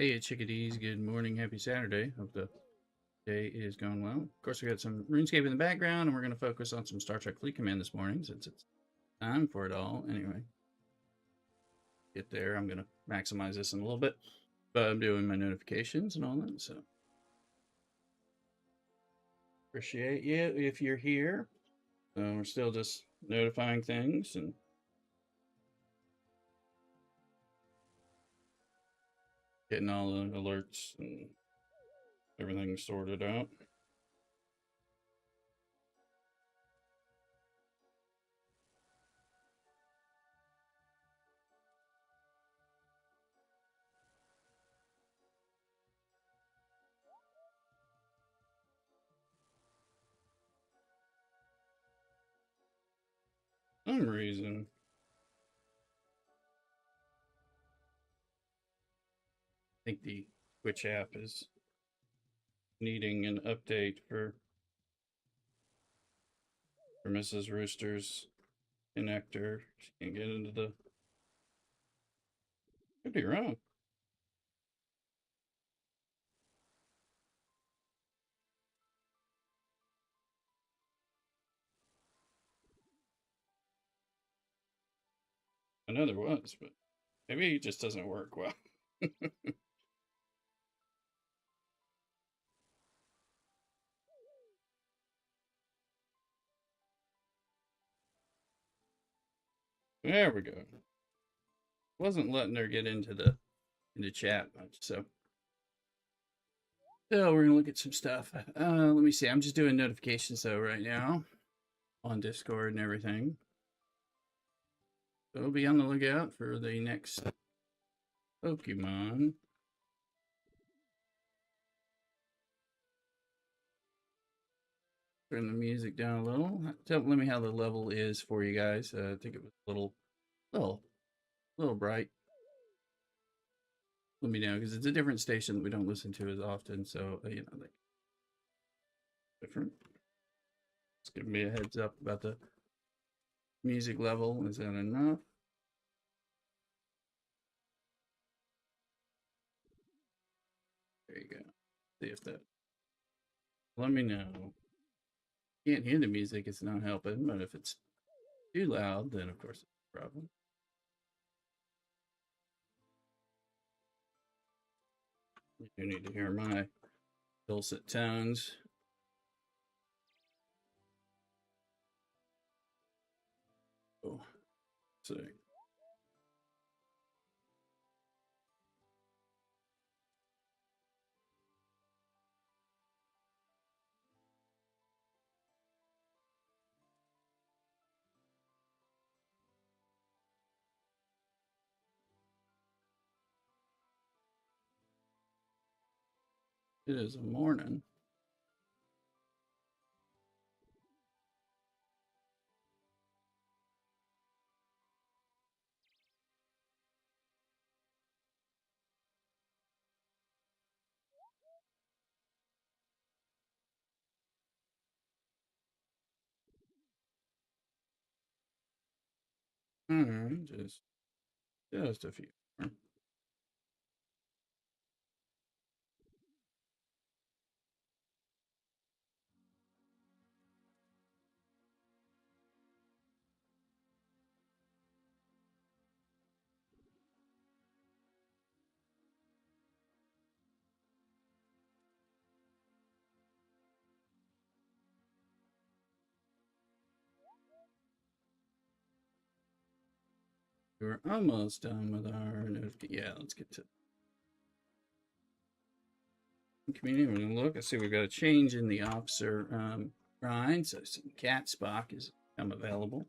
Hey, chickadees. Good morning. Happy Saturday. Hope the day is going well. Of course, we got some RuneScape in the background, and we're going to focus on some Star Trek Fleet Command this morning since it's time for it all. Anyway, get there. I'm going to maximize this in a little bit, but I'm doing my notifications and all that, so appreciate you if you're here. We're still just notifying things and getting all the alerts and everything sorted out. For some reason, I think the Twitch app is needing an update for Mrs. Rooster's connector. She can't get into the. Could be wrong. I know there was, but maybe it just doesn't work well. There we go. Wasn't letting her get into chat much, so. So we're gonna look at some stuff. Let me see. I'm just doing notifications though right now on Discord and everything. So be on the lookout for the next Pokemon. Turn the music down a little. Let me how the level is for you guys. I think it was a little bright. Let me know because it's a different station that we don't listen to as often. So you know, like different. Just give me a heads up about the music level. Is that enough? There you go. See if that. Let me know. Can't hear the music, it's not helping, but if it's too loud, then of course it's a problem. You do need to hear my dulcet tones. Oh, let's see. It is a morning. All right, just a few more. We're almost done with our notification. Yeah, let's get to community. We're gonna look and see we've got a change in the officer grind. So some cat Spock is become available.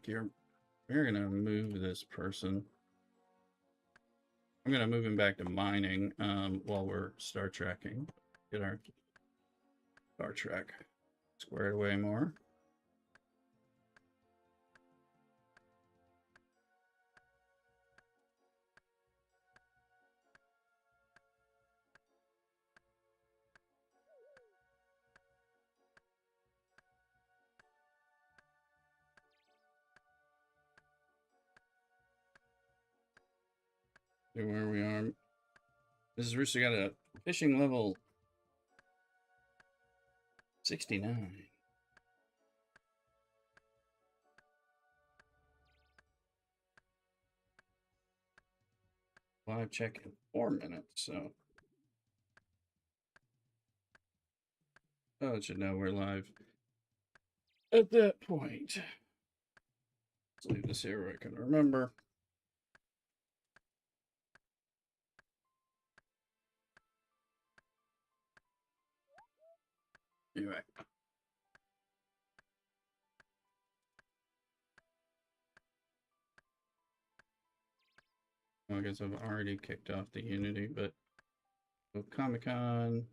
Here, we're gonna move this person. I'm gonna move him back to mining while we're Star Trekking. Get our Star Trek squared away more. See where we are. Mrs. Rooster got a fishing level 69. Live check in 4 minutes, so. Oh, it should know we're live at that point. Let's leave this here where I can remember. Anyway. Well, I guess I've already kicked off the Unity, but Comic-Con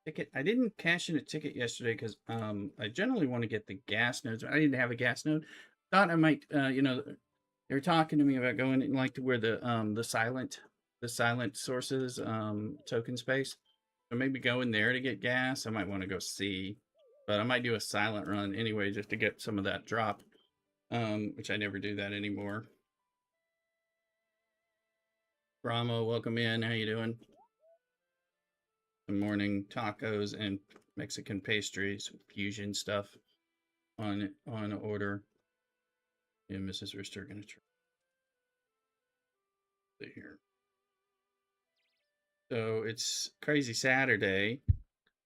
ticket. I didn't cash in a ticket yesterday because I generally want to get the gas nodes. I didn't have a gas node. Thought I might, you know, they were talking to me about going in, like, to where the silent sources token space. So maybe go in there to get gas. I might want to go see, but I might do a silent run anyway just to get some of that drop, which I never do that anymore. Brahmo, welcome in. How you doing? Good morning. Tacos and Mexican pastries, fusion stuff on order. Yeah, Mrs. Rooster gonna try here. So it's Crazy Saturday.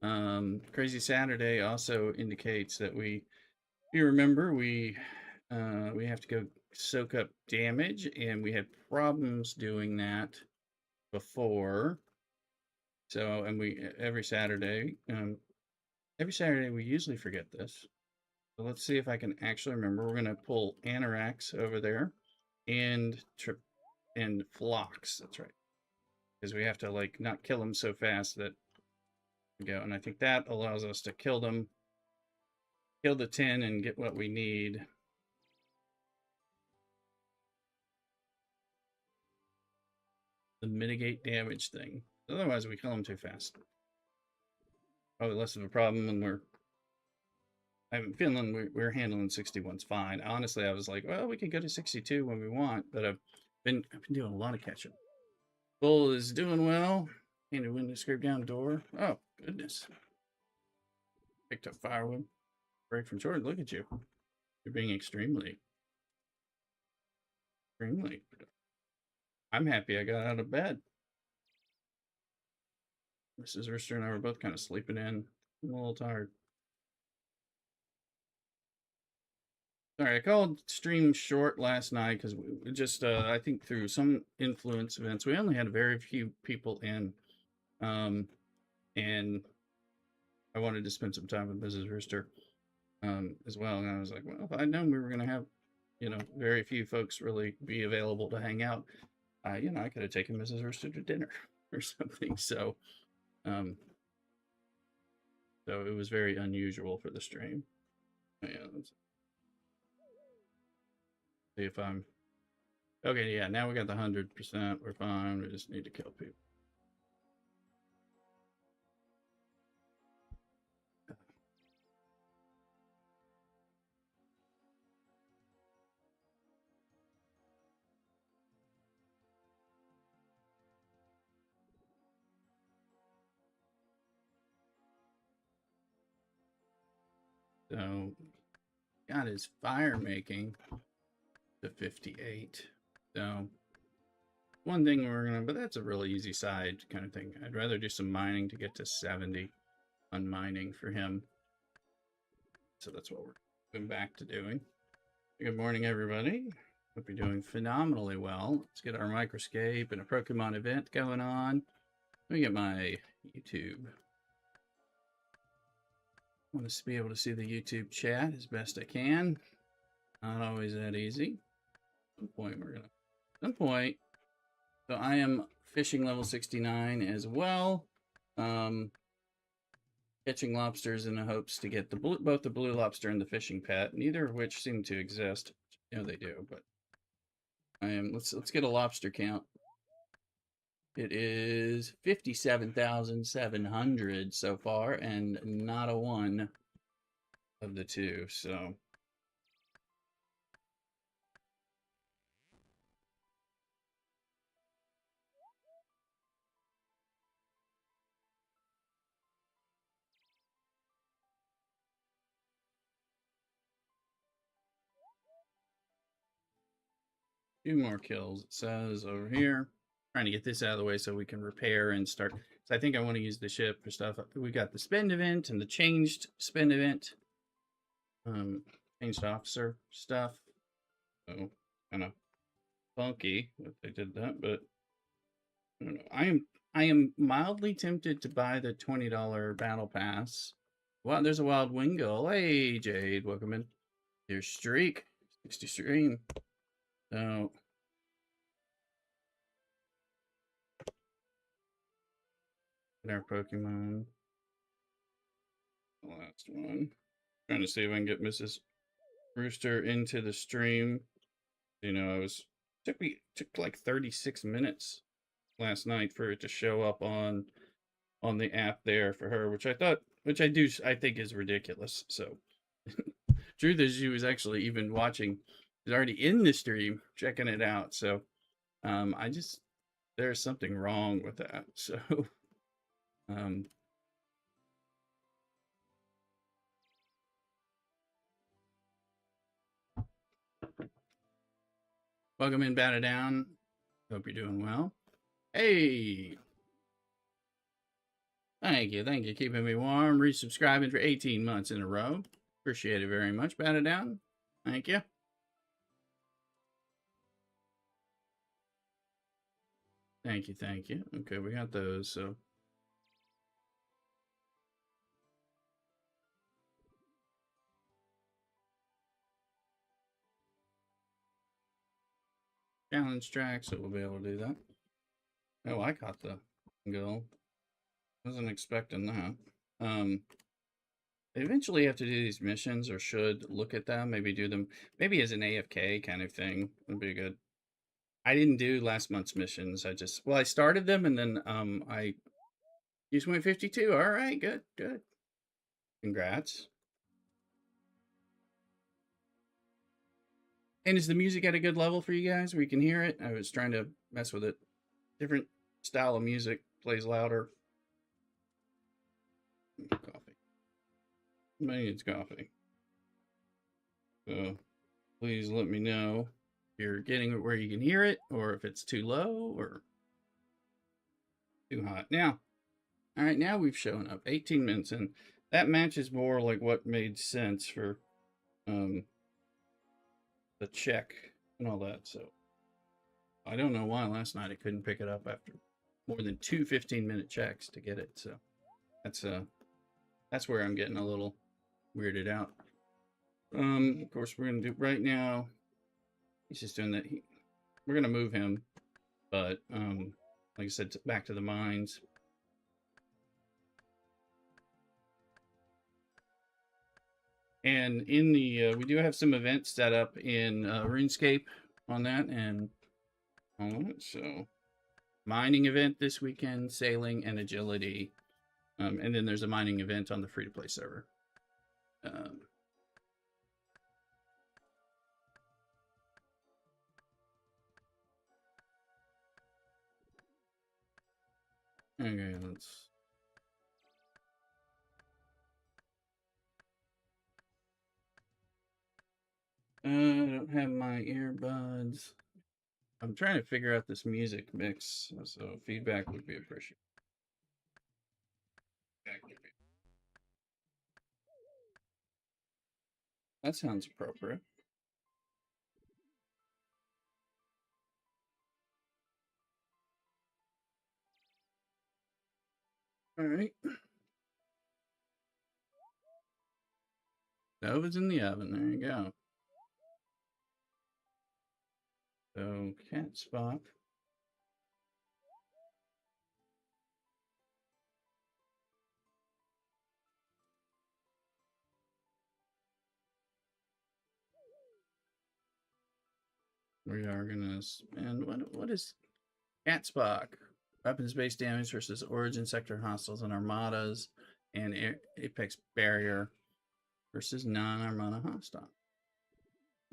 Crazy Saturday also indicates that if you remember, we have to go soak up damage, and we had problems doing that before. So, and every Saturday we usually forget this. So let's see if I can actually remember. We're gonna pull Anorax over there, and Phlox. That's right, because we have to, like, not kill them so fast that we go. And I think that allows us to kill them, kill the 10, and get what we need. The mitigate damage thing. Otherwise, we kill them too fast. Probably less of a problem when I'm feeling we're handling 61's fine. Honestly, I was like, well, we can go to 62 when we want, but I've been doing a lot of catch up. Bull is doing well. Painted window, scrape down door. Oh, goodness. Picked up firewood. Break from Jordan. Look at you. You're being extremely. I'm happy I got out of bed. Mrs. Rooster and I were both kind of sleeping in. I'm a little tired. Sorry, I called stream short last night because we just, I think through some influence events, we only had very few people in. And I wanted to spend some time with Mrs. Rooster as well. And I was like, well, if I'd known we were going to have, you know, very few folks really be available to hang out, you know, I could have taken Mrs. Rooster to dinner or something. So, so it was very unusual for the stream. Yeah, let's see if I'm okay. Yeah, now we got the 100%. We're fine. We just need to kill people. So got his fire making to 58. So one thing but that's a really easy side kind of thing. I'd rather do some mining to get to 70 on mining for him. So that's what we're going back to doing. Good morning, everybody. Hope you're doing phenomenally well. Let's get our microscape and a Pokemon event going on. Let me get my YouTube. I want to be able to see the YouTube chat as best I can. Not always that easy. At some point so I am fishing level 69 as well. Catching lobsters in the hopes to get both the blue lobster and the fishing pet, neither of which seem to exist. You know they do, but I am. Let's get a lobster count. It is 57,700 so far, and not a one of the two. So 2 more kills, it says over here. Trying to get this out of the way so we can repair and start. So I think I want to use the ship for stuff. We got the spend event and the changed spend event. Changed officer stuff. So kind of funky that they did that, but I don't know. I am mildly tempted to buy the $20 battle pass. Wow, there's a wild wingull. Hey Jade, welcome in. Your streak. 60 stream. So our Pokemon. The last one. Trying to see if I can get Mrs. Rooster into the stream. You know, took like 36 minutes last night for it to show up on the app there for her, which I think is ridiculous. So truth is she was actually even watching, she's already in the stream checking it out. So there's something wrong with that. So welcome in, Batta Down. Hope you're doing well. Hey, thank you, keeping me warm, resubscribing for 18 months in a row. Appreciate it very much, Batta Down. Thank you. Thank you. Okay, we got those, so. Challenge track, so we'll be able to do that. Oh, I caught the goal. Wasn't expecting that. Eventually have to do these missions, or should look at them, maybe do them, maybe as an AFK kind of thing would be good. I didn't do last month's missions. I started them and then I used my 52. All right, good. Congrats. And is the music at a good level for you guys where you can hear it? I was trying to mess with it. Different style of music plays louder. Coffee. Somebody needs coffee. So please let me know if you're getting it where you can hear it, or if it's too low or too hot. Now, all right, now we've shown up 18 minutes, and that matches more like what made sense for the check and all that. So I don't know why last night I couldn't pick it up after more than 2 15-minute checks to get it. So that's where I'm getting a little weirded out. Of course, we're gonna do right now. He's just doing that. We're gonna move him, but like I said, back to the mines. And in the we do have some events set up in RuneScape on that, and so mining event this weekend, sailing and agility, and then there's a mining event on the free-to-play server. Okay, let's. I don't have my earbuds. I'm trying to figure out this music mix, so feedback would be appreciated. That sounds appropriate. All right. Stove is in the oven. There you go. So, cat spot. We are gonna spend what is cat Spock? Weapons-based damage versus Origin Sector hostiles and armadas, and Apex Barrier versus non-armada hostile.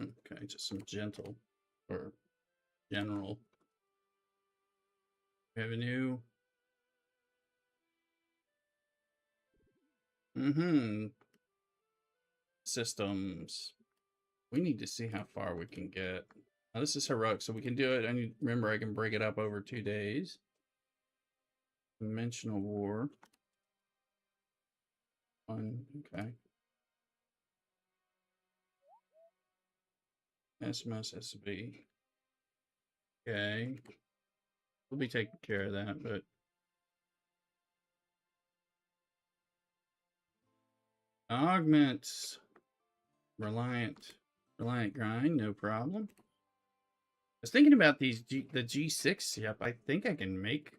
Okay, just some gentle or general. We have a new. Systems. We need to see how far we can get. Now, this is heroic, so we can do it. Remember, I can break it up over 2 days. Dimensional war. 1, okay. SMS SB. Okay. We'll be taking care of that, but augments. Reliant grind, no problem. I was thinking about the G6 ship. I think I can make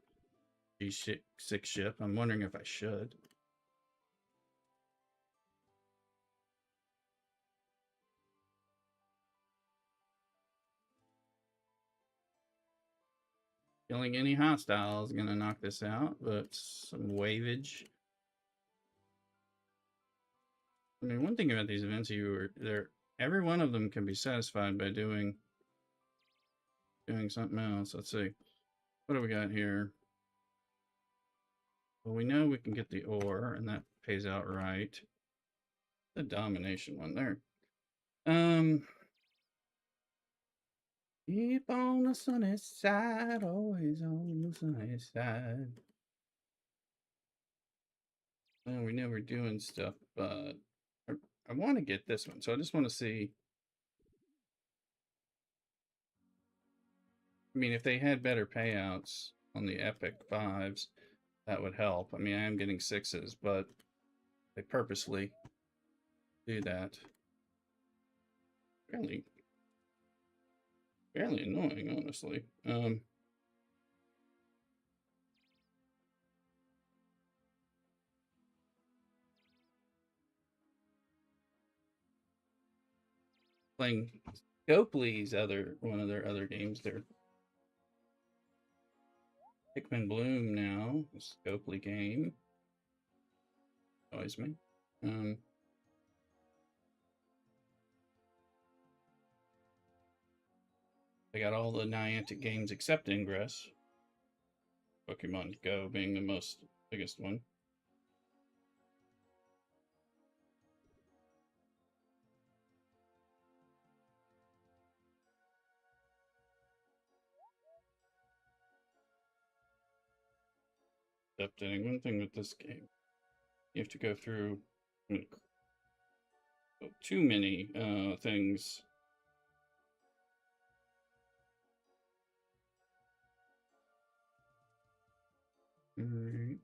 G6 ship. I'm wondering if I should. Killing any hostile is gonna knock this out, but some waveage. I mean, one thing about these events, every one of them can be satisfied by doing something else. Let's see. What do we got here? Well, we know we can get the ore, and that pays out right. The domination one there. Keep on the sunny side, always on the sunny side. Well, we know we're doing stuff, but I want to get this one, so I just want to see. I mean, if they had better payouts on the Epic 5s, that would help. I mean, I am getting 6s, but they purposely do that. Fairly annoying, honestly. Playing Scopely's one of their other games. They're Pikmin Bloom now, a Scopely game. Annoys me. They got all the Niantic games except Ingress. Pokemon Go being the biggest one. Updating. One thing with this game, you have to go through too many things. All right.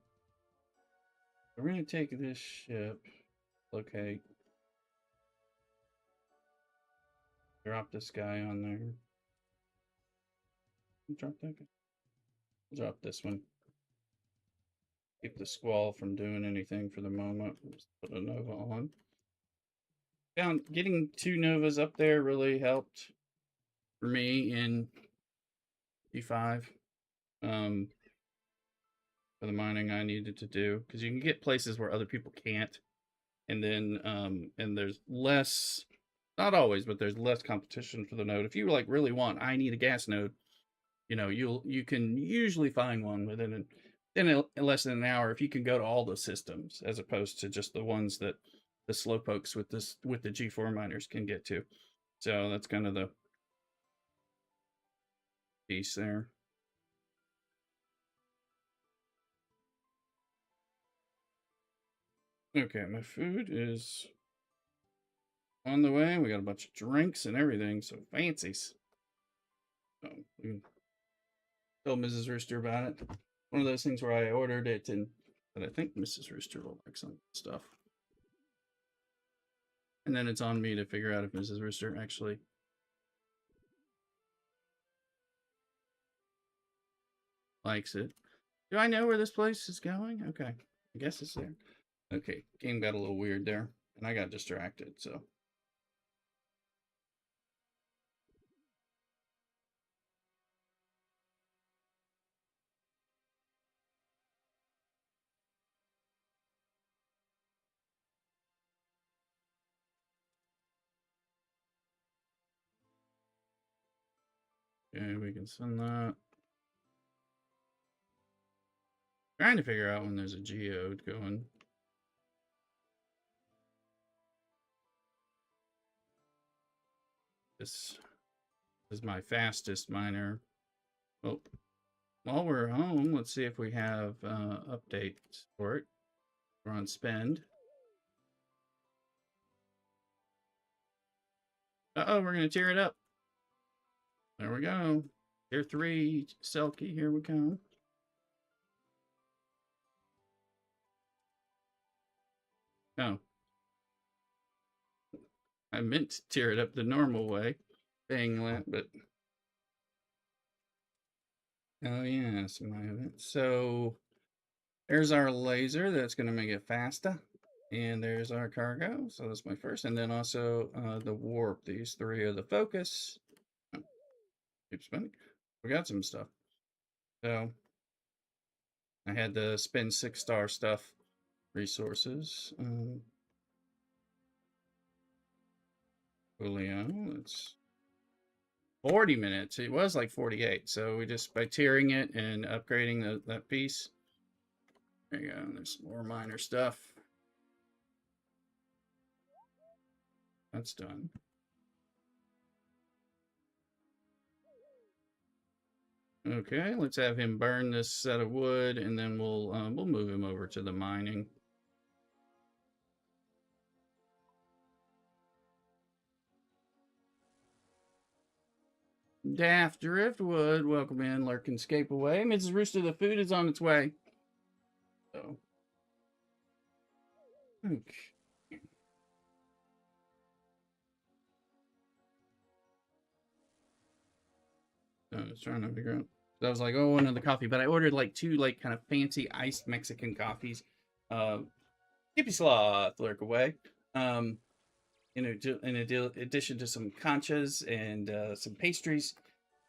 We're going to take this ship, locate, drop this guy on there. Drop that guy. Drop this one. Keep the squall from doing anything for the moment. Just put a Nova on. Found getting 2 Novas up there really helped for me in G5. For the mining I needed to do, because you can get places where other people can't, and then and there's less, not always, but there's less competition for the node. If you really want, I need a gas node, you can usually find one within less than an hour if you can go to all the systems, as opposed to just the ones that the slowpokes with the G4 miners can get to. So that's kind of the piece there. Okay, my food is on the way. We got a bunch of drinks and everything, so fancies. So we told Mrs. Rooster about it. One of those things where I ordered it, but I think Mrs. Rooster will like some stuff. And then it's on me to figure out if Mrs. Rooster actually likes it. Do I know where this place is going? Okay, I guess it's there. Okay, game got a little weird there, and I got distracted, so. Okay, we can send that. Trying to figure out when there's a geode going. This This is my fastest miner. Well, while we're home, let's see if we have updates for it. We're on spend. Uh-oh, we're going to tear it up. There we go. Tier 3, Selkie, here we come. Oh. I meant to tear it up the normal way. Bang that, but... Oh, yeah, so there's our laser. That's going to make it faster. And there's our cargo. So that's my first. And then also the warp. These three are the focus. Oh, keep spinning. We got some stuff. So I had to spend 6-star stuff. Resources. Julio. It's 40 minutes. It was like 48. So we just, by tearing it and upgrading that piece. There you go. There's some more minor stuff. That's done. Okay, let's have him burn this set of wood, and then we'll move him over to the mining. Daft Driftwood, welcome in. Lurking Scape away. Mrs. Rooster, the food is on its way. So, okay. I was trying to figure out. I was like, oh, another coffee, but I ordered like 2 like kind of fancy iced Mexican coffees. Hippie Sloth, lurk away. In addition to some conchas and some pastries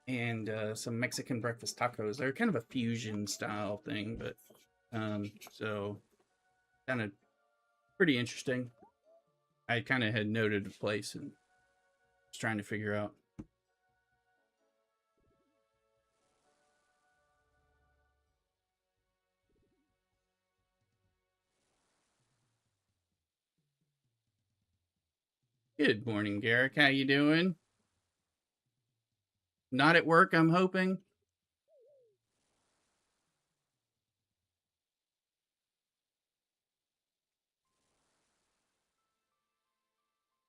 and some Mexican breakfast tacos. They're kind of a fusion style thing, but so kind of pretty interesting. I kind of had noted a place and was trying to figure out. Good morning, Garrick. How you doing? Not at work, I'm hoping.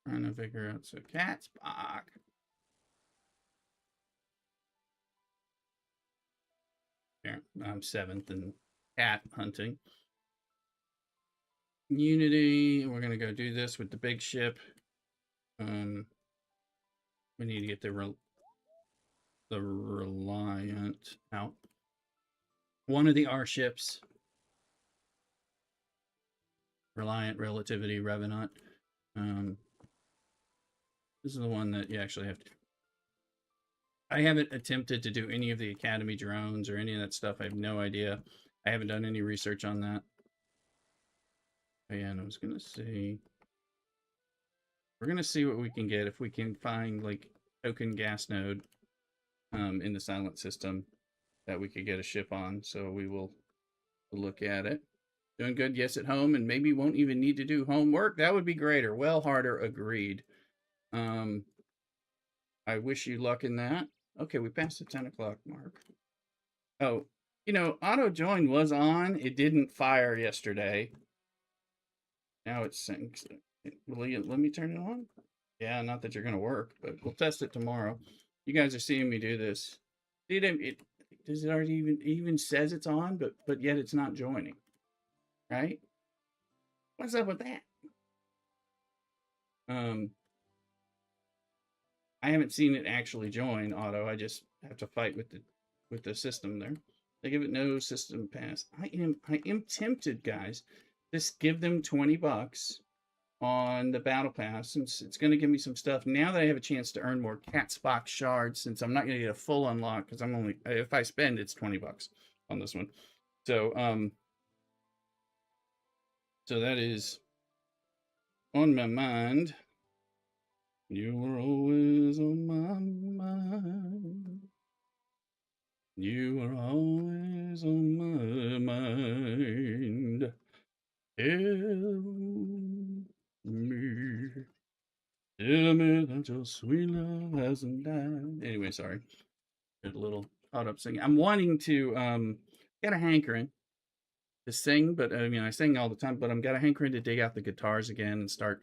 Trying to figure out. So, cat Spock. Here, I'm 7th in cat hunting. Unity. We're gonna go do this with the big ship. We need to get the Reliant out. One of the R ships. Reliant, Relativity, Revenant. This is the one that you actually have to. I haven't attempted to do any of the Academy drones or any of that stuff. I have no idea. I haven't done any research on that. Oh, yeah, and I was gonna see. We're gonna see what we can get if we can find like token gas node in the silent system that we could get a ship on. So we will look at it. Doing good, yes, at home, and maybe won't even need to do homework. That would be greater. Well, harder, agreed. I wish you luck in that. Okay, we passed the 10 o'clock mark. Oh, you know, auto join was on. It didn't fire yesterday. Now it syncs. Will you let me turn it on? Yeah, not that you're gonna work, but we'll test it tomorrow. You guys are seeing me do this. It does it already even says it's on, but yet it's not joining. Right? What's up with that? I haven't seen it actually join auto. I just have to fight with the system there. They give it no system pass. I am tempted, guys. Just give them $20 on the battle pass, since it's going to give me some stuff. Now that I have a chance to earn more cat Spock shards, since I'm not going to get a full unlock, because I'm only, if I spend, it's $20 on this one. So so that is on my mind. You were always on my mind. You are always on my mind. Tell me Angel, sweet love hasn't died. Anyway, sorry. Get a little caught up singing. I'm wanting to get a hankering to sing, but I mean I sing all the time, but I'm got a hankering to dig out the guitars again and start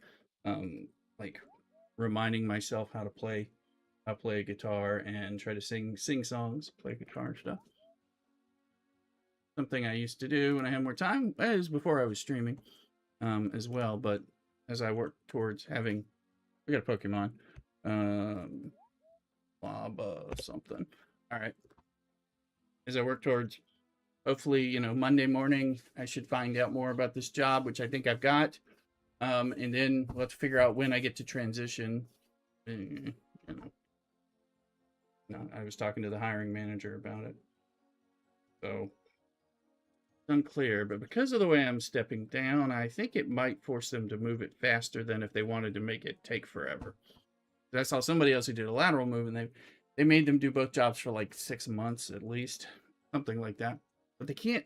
like reminding myself how to play a guitar and try to sing songs, play guitar and stuff. Something I used to do when I had more time, as before I was streaming, as well. But as I work towards having, we got a Pokemon, Lava something. All right. As I work towards, hopefully, you know, Monday morning, I should find out more about this job, which I think I've got. And then we'll have to figure out when I get to transition. You know, no, I was talking to the hiring manager about it. So unclear, but because of the way I'm stepping down, I think it might force them to move it faster than if they wanted to make it take forever. I saw somebody else who did a lateral move, and they made them do both jobs for like 6 months at least, something like that. But they can't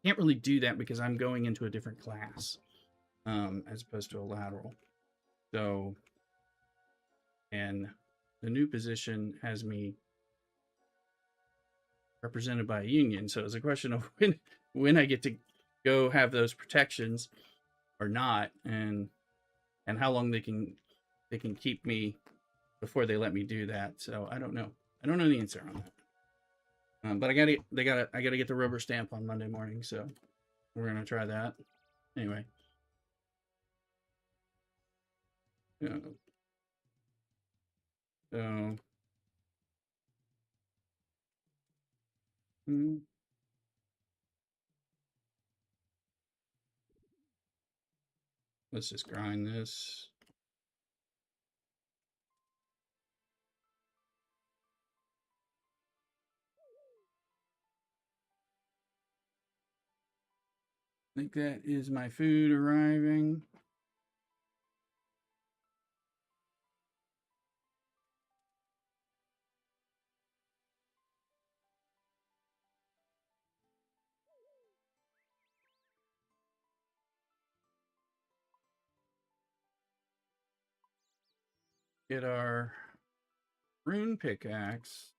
really do that because I'm going into a different class, as opposed to a lateral. So, and the new position has me represented by a union, so it's a question of when I get to go have those protections or not, and how long they can keep me before they let me do that. So I don't know the answer on that. But I gotta get the rubber stamp on Monday morning, so we're gonna try that anyway. Yeah. So let's just grind this. I think that is my food arriving. Get our rune pickaxe.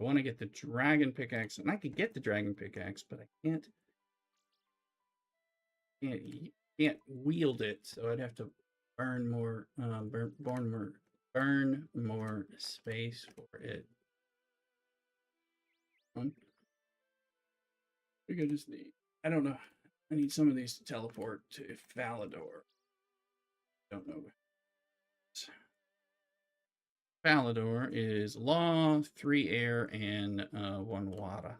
I want to get the dragon pickaxe, and I could get the dragon pickaxe, but I can't wield it, so I'd have to burn more burn more space for it. We just need, I don't know. I need some of these to teleport to Falador. Don't know. Falador is law, 3 air, and 1 water.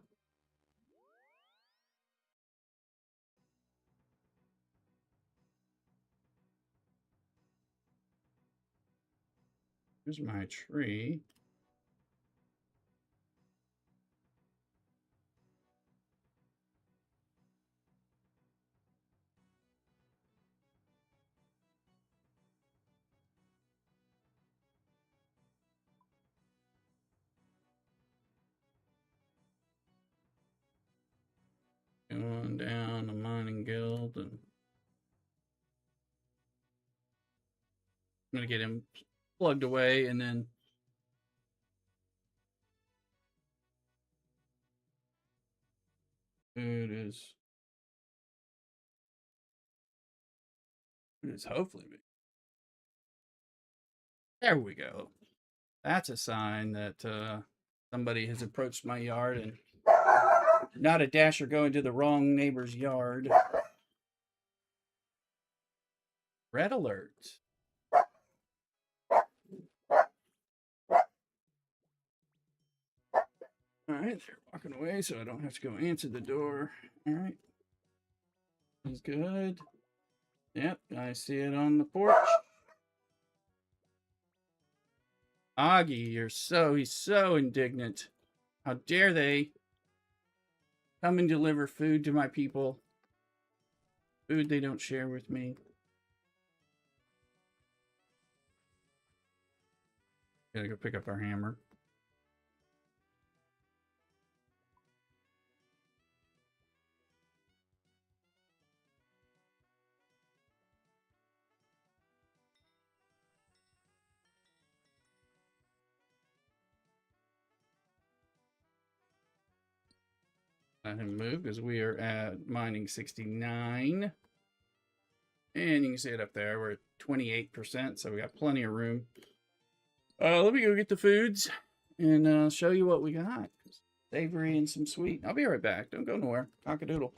Here's my tree. Going down the mining guild, and I'm gonna get him plugged away, and then it is hopefully me. There we go. That's a sign that somebody has approached my yard, and not a dasher going to the wrong neighbor's yard. Red alert. All right, they're walking away, so I don't have to go answer the door. All right. He's good. Yep, I see it on the porch. Augie, he's so indignant. How dare they come and deliver food to my people? Food they don't share with me. Gotta go pick up our hammer. Let him move because we are at mining 69. And you can see it up there. We're at 28%, so we got plenty of room. Let me go get the foods and show you what we got. Savory and some sweet. I'll be right back. Don't go nowhere. CockADoodle.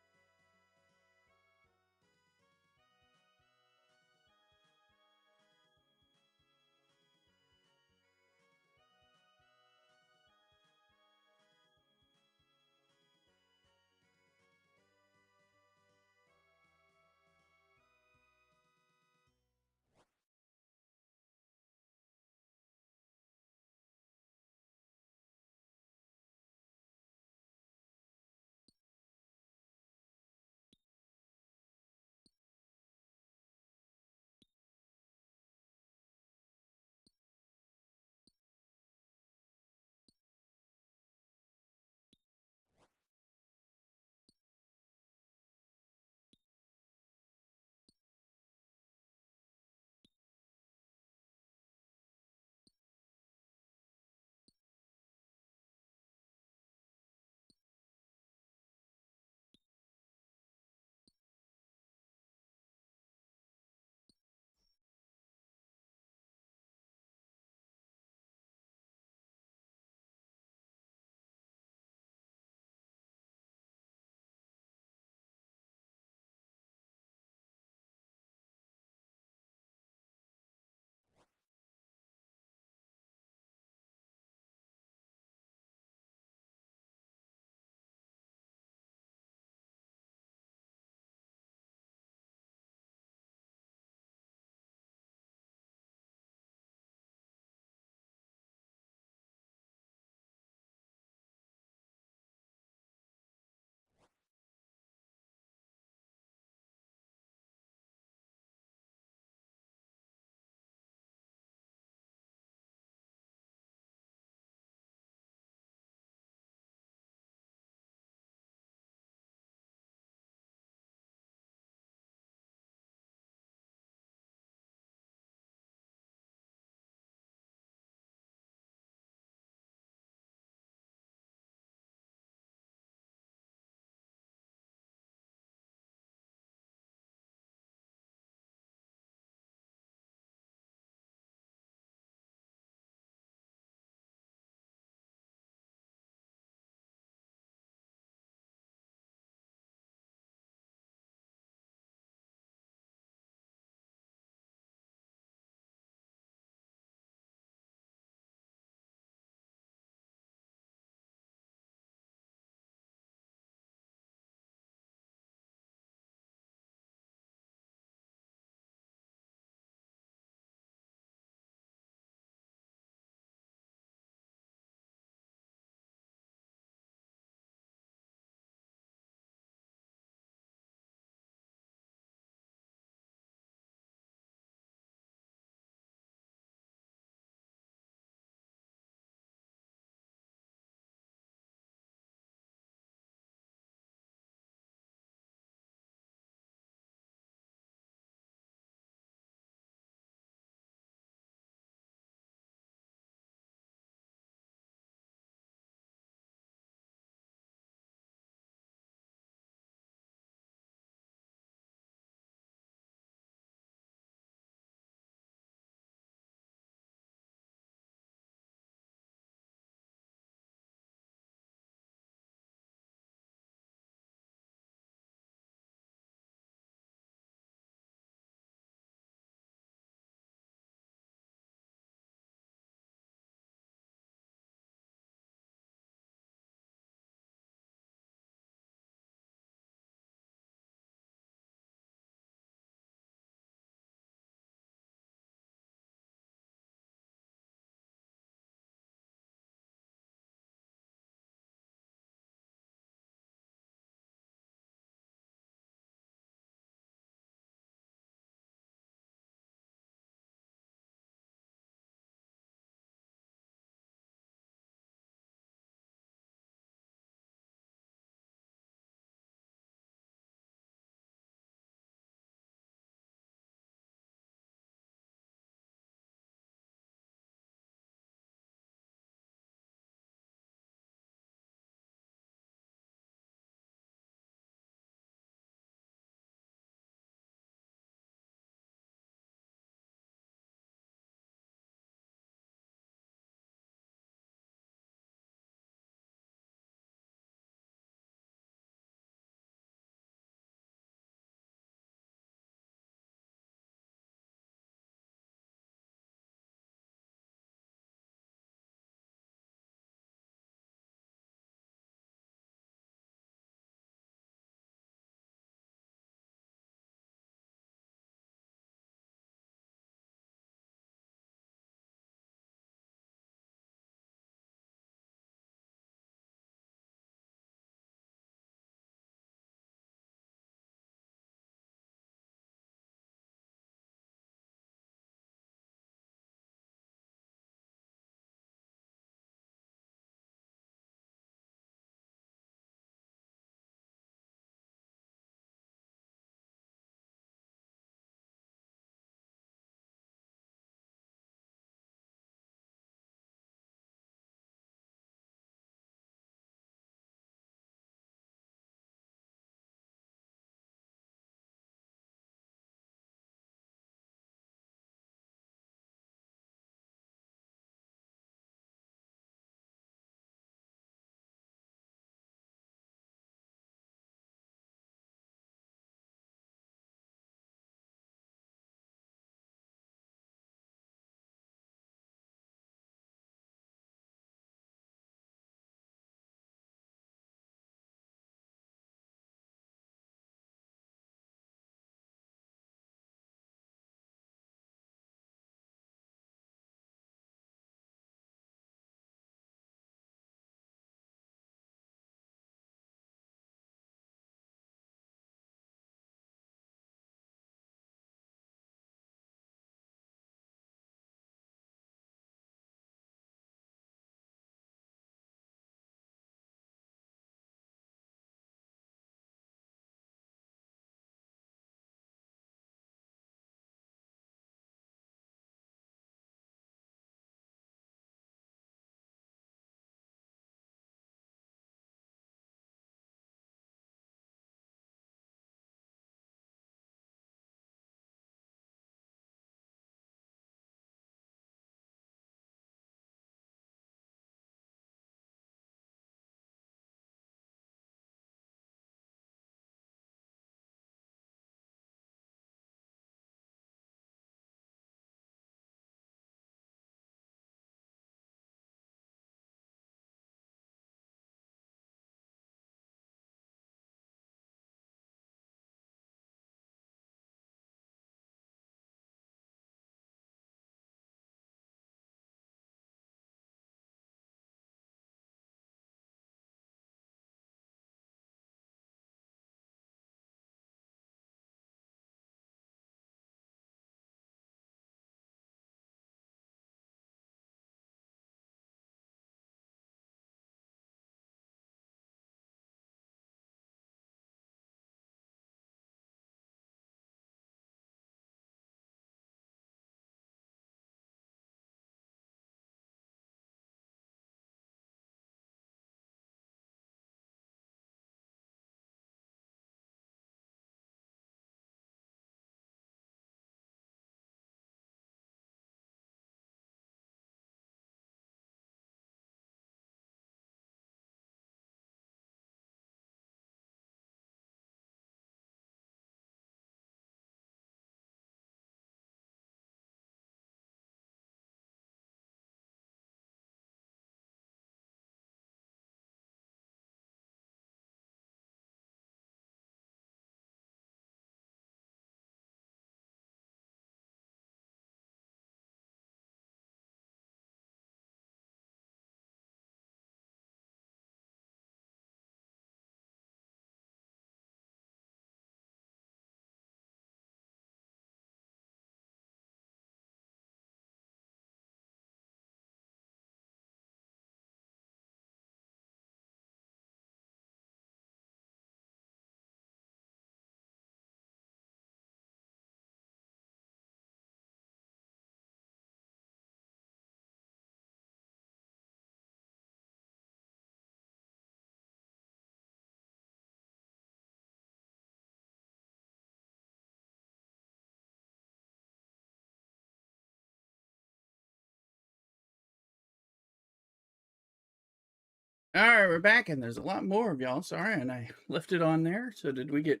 All right, we're back, and there's a lot more of y'all. Sorry, and I left it on there. So did we get?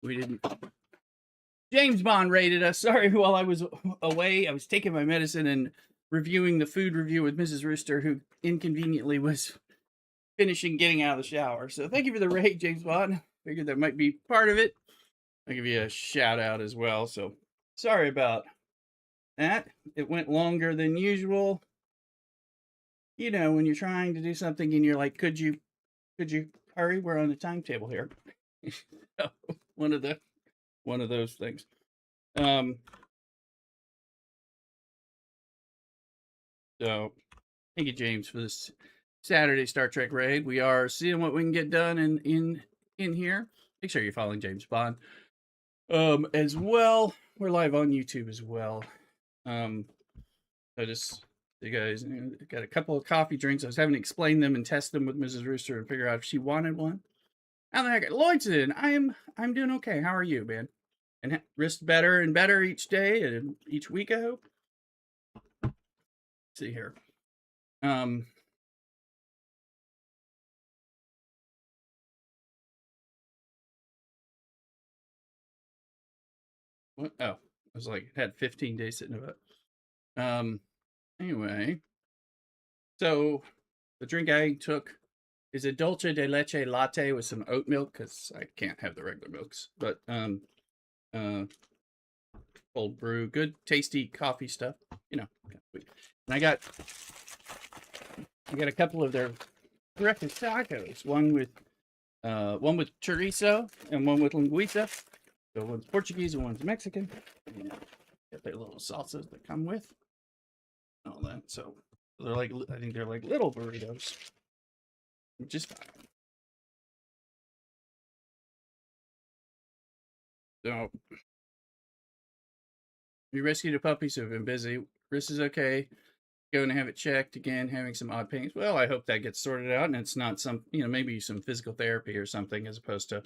We didn't. James Bond rated us. Sorry, while I was away, I was taking my medicine and reviewing the food review with Mrs. Rooster, who inconveniently was finishing getting out of the shower. So thank you for the raid, James Bond. Figured that might be part of it. I'll give you a shout out as well. So sorry about that. It went longer than usual. You know, when you're trying to do something and you're like, could you hurry? We're on the timetable here. So, one of those things. So thank you, James, for this Saturday Star Trek raid. We are seeing what we can get done in here. Make sure you're following James Bond. As well, we're live on YouTube as well. I just, you guys, got a couple of coffee drinks. I was having to explain them and test them with Mrs. Rooster and figure out if she wanted one. How the heck, Lloydson, I'm doing okay. How are you, man? And wrist better and better each day and each week, I hope. Let's see here. What? Oh, I was like, it had 15 days sitting about. Anyway, so the drink I took is a dulce de leche latte with some oat milk because I can't have the regular milks. But cold brew, good tasty coffee stuff. You know, and I got a couple of their breakfast tacos. One with chorizo and one with linguiça. So one's Portuguese and one's Mexican. And got their little salsas that come with all that. So they're like, I think they're like little burritos, which is fine. So we rescued a puppy, so we've been busy. Wrist is okay. Going to have it checked again, having some odd pains. Well, I hope that gets sorted out and it's not some, maybe some physical therapy or something as opposed to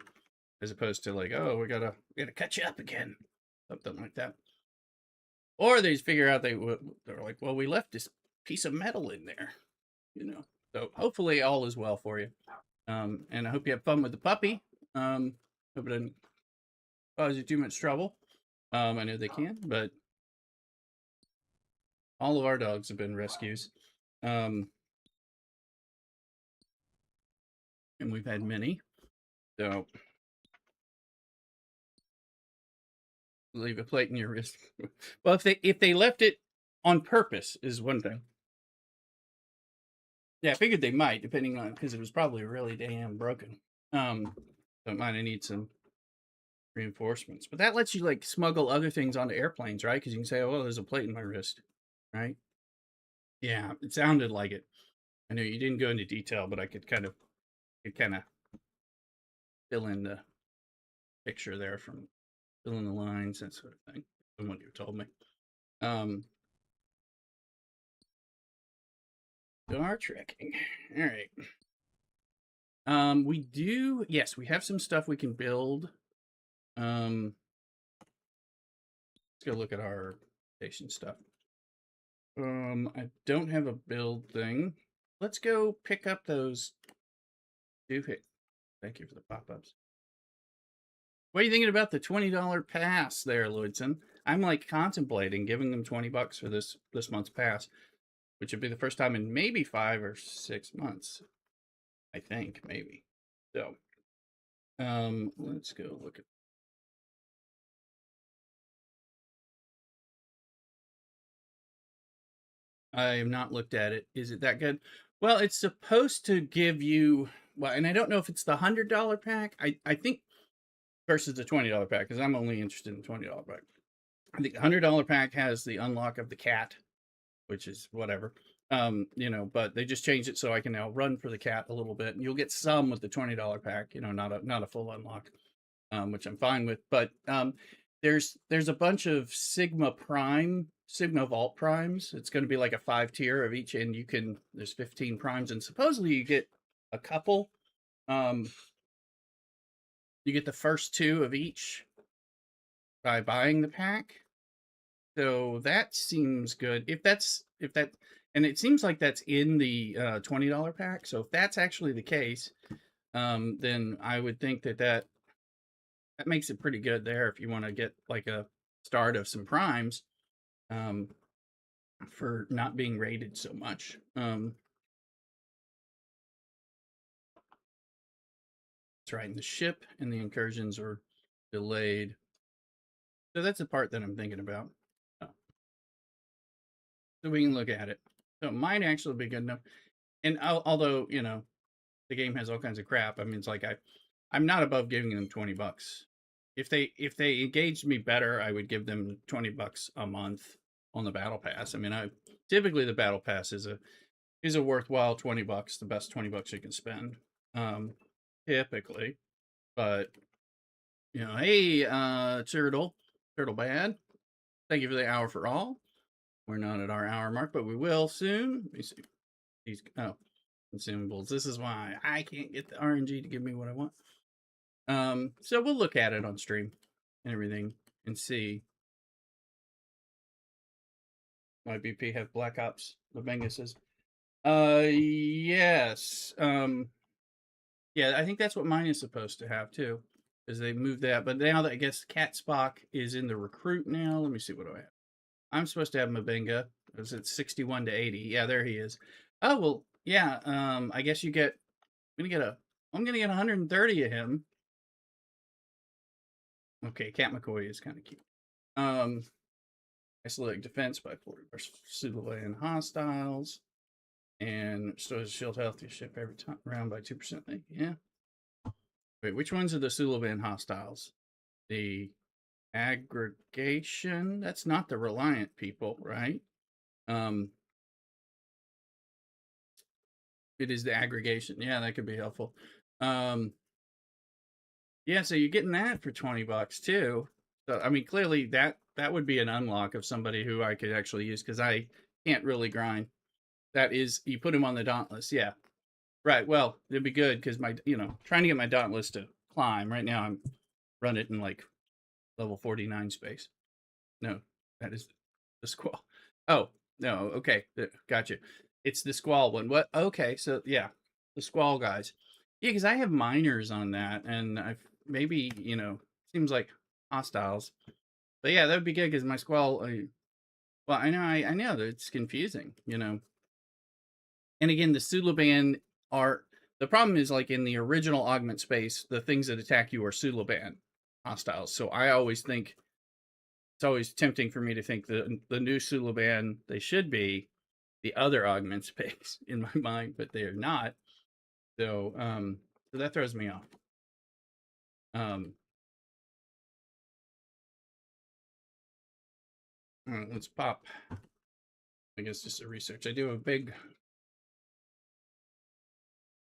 like, oh, we gotta cut you up again, something like that. Or they just figure out they're like, well, we left this piece of metal in there, So hopefully all is well for you. And I hope you have fun with the puppy. Hope it doesn't cause you too much trouble. I know they can, but all of our dogs have been rescues. And we've had many. So leave a plate in your wrist. Well, if they left it on purpose is one thing. Yeah, I figured they might, depending on, because it was probably really damn broken. So it might need some reinforcements. But that lets you like smuggle other things onto airplanes, right? Because you can say, oh, there's a plate in my wrist, right? Yeah, it sounded like it. I know you didn't go into detail, but I could kind of fill in the picture there from fill in the lines, that sort of thing, from what you told me. Star trekking. All right. We do, yes, we have some stuff we can build. Let's go look at our station stuff. I don't have a build thing. Let's go pick up those. Thank you for the pop-ups. What are you thinking about the $20 pass there, Lloydson? I'm like contemplating giving them $20 for this month's pass, which would be the first time in maybe 5 or 6 months. I think maybe. So, let's go look at. I have not looked at it. Is it that good? Well, it's supposed to give you, well, and I don't know if it's the $100 pack. I think versus the $20 pack, because I'm only interested in the $20 pack. I think the $100 pack has the unlock of the cat, which is whatever. But they just changed it so I can now run for the cat a little bit, and you'll get some with the $20 pack. Not a full unlock, which I'm fine with. But there's a bunch of Sigma Vault primes. It's going to be like a 5-tier of each, and there's 15 primes, and supposedly you get a couple. You get the first 2 of each by buying the pack. So that seems good. If that And it seems like that's in the $20 pack. So if that's actually the case, then I would think that makes it pretty good there if you want to get like a start of some primes um, for not being rated so much. That's right. And the ship and the incursions are delayed. So that's the part that I'm thinking about. So we can look at it. So it might actually be good enough. And although, you know, the game has all kinds of crap, I mean, it's like I'm not above giving them $20. If they engaged me better, I would give them $20 a month on the battle pass. I mean, I typically the battle pass is a worthwhile $20, the best $20 you can spend. Typically. But you know, hey, Turtle Bad. Thank you for the hour for all. We're not at our hour mark, but we will soon. Let me see. These consumables. This is why I can't get the RNG to give me what I want. So we'll look at it on stream and everything and see. My BP have Black Ops. Labenga says, yes. Yeah, I think that's what mine is supposed to have too, because they moved that. But now that I guess Cat Spock is in the recruit now. Let me see what do I have. I'm supposed to have Mabenga. Is it 61 to 80? Yeah, there he is. Oh well, yeah. I guess you get. I'm gonna get 130 of him. Okay, Cat McCoy is kind of cute. I select defense by 40 versus Sulaway and hostiles, and restores shield health to ship every time round by 2%. Yeah. Wait, which ones are the Sulaway hostiles? The aggregation. That's not the Reliant people, right? It is the aggregation. Yeah, that could be helpful. Yeah, so you're getting that for $20 too. So I mean, clearly that would be an unlock of somebody who I could actually use because I can't really grind. That is, you put him on the Dauntless. Yeah, right. Well, it'd be good because my, trying to get my Dauntless to climb right now. I'm run it in like level 49 space. No, that is the squall. Oh no, okay, gotcha. It's the squall one. What? Okay, so yeah, the squall guys. Yeah, because I have miners on that, and I've maybe seems like hostiles. But yeah, that would be good because my squall. Well, I know that it's confusing. And again, the Sulaban are the problem is like in the original augment space, the things that attack you are Sulaban hostiles. So I always think it's always tempting for me to think the new Sulaban they should be the other augment space in my mind, but they are not. So so that throws me off. Let's pop. I guess just a research. I do a big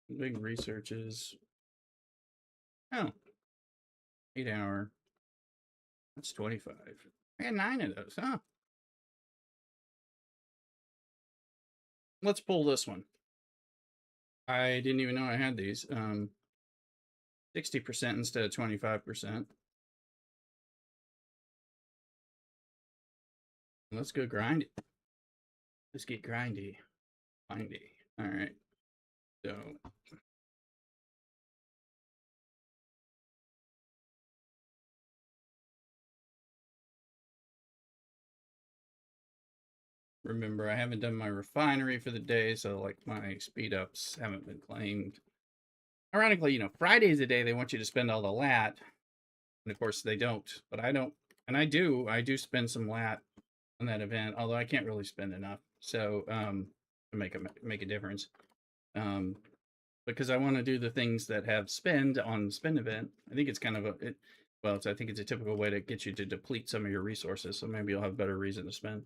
research is 8 hour. That's 25. I had 9 of those, huh? Let's pull this one. I didn't even know I had these. 60% instead of 25%. Let's go grind it. Let's get grindy. Grindy. All right. So remember, I haven't done my refinery for the day, so like my speed ups haven't been claimed. Ironically, Friday is the day they want you to spend all the lat, and of course they don't. But I don't, and I do spend some lat on that event, although I can't really spend enough. So to make a difference, because I want to do the things that have spend on spend event. I think it's kind of I think it's a typical way to get you to deplete some of your resources. So maybe you'll have better reason to spend.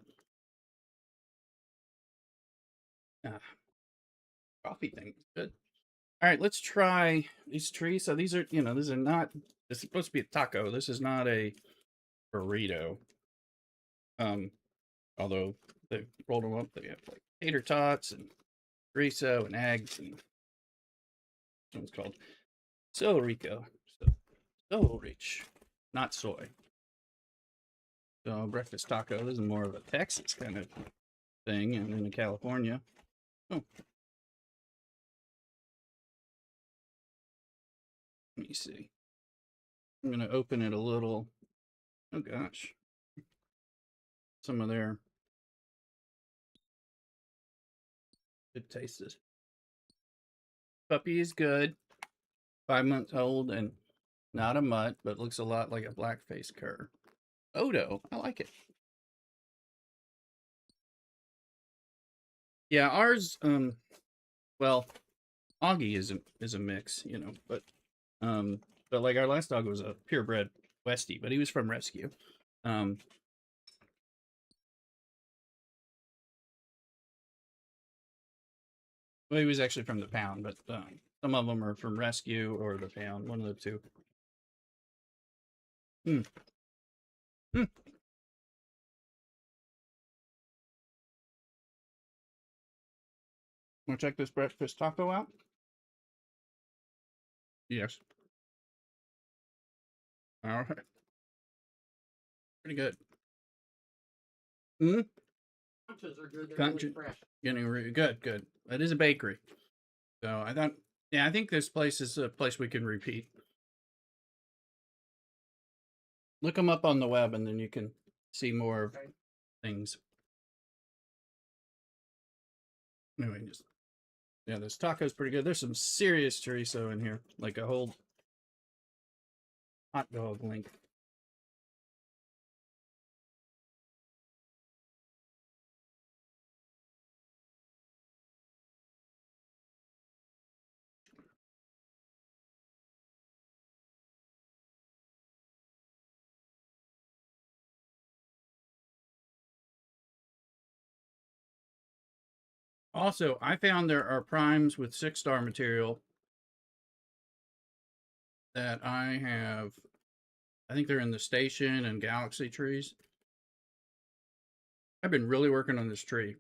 Coffee thing is good. All right, let's try these trees. So these are, these are not. This is supposed to be a taco. This is not a burrito. Although they rolled them up, they have like tater tots and chorizo and eggs, and this one's called Solarico. So rich, not soy. So breakfast taco. This is more of a Texas kind of thing and in California. Oh. Let me see. I'm going to open it a little. Oh gosh. Some of their good tastes. Puppy is good. 5 months old and not a mutt, but looks a lot like a black-faced cur. Odo, I like it. Yeah, ours, well, Augie is a mix, you know, but like our last dog was a purebred Westie, but he was from rescue. Well, he was actually from the pound, but some of them are from rescue or the pound, one of the two. Hmm. Hmm. Want to check this breakfast taco out? Yes. All right. Pretty good. Hmm. Conchas are good. They're Concha, really fresh. getting really good. Good. It is a bakery, so I thought. Yeah, I think this place is a place we can repeat. Look them up on the web, and then you can see more of things. Anyway, just yeah, this taco's pretty good. There's some serious chorizo in here, like a whole hot dog length. Also, I found there are primes with 6-star material that I have. I think they're in the station and galaxy trees. I've been really working on this tree.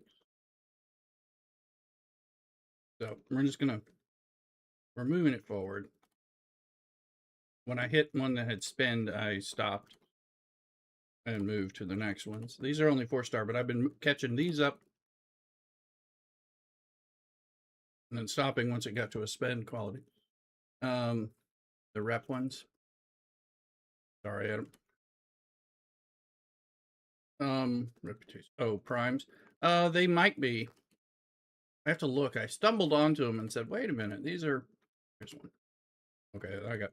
So we're moving it forward. When I hit one that had spinned, I stopped and moved to the next ones. These are only 4-star, but I've been catching these up and then stopping once it got to a spend quality. The rep ones. Sorry, Adam. Reputation. Oh, primes. They might be. I have to look. I stumbled onto them and said, "Wait a minute, these are." Here's one. Okay, I got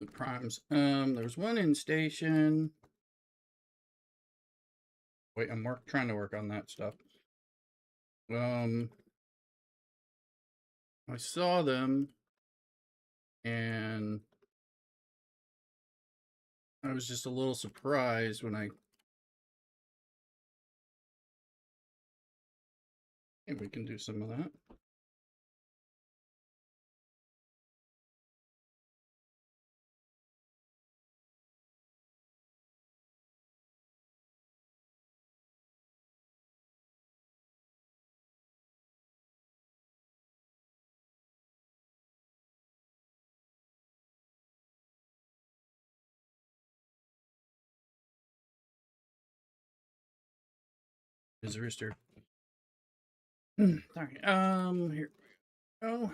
the primes. There's one in station. Wait, I'm trying to work on that stuff. I saw them, and I was just a little surprised when I. Maybe we can do some of that. Is the rooster? Sorry. Here we go.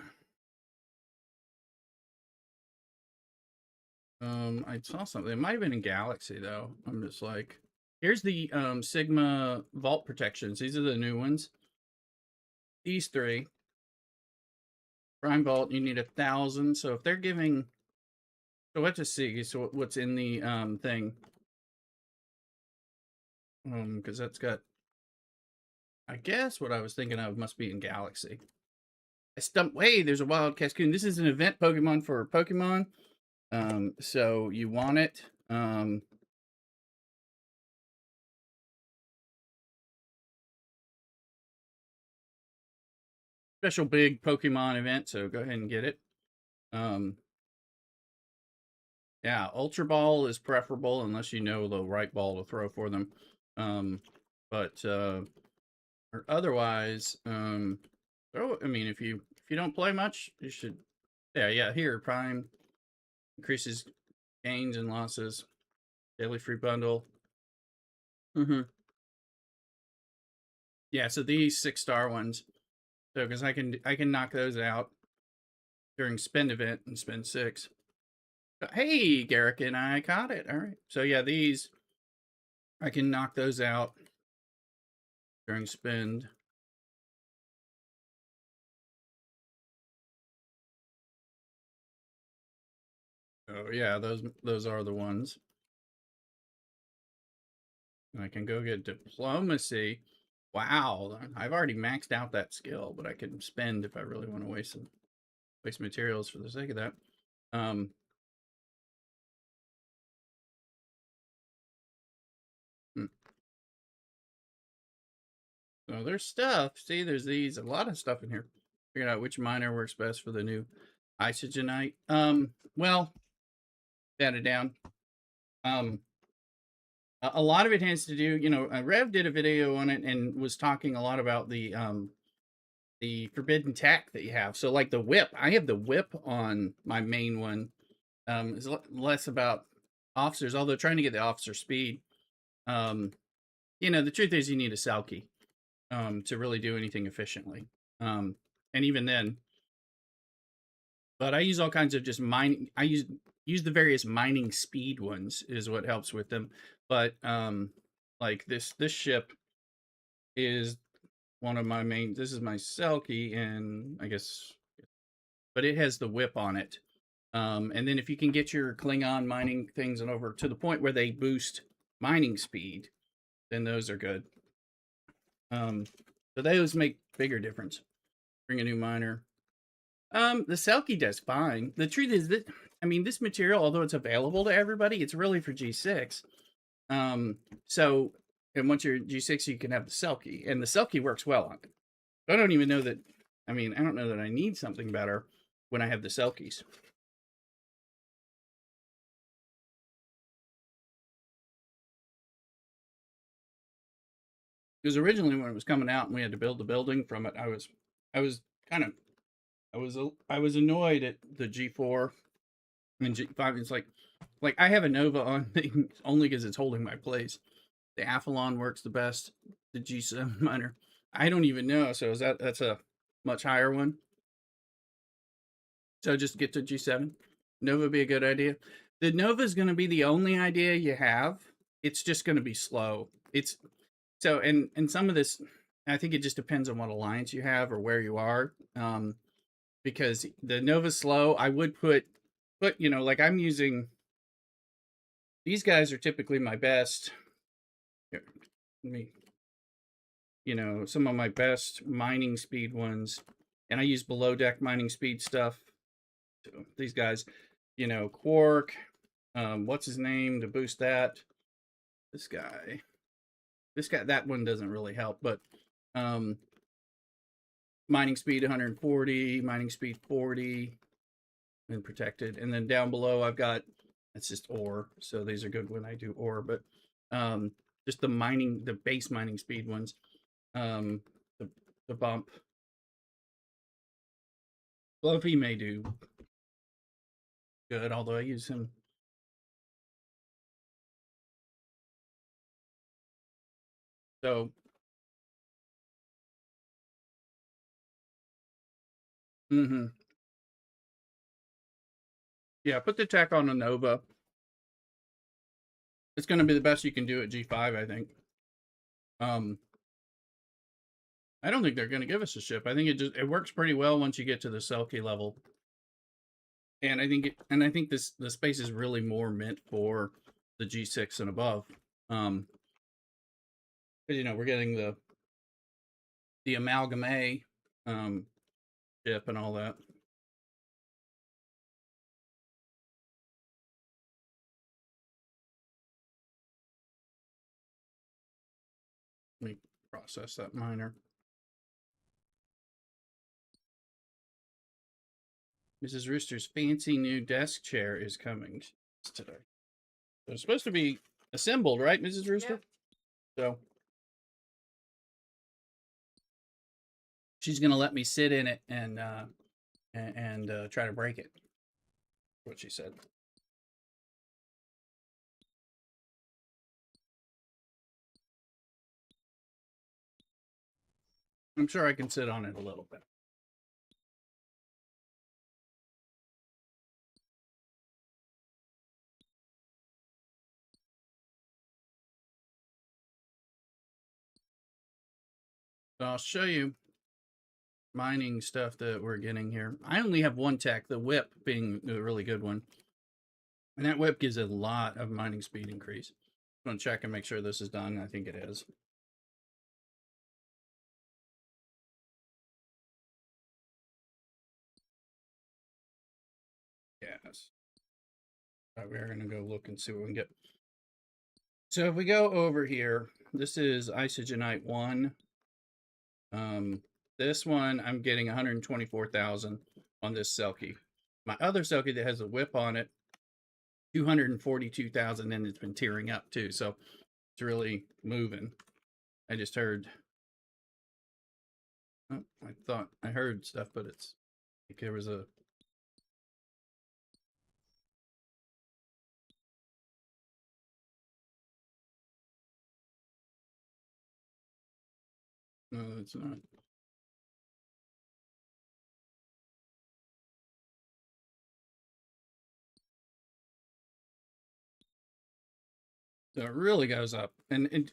I saw something. It might have been in Galaxy though. I'm just like, here's the Sigma vault protections. These are the new ones. These 3. Prime vault, you need 1,000. So if they're giving, so let's just see. So what's in the thing? Because that's got. I guess what I was thinking of must be in Galaxy. I stumped. Hey, there's a wild Cascoon. This is an event Pokemon for Pokemon. So you want it. Special big Pokemon event, so go ahead and get it. Yeah, Ultra Ball is preferable unless you know the right ball to throw for them. But or otherwise, throw. I mean, if you don't play much, you should. Yeah. Here, Prime increases gains and losses. Daily free bundle. Mm-hmm. Yeah, so these 6-star ones. So because I can knock those out during spend event and spend 6. Hey, Garrick and I caught it. All right. So yeah, these I can knock those out during spend. Oh yeah, those are the ones. And I can go get diplomacy. Wow, I've already maxed out that skill, but I can spend if I really want to waste materials for the sake of that. Um, hmm. So there's stuff. See, there's a lot of stuff in here. Figured out which miner works best for the new isogenite. Well, got it down. Um, a lot of it has to do, Rev did a video on it and was talking a lot about the forbidden tech that you have. So like the whip, I have the whip on my main one. It's less about officers, although trying to get the officer speed. Um, the truth is you need a Selkie to really do anything efficiently. And even then, but I use all kinds of just mining. I use the various mining speed ones is what helps with them. But like this ship is one of my main. This is my Selkie, and I guess, but it has the whip on it. And then if you can get your Klingon mining things and over to the point where they boost mining speed, then those are good. So those make bigger difference. Bring a new miner. The Selkie does fine. The truth is that, I mean, this material, although it's available to everybody, it's really for G6. So, and once you're G6, you can have the Selkie, and the Selkie works well on it. I don't even know that, I don't know that I need something better when I have the Selkies. Because originally when it was coming out and we had to build the building from it, I was kind of, I was annoyed at the G4 and G5. It's like I have a Nova on thing only because it's holding my place. The Athlon works the best. The G7 miner, I don't even know. So that's a much higher one? So just get to G7. Nova would be a good idea. The Nova is going to be the only idea you have. It's just going to be slow. It's so and some of this, I think it just depends on what alliance you have or where you are. Because the Nova's slow. I would put like I'm using. These guys are typically my best. Here, let me, some of my best mining speed ones, and I use below deck mining speed stuff. So these guys, Quark, what's his name to boost that? This guy, that one doesn't really help, but mining speed 140, mining speed 40, and protected. And then down below, I've got that's just ore, so these are good when I do ore, but just the base mining speed ones, the bump. Fluffy may do good, although I use him. So, yeah, put the tech on a Nova. It's going to be the best you can do at G5, I think. I don't think they're going to give us a ship. I think it works pretty well once you get to the Selkie level. And I think the space is really more meant for the G6 and above. Because we're getting the amalgame ship and all that. Let me process that miner. Mrs. Rooster's fancy new desk chair is coming today. So it's supposed to be assembled, right, Mrs. Rooster? Yeah. So she's gonna let me sit in it and try to break it. What she said. I'm sure I can sit on it a little bit. So I'll show you mining stuff that we're getting here. I only have one tech, the whip being a really good one. And that whip gives a lot of mining speed increase. I'm going to check and make sure this is done. I think it is. Yes. We're going to go look and see what we can get. So if we go over here, this is isogenite 1. This one, I'm getting 124,000 on this Selkie. My other Selkie that has a whip on it, 242,000, and it's been tearing up too. So it's really moving. I just heard. Oh, I thought I heard stuff, but it's like there was a. No, it's not. So it really goes up, and is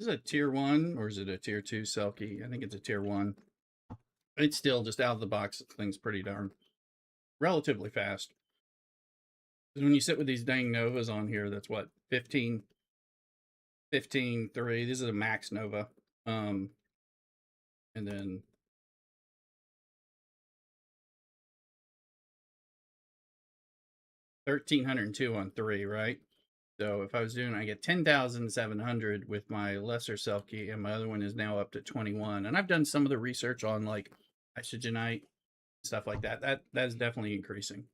it a tier 1 or is it a tier 2 Selkie? I think it's a tier 1. It's still just out of the box. Thing's pretty darn relatively fast. When you sit with these dang Novas on here, that's what 15, 3. This is a max Nova, and then 1,302 on 3, right? So if I was doing, I get 10,700 with my lesser Selkie, and my other one is now up to 21. And I've done some of the research on like isogenite stuff like that. That is definitely increasing.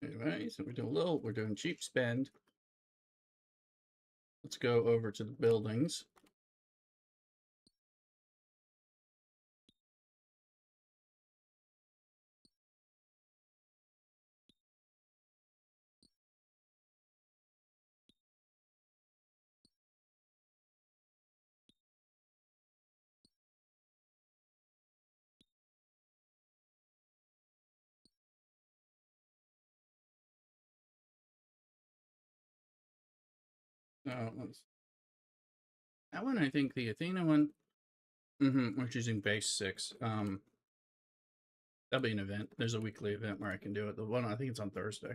Anyway, so we're doing cheap spend. Let's go over to the buildings. That one, I think the Athena one, we're choosing base 6. That'll be an event. There's a weekly event where I can do it. The one, I think it's on Thursday.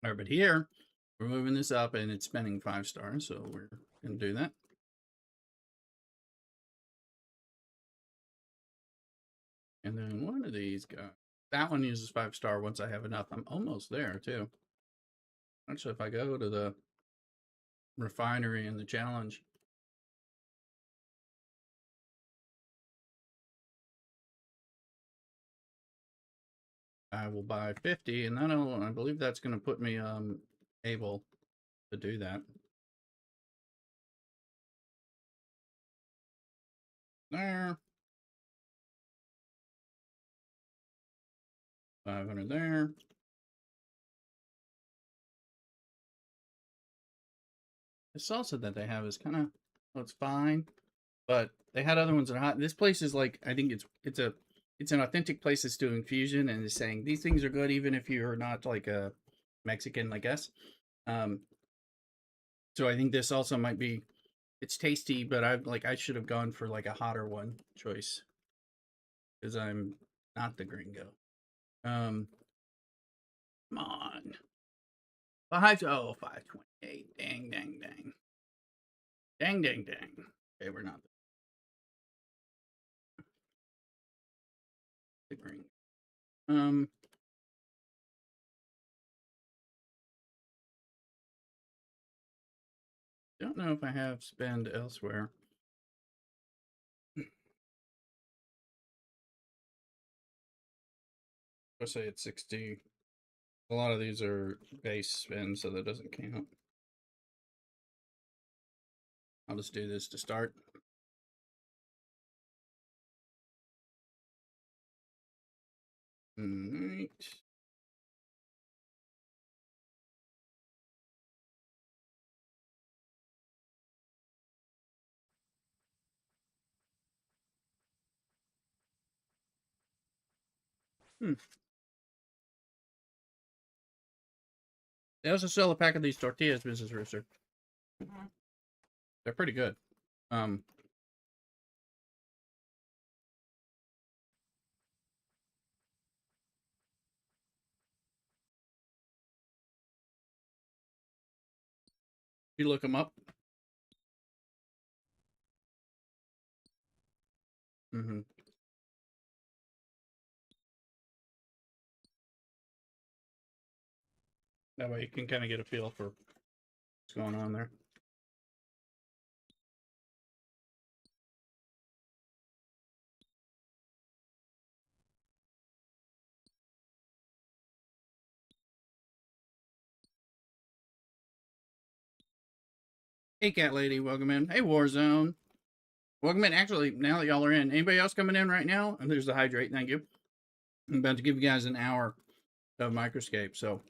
All right, but here, we're moving this up and it's spending 5 stars, so we're going to do that. And then one of these guys, that one uses 5-star once I have enough. I'm almost there, too. Actually, if I go to the refinery and the challenge, I will buy 50, and I believe that's going to put me able to do that. There. 500 there. The salsa that they have is kind of, well, it's fine, but they had other ones that are hot. This place is like, I think it's an authentic place that's doing fusion and is saying these things are good even if you're not like a Mexican like us. So I think this also might be, it's tasty, but I should have gone for like a hotter one choice because I'm not the gringo. Come on. 528. Dang, dang, dang. Dang, dang, dang. Okay, we're not the green. Don't know if I have spend elsewhere. Let's say it's 60. A lot of these are base spend, so that doesn't count. I'll just do this to start. Alright. They also sell a pack of these tortillas, Mrs. Rooster. Mhm. They're pretty good. You look them up. Mm-hmm. That way you can kind of get a feel for what's going on there. Hey, Cat Lady, welcome in. Hey, Warzone. Welcome in. Actually, now that y'all are in, anybody else coming in right now? And there's the hydrate. Thank you. I'm about to give you guys an hour of microscape. So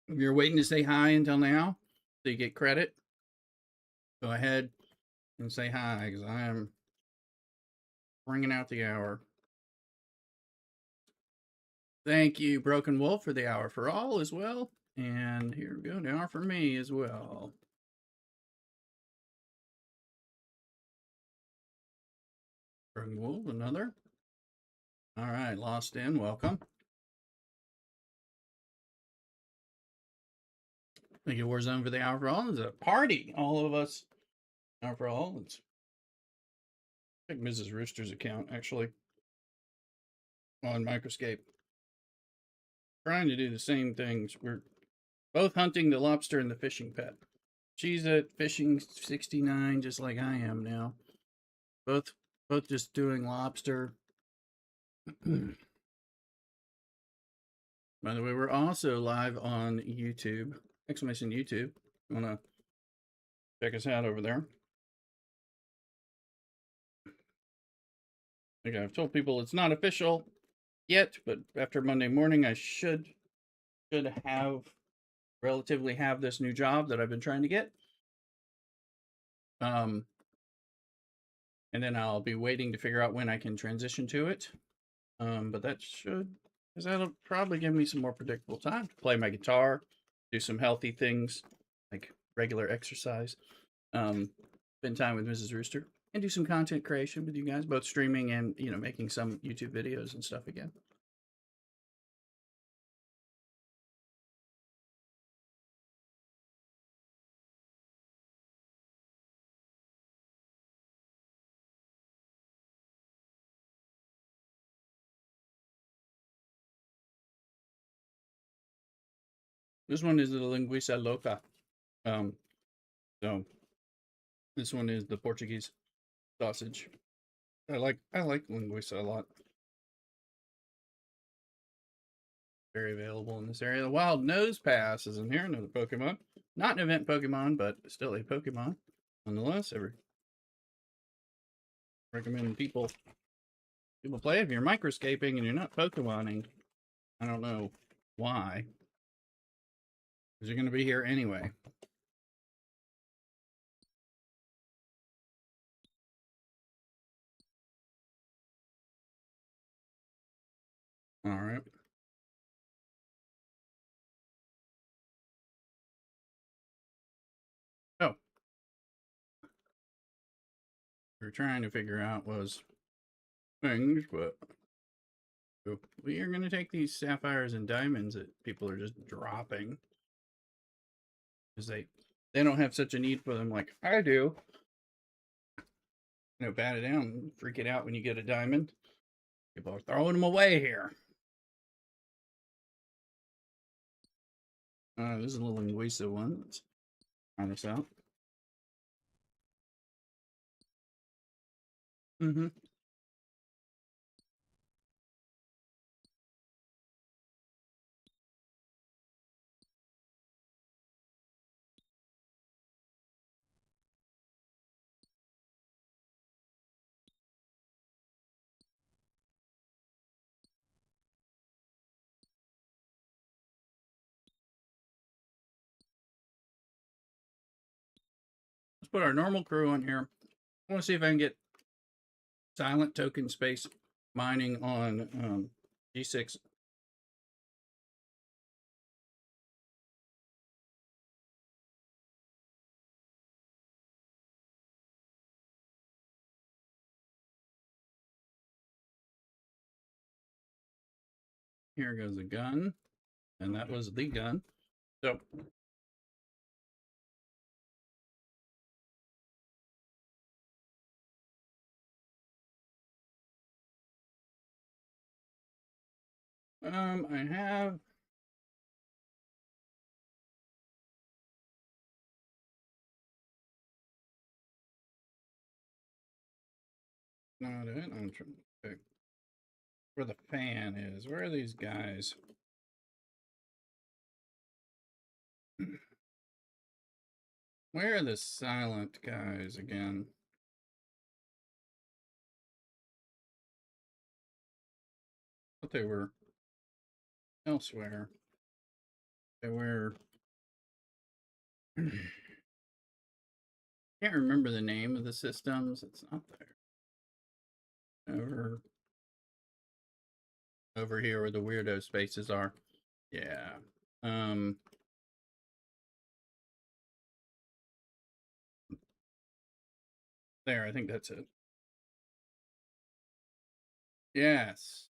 if you're waiting to say hi until now, so you get credit, go ahead and say hi because I am bringing out the hour. Thank you, Broken Wolf, for the hour for all as well. And here we go, an hour for me as well. Broken Wolf, another. All right, Lost In, welcome. Thank you, Warzone, for the hour for all. It's a party, all of us. Hour for all. It's check Mrs. Rooster's account, actually, on Microscape. Trying to do the same things. We're both hunting the lobster and the fishing pet. She's at fishing 69, just like I am now. Both just doing lobster. By the way, we're also live on YouTube. Exclamation YouTube. You want to check us out over there? Like I've told people it's not official yet, but after Monday morning, I should have relatively have this new job that I've been trying to get. And then I'll be waiting to figure out when I can transition to it. But that should, because that'll probably give me some more predictable time to play my guitar, do some healthy things like regular exercise, spend time with Mrs. Rooster, and do some content creation with you guys, both streaming and making some YouTube videos and stuff again. This one is the linguiça loca. So this one is the Portuguese sausage. I like linguiça a lot. Very available in this area. The Wild Nose Pass is in here. Another Pokemon. Not an event Pokemon, but still a Pokemon. Nonetheless, recommend people play if you're microscaping and you're not Pokemoning. I don't know why. Because you're going to be here anyway. All right. Oh. We're trying to figure out was things, but we are going to take these sapphires and diamonds that people are just dropping. Because they don't have such a need for them like I do. Bat it down, freak it out when you get a diamond. People are throwing them away here. This is a little linguiça one. Let's try this out. Mm-hmm. Let's put our normal crew on here. I want to see if I can get silent token space mining on G6. Here goes a gun, and that was the gun. So I have not it. I'm trying to pick where the fan is. Where are these guys? Where are the silent guys again? I thought they were elsewhere. They were. Can't remember the name of the systems. It's not there. Over here where the weirdo spaces are. Yeah. There, I think that's it. Yes.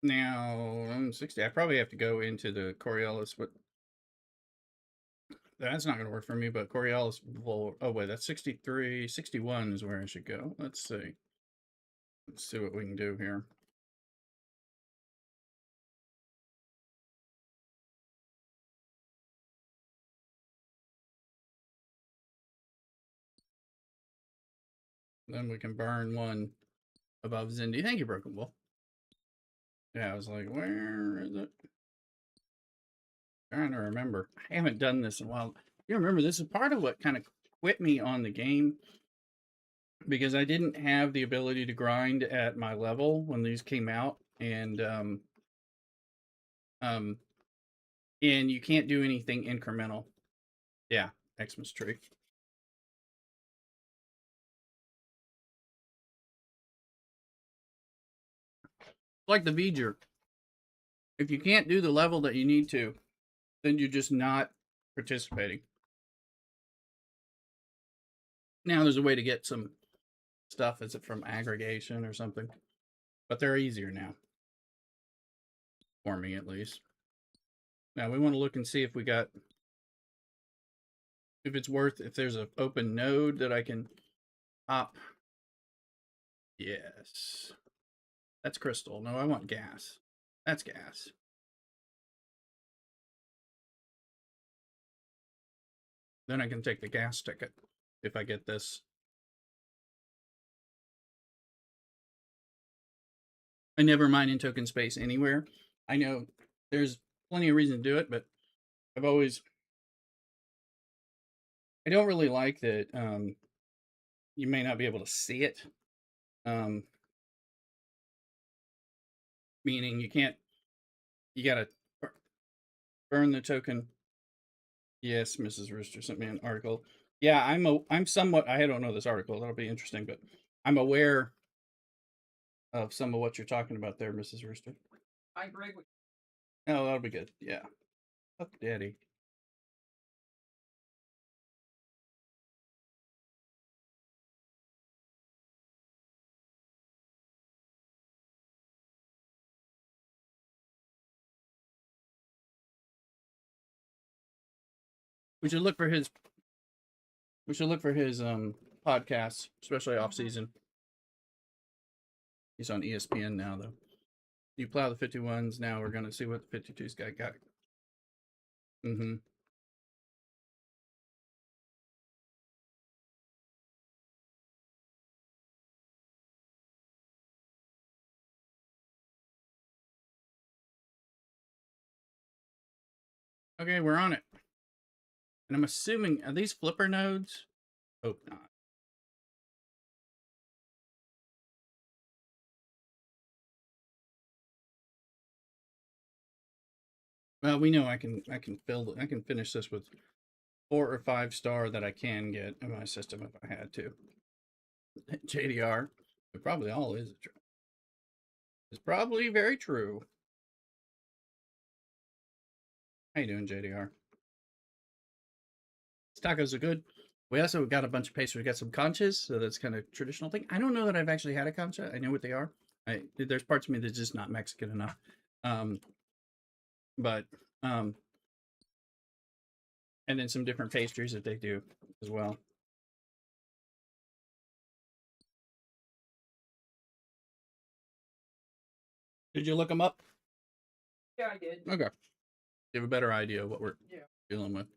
Now, I'm 60. I probably have to go into the Coriolis, but that's not going to work for me. But Coriolis will. Oh, wait, that's 63. 61 is where I should go. Let's see. Let's see what we can do here. Then we can burn one above Zindi. Thank you, Broken Wolf. Yeah, I was like, where is it? Trying to remember. I haven't done this in a while. You remember, this is part of what kind of quit me on the game because I didn't have the ability to grind at my level when these came out, and you can't do anything incremental. Yeah, Xmas tree. Like the V'ger. If you can't do the level that you need to, then you're just not participating. Now there's a way to get some stuff. Is it from aggregation or something? But they're easier now. For me, at least. Now we want to look and see if we got, if it's worth, if there's an open node that I can pop. Yes. That's crystal. No, I want gas. That's gas. Then I can take the gas ticket if I get this. I never mine in token space anywhere. I know there's plenty of reason to do it, but I've always, I don't really like that you may not be able to see it. Meaning you can't, you gotta burn the token. Yes, Mrs. Rooster sent me an article. Yeah, I'm somewhat, I don't know this article, that'll be interesting, but I'm aware of some of what you're talking about there, Mrs. Rooster. I agree with Oh, that'll be good. Yeah. Fuck daddy. We should look for his podcasts, especially off season. He's on ESPN now though. You plow the 51s, now we're gonna see what the 52's got. Mm-hmm. Okay, we're on it. And I'm assuming, are these flipper nodes? Hope not. Well, we know I can finish this with 4 or 5 star that I can get in my system if I had to. JDR, it probably all is a trap. It's probably very true. How you doing, JDR? These tacos are good. We also got a bunch of pastries. We got some conchas, so that's kind of traditional thing. I don't know that I've actually had a concha. I know what they are. There's parts of me that's just not Mexican enough. Um, but and then some different pastries that they do as well. Did you look them up? Yeah, I did. Okay. You have a better idea of what we're Yeah. dealing with.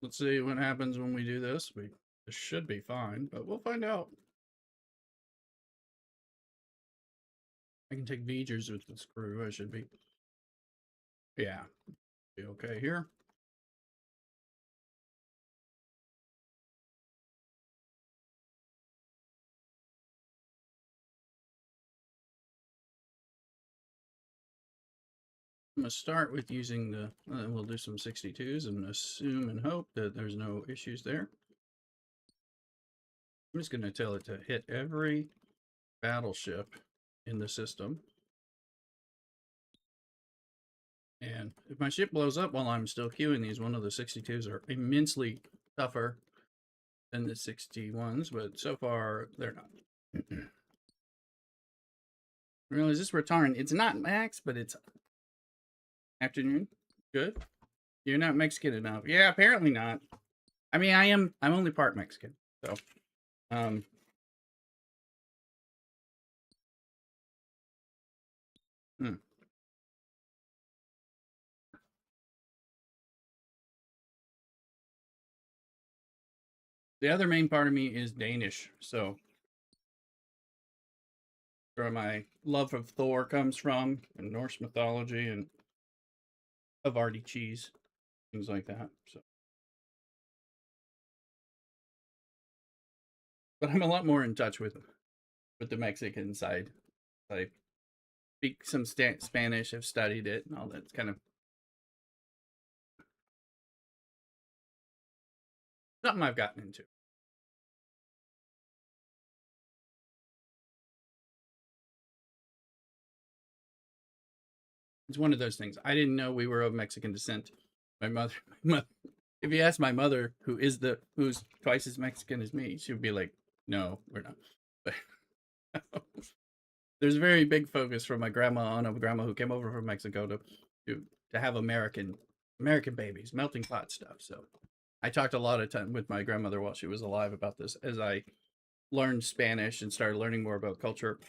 Let's see what happens when we do this. This should be fine, but we'll find out. I can take Vegers with the screw. I should be. Yeah. Be okay here. I'm going to start with using the, we'll do some 62s and assume and hope that there's no issues there. I'm just going to tell it to hit every battleship in the system. And if my ship blows up while I'm still queuing these, one of the 62s are immensely tougher than the 61s, but so far they're not. Realize this retardant, it's not max, but it's afternoon. Good. You're not Mexican enough. Yeah, apparently not. I mean, I'm only part Mexican. So, hmm. The other main part of me is Danish, so where my love of Thor comes from, and Norse mythology, and Havarti cheese, things like that. So, but I'm a lot more in touch with the Mexican side. I speak some Spanish, have studied it, and all that. It's kind of something I've gotten into. It's one of those things. I didn't know we were of Mexican descent. My mother, if you ask my mother, who's twice as Mexican as me, she would be like, "No, we're not." But there's a very big focus from my grandma on a grandma who came over from Mexico to have American babies, melting pot stuff. So I talked a lot of time with my grandmother while she was alive about this as I learned Spanish and started learning more about culture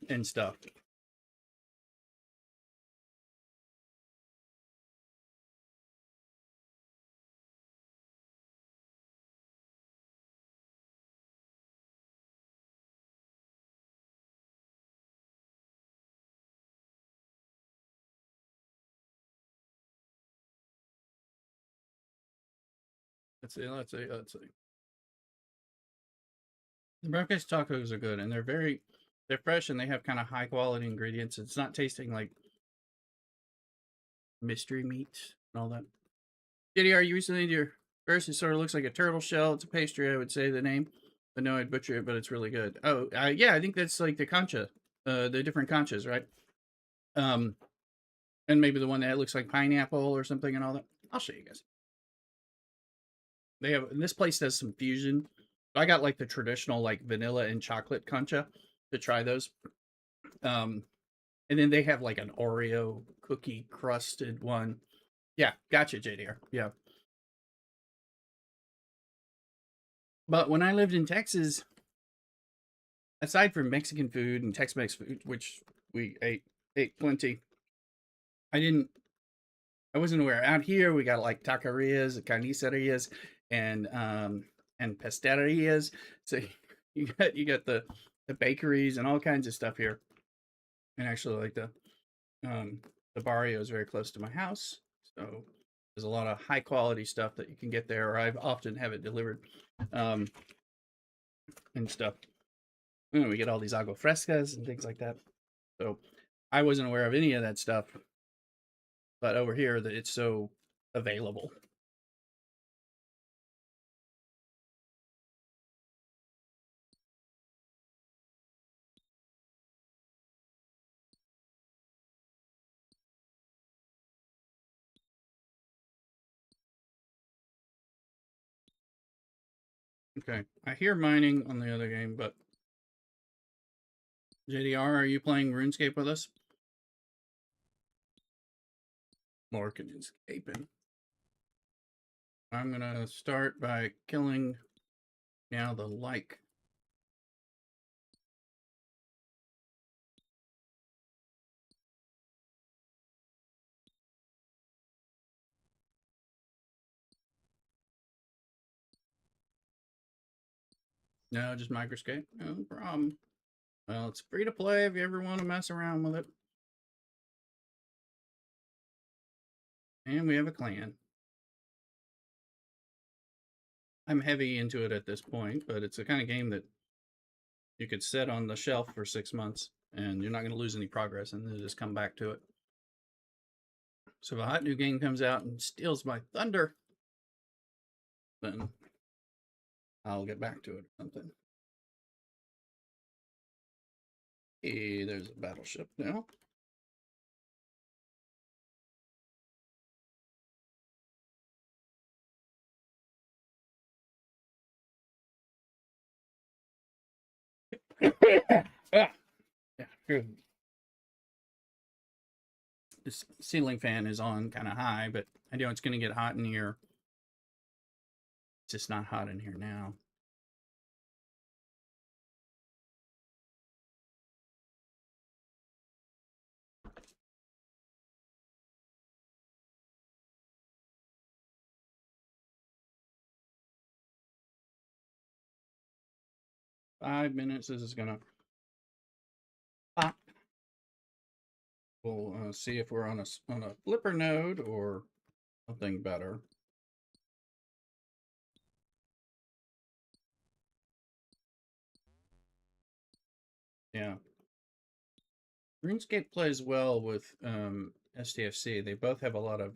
and stuff. Let's see. The breakfast tacos are good, and they're fresh, and they have kind of high quality ingredients. It's not tasting like mystery meat and all that. JDR, you recently did your first. It sort of looks like a turtle shell. It's a pastry, I would say the name. I know I'd butcher it, but it's really good. Oh, yeah, I think that's like the concha, the different conchas, right? Um, and maybe the one that looks like pineapple or something and all that. I'll show you guys. They have this place does some fusion. I got like the traditional like vanilla and chocolate concha to try those. Um, and then they have like an Oreo cookie crusted one. Yeah, gotcha, JDR. Yeah. But when I lived in Texas, aside from Mexican food and Tex-Mex food, which we ate plenty, I didn't. I wasn't aware. Out here, we got like taquerias, carnicerias, and pesterias. So you got the bakeries and all kinds of stuff here. And actually, like the barrio is very close to my house, so there's a lot of high quality stuff that you can get there. Or I often have it delivered, um, and stuff. And we get all these agua frescas and things like that. So I wasn't aware of any of that stuff, but over here that it's so available. Okay. I hear mining on the other game, but JDR, are you playing RuneScape with us? Lorcan is escaping. I'm gonna start by killing now the like. No, just microscape. No problem. Well, it's free to play if you ever want to mess around with it. And we have a clan. I'm heavy into it at this point, but it's the kind of game that you could set on the shelf for 6 months and you're not going to lose any progress and then just come back to it. So if a hot new game comes out and steals my thunder, then I'll get back to it or something. Hey, there's a battleship now. Yeah, good. This ceiling fan is on kind of high, but I know it's going to get hot in here. It's just not hot in here now. Five minutes. This is gonna pop. We'll see if we're on a flipper node or something better. Yeah. RuneScape plays well with STFC. They both have a lot of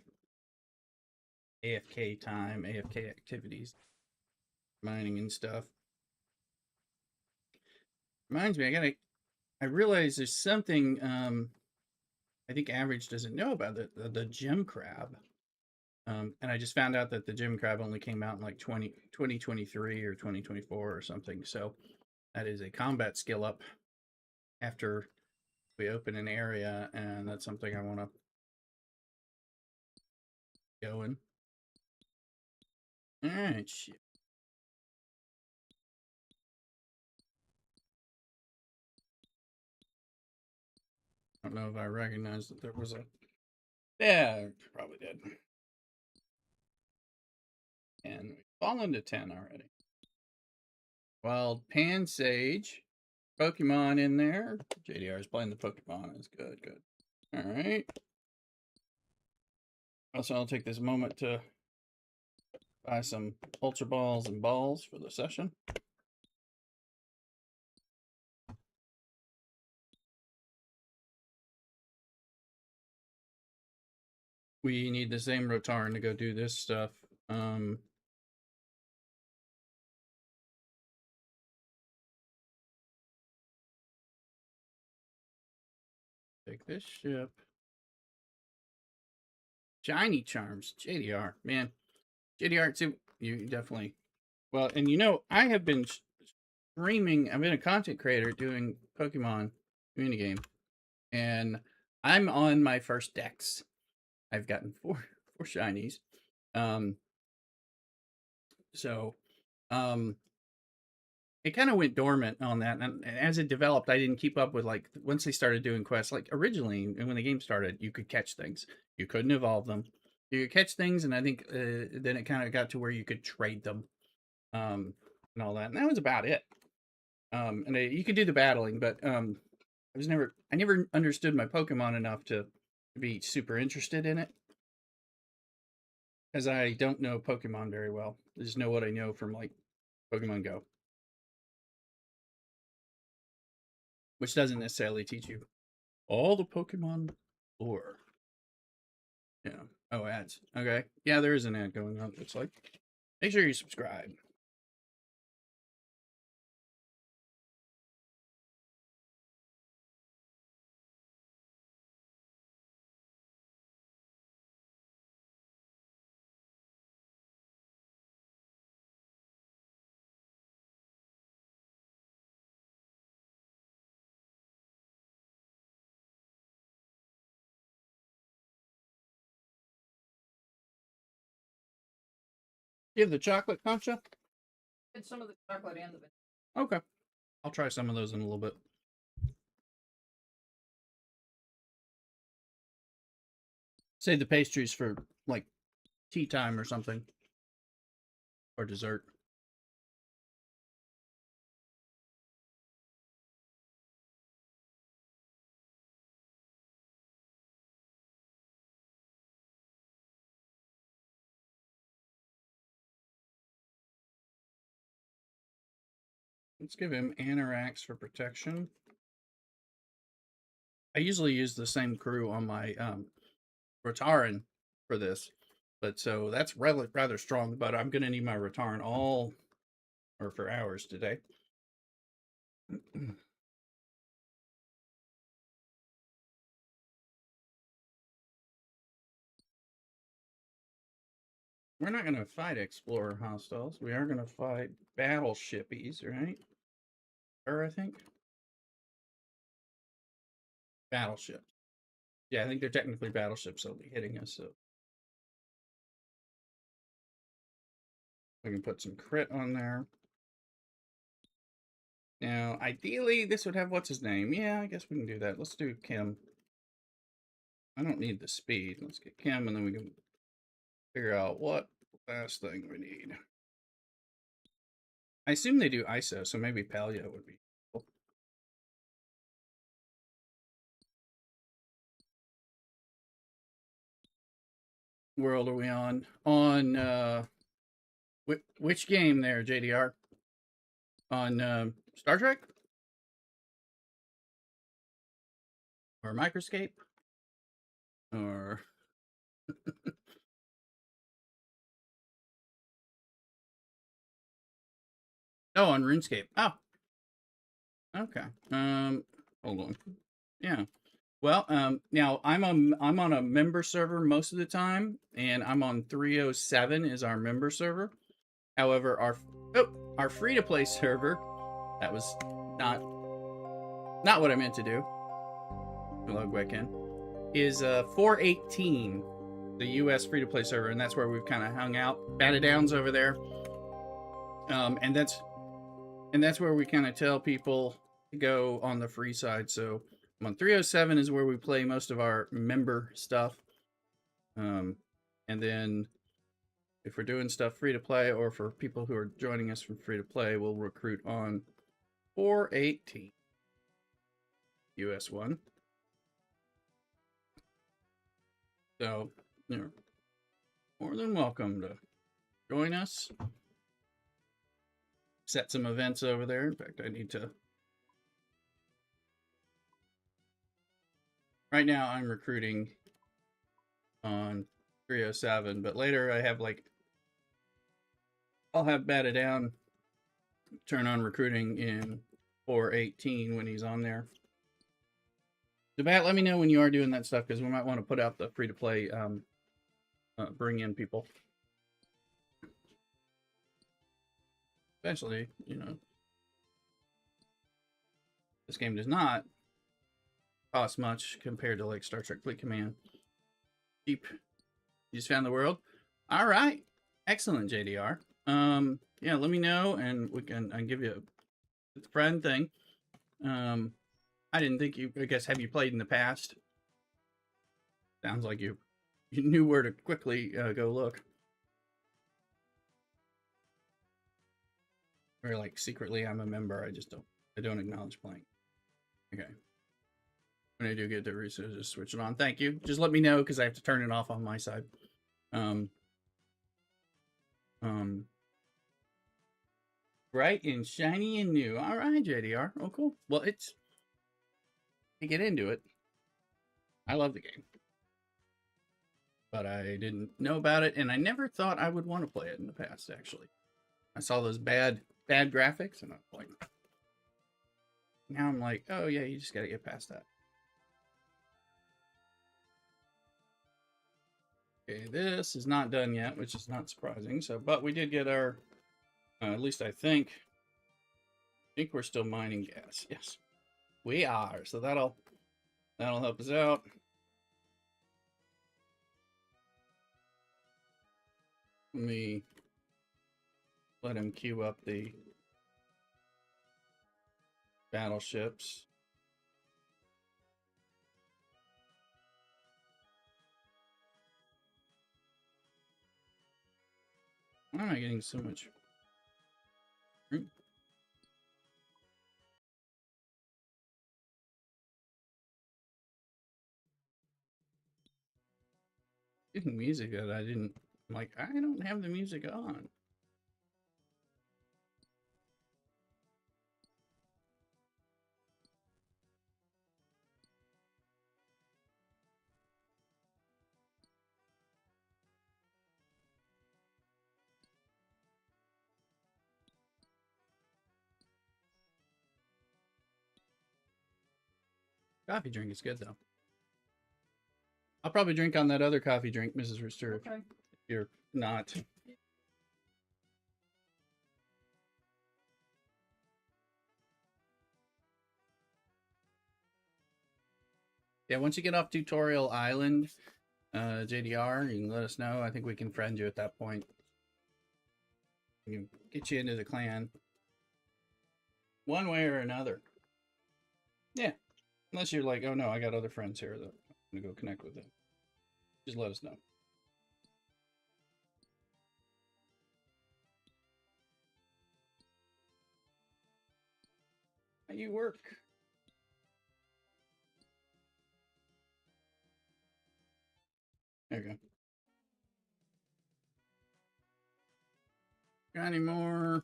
AFK time, AFK activities, mining and stuff. Reminds me, I realize there's something I think Average doesn't know about the gem crab. And I just found out that the gem crab only came out in like 2023 or 2024 or something. So that is a combat skill up after we open an area, and that's something I want to go in. All right, shit. I don't know if I recognized that there was a. Yeah, probably did. And we've fallen to 10 already. Wild Pan Sage. Pokemon in there. JDR is playing the Pokemon. That's good, good. All right. Also, I'll take this moment to buy some Ultra Balls and balls for the session. We need the same Rotarn to go do this stuff. Take this ship. Shiny Charms. JDR. Man. JDR, too. You definitely. Well, and you know, I have been streaming. I've been a content creator doing Pokemon community game. And I'm on my first Dex. I've gotten four shinies. So it kind of went dormant on that, and as it developed, I didn't keep up with, like, once they started doing quests. Like originally, when the game started, you could catch things, you couldn't evolve them, you could catch things, and I think then it kind of got to where you could trade them, and all that, and that was about it. And you could do the battling, but I never understood my Pokemon enough to be super interested in it, because I don't know Pokemon very well. I just know what I know from, like, Pokemon Go, which doesn't necessarily teach you all the Pokemon lore. Yeah. Oh, ads. Okay. Yeah, there is an ad going on, looks like. Make sure you subscribe. You have the chocolate concha? And some of the chocolate and the vanilla. Okay. I'll try some of those in a little bit. Save the pastries for like tea time or something. Or dessert. Let's give him Anorax for protection. I usually use the same crew on my Rotaran for this. But so that's rather strong, but I'm going to need my Rotaran all or for hours today. We're not going to fight Explorer hostiles. We are going to fight battleshipies, right? Or I think battleships. Yeah, I think they're technically battleships. They'll be hitting us. So we can put some crit on there. Now, ideally, this would have what's his name. Yeah, I guess we can do that. Let's do Kim. I don't need the speed. Let's get Kim, and then we can figure out what last thing we need. I assume they do ISO, so maybe Paleo would be cool. World are we on? On which game there, JDR? On Star Trek? Or microscape? Or oh, on RuneScape. Oh. Okay. Hold on. Yeah. Well, now I'm on a member server most of the time, and I'm on 307 is our member server. However, our free to play server, that was not what I meant to do. Log back in. Is 418, the US free to play server, and that's where we've kind of hung out. Batted Downs over there. And that's where we kind of tell people to go on the free side. So I'm on 307 is where we play most of our member stuff. And then if we're doing stuff free to play, or for people who are joining us from free to play, we'll recruit on 418 US 1. So you're more than welcome to join us. Set some events over there. In fact, I need to. Right now, I'm recruiting on 307, but later I have I'll have Batted Down turn on recruiting in 418 when he's on there. So Bat, let me know when you are doing that stuff, because we might want to put out the free to play, bring in people. Especially, this game does not cost much compared to like Star Trek Fleet Command. Cheap. You just found the world? All right. Excellent, JDR. Yeah, let me know, and I give you a friend thing. I didn't think I guess, have you played in the past? Sounds like you knew where to quickly go look. Or like secretly I'm a member, I don't acknowledge playing. Okay. When I do get the research, just switch it on. Thank you. Just let me know, because I have to turn it off on my side. Bright and shiny and new. All right, JDR. Oh, cool. Well, to get into it, I love the game, but I didn't know about it, and I never thought I would want to play it in the past. Actually, I saw those bad graphics, and I'm like, now I'm like, oh yeah, you just got to get past that. Okay, this is not done yet, which is not surprising. So, but we did get our, at least I think we're still mining gas. Yes, we are. So that'll help us out. Let me let him queue up the battleships. Why am I getting so much? Getting music that I didn't like. I don't have the music on. Coffee drink is good though. I'll probably drink on that other coffee drink, Mrs. Rooster, Okay. if you're not. Yeah, once you get off Tutorial Island, JDR, you can let us know. I think we can friend you at that point. We can get you into the clan. One way or another. Yeah. Unless you're like, oh no, I got other friends here that I'm gonna go connect with them. Just let us know. How you work? There you go. Got any more?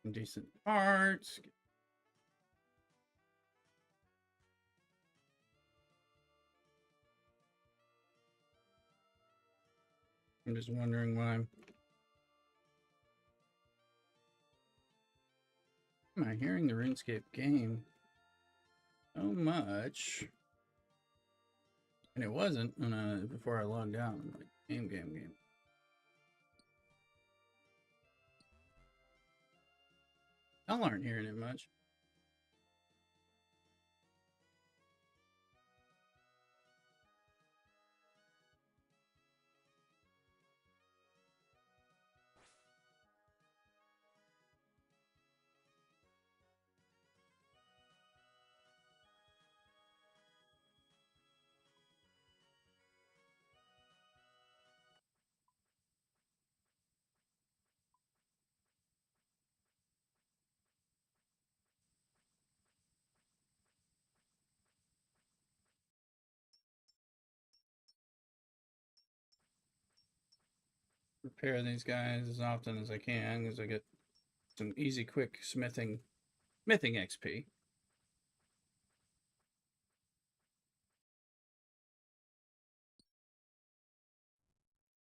Some decent parts. I'm just wondering why. Am I hearing the RuneScape game so much? And it wasn't when before I logged out. I'm like, game. Y'all aren't hearing it much. Repair these guys as often as I can because I get some easy, quick smithing XP.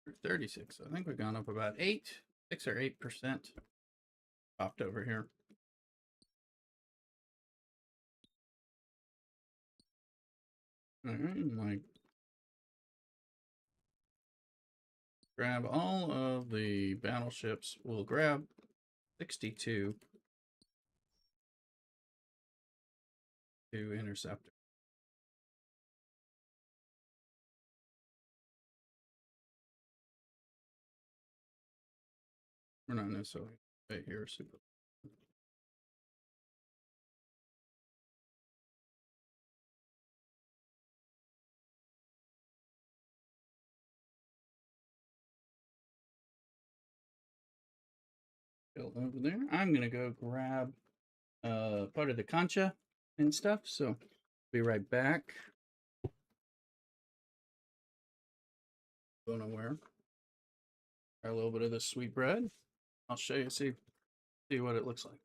For 36. I think we've gone up about 6 or 8%. Popped over here. All right, like grab all of the battleships. We'll grab 62 to interceptor. We're not necessarily right here, super. Over there. I'm gonna go grab part of the concha and stuff, so be right back. Go nowhere. Try a little bit of this sweet bread. I'll show you, see what it looks like.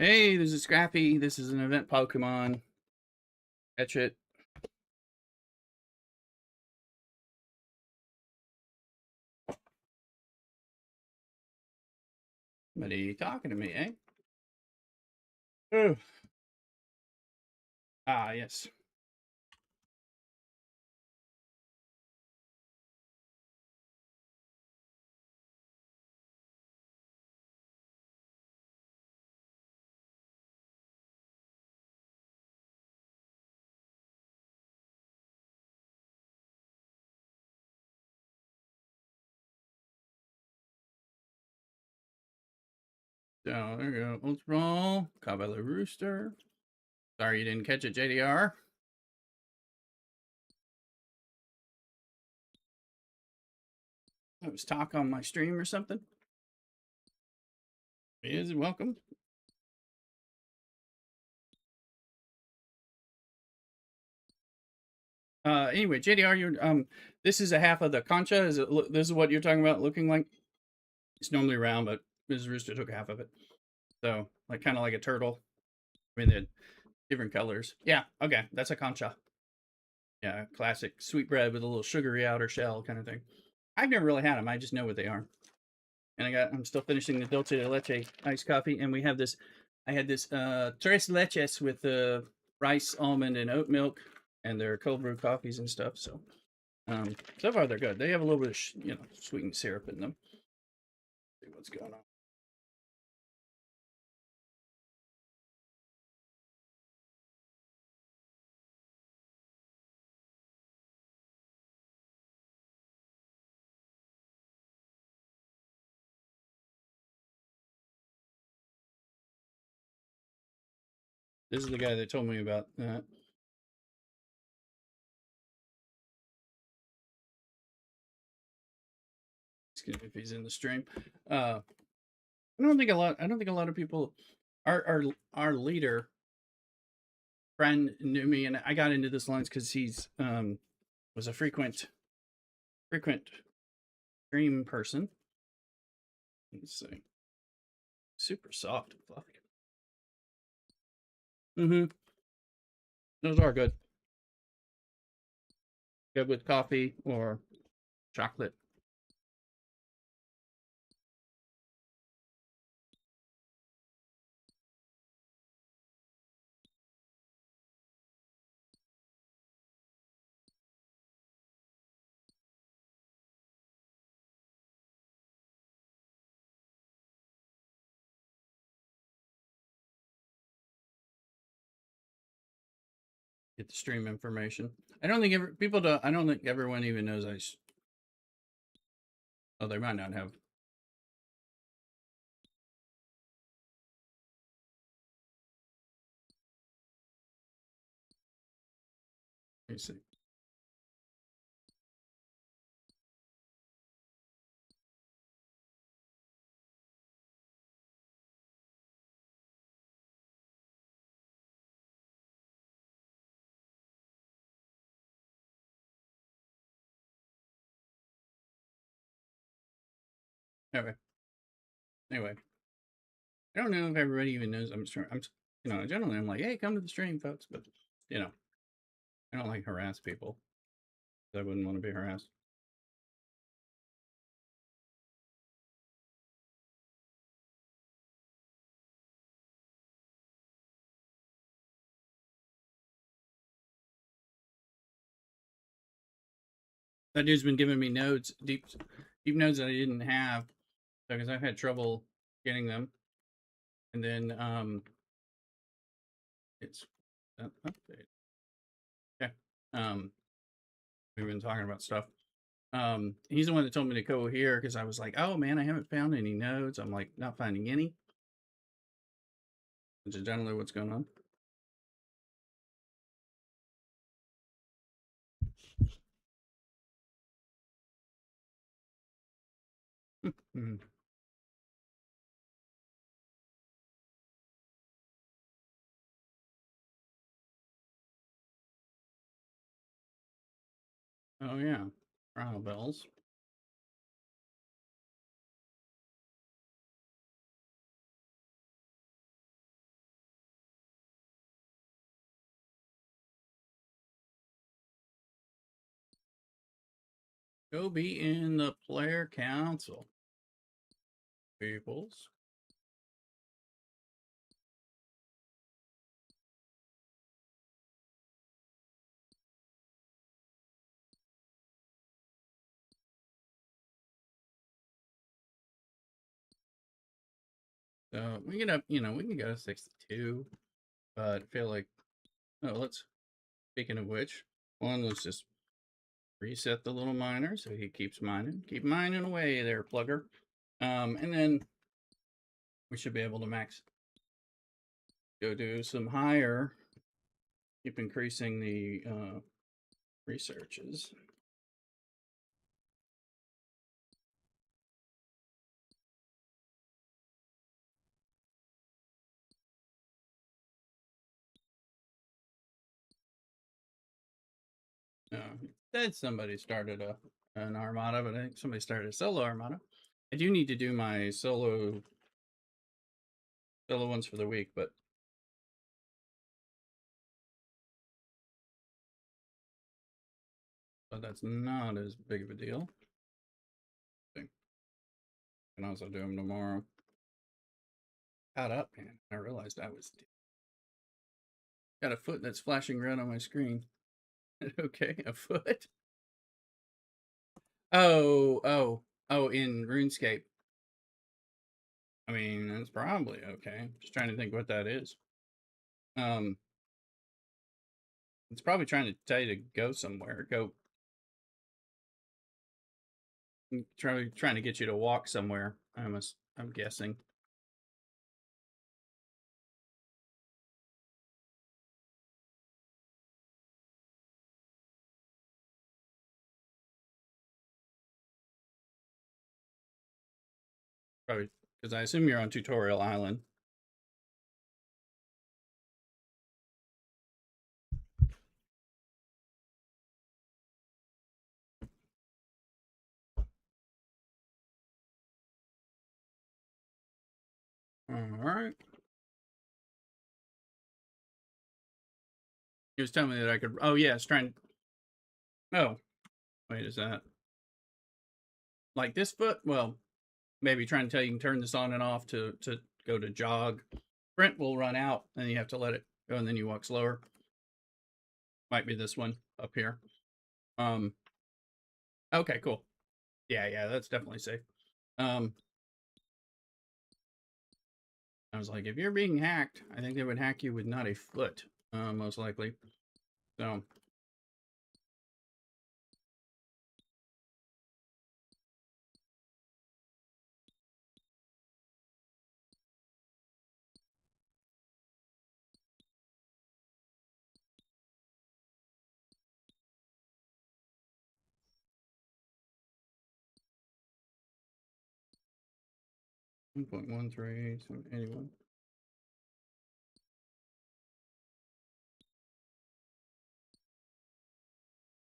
Hey, this is Scrappy. This is an event Pokemon. Catch it. Somebody talking to me, eh? Oh. Ah, yes. So there we go. Let's roll. Cowbell Rooster. Sorry you didn't catch it, JDR. That was talk on my stream or something. He is welcome. Anyway, JDR, you're this is a half of the concha. Is it? This is what you're talking about looking like? It's normally round, but Ms. Rooster took half of it. So like kind of like a turtle. I mean, they're different colors. Yeah. Okay, that's a concha. Yeah, classic sweetbread with a little sugary outer shell kind of thing. I've never really had them. I just know what they are. And I'm still finishing the dulce de leche iced coffee, and we have this. I had this tres leches with rice, almond, and oat milk, and they're cold brew coffees and stuff. So far they're good. They have a little bit of sweetened syrup in them. Let's see what's going on. This is the guy that told me about that. If he's in the stream. I don't think a lot of people. Our leader friend knew me, and I got into this lines because he's was a frequent stream person. Let's see, super soft and fluffy. Mm-hmm. Those are good. Good with coffee or chocolate. Get the stream information. I don't think people don't. I don't think everyone even knows I. Oh, they might not have. Let me see. Okay. Anyway, I don't know if everybody even knows I'm streaming. Generally I'm like, hey, come to the stream, folks. But you know, I don't like harass people. I wouldn't want to be harassed. That dude's been giving me nodes, deep nodes that I didn't have because I've had trouble getting them. And then it's update. Okay. We've been talking about stuff. He's the one that told me to go here because I was like, oh man, I haven't found any nodes. I'm like, not finding any. Which is generally what's going on. Mm-hmm. Oh yeah, trial bells. Go be in the player council. Peoples. So we get up, we can go 62, but I feel like, speaking of which, let's just reset the little miner so he keeps mining. Keep mining away there, plugger. And then we should be able to go do some higher, keep increasing the researches. Said somebody started an armada, but I think somebody started a solo armada. I do need to do my solo ones for the week, but that's not as big of a deal. I can also do them tomorrow. Caught up, man. I realized I was got a foot that's flashing red on my screen. Okay, a foot. Oh, in RuneScape. I mean, that's probably okay. Just trying to think what that is. It's probably trying to tell you to go somewhere. Trying to get you to walk somewhere. I'm guessing. Probably because I assume you're on Tutorial Island. All right. He was telling me that I could. Oh yeah, it's trying. Oh, wait, is that like this foot? Well, maybe trying to tell you can turn this on and off to go to jog. Sprint will run out, and you have to let it go, and then you walk slower. Might be this one up here. Okay, cool. Yeah, that's definitely safe. I was like, if you're being hacked, I think they would hack you with not a foot, most likely. So. One 1.13,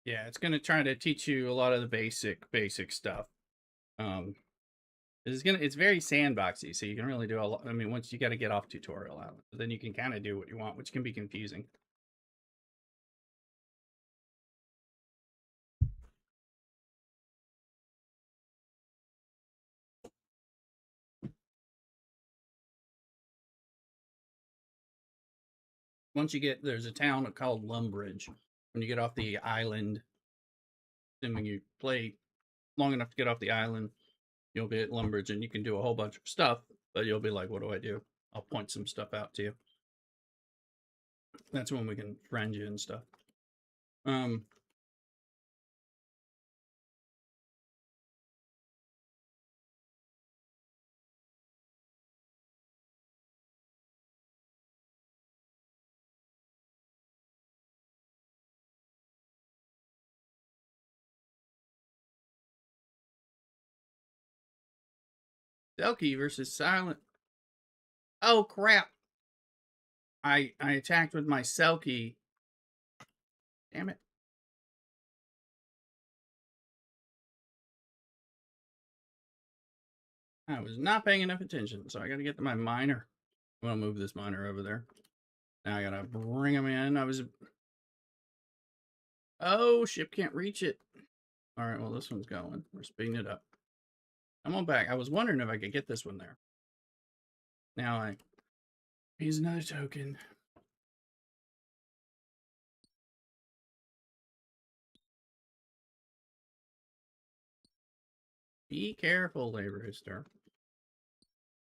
Yeah, it's gonna try to teach you a lot of the basic stuff. It's very sandboxy, so you can really do a lot. I mean, once you got to get off Tutorial Island, then you can kind of do what you want, which can be confusing. Once you get there's a town called Lumbridge. When you get off the island, assuming you play long enough to get off the island, you'll be at Lumbridge and you can do a whole bunch of stuff. But you'll be like, "What do I do?" I'll point some stuff out to you. That's when we can friend you and stuff. Selkie versus Silent. Oh crap! I attacked with my Selkie. Damn it! I was not paying enough attention, so I got to get to my miner. I'm gonna move this miner over there. Now I gotta bring him in. Oh, ship can't reach it. All right, well, this one's going. We're speeding it up. I'm on back. I was wondering if I could get this one there. Now I use another token. Be careful, Labor Hister.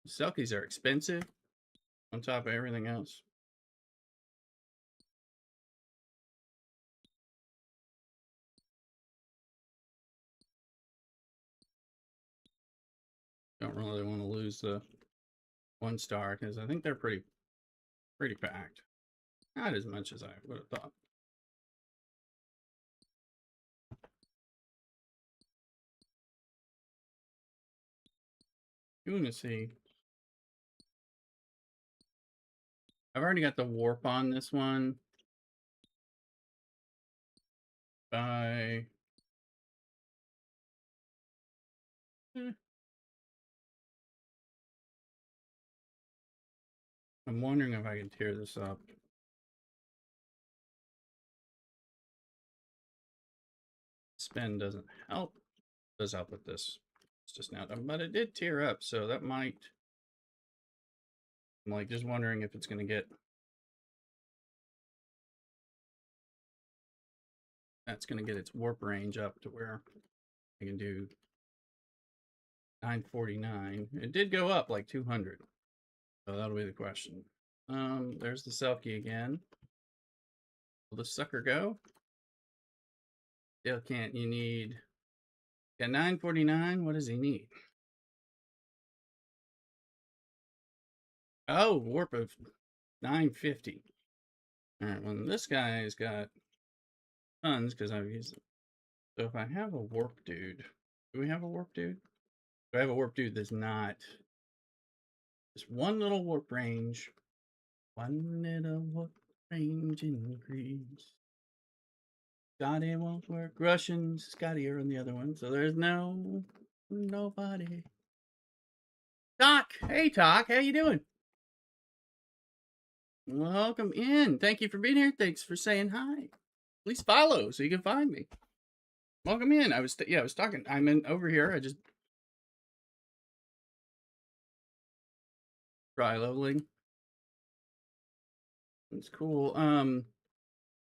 Selkies are expensive on top of everything else. Don't really want to lose the 1 star because I think they're pretty packed. Not as much as I would have thought. You want to see? I've already got the warp on this one by I'm wondering if I can tear this up. Spin doesn't help. It does help with this. It's just now done, but it did tear up, so that might. I'm like just wondering if it's going to get. That's going to get its warp range up to where I can do 949. It did go up like 200. So that'll be the question. There's the Selkie again. Will the sucker go? Still can't. You need. Got 949. What does he need? Oh, warp of 950. All right. Well, this guy's got tons because I've used it. So if I have a warp dude, do we have a warp dude? Do I have a warp dude that's not just one little warp range? One little warp range increase. Scotty won't work. Russian Scotty are on the other one, so there's nobody. Doc, hey Doc, how you doing? Welcome in. Thank you for being here. Thanks for saying hi. Please follow so you can find me. Welcome in. I was talking. I'm in over here. I just try leveling. It's cool.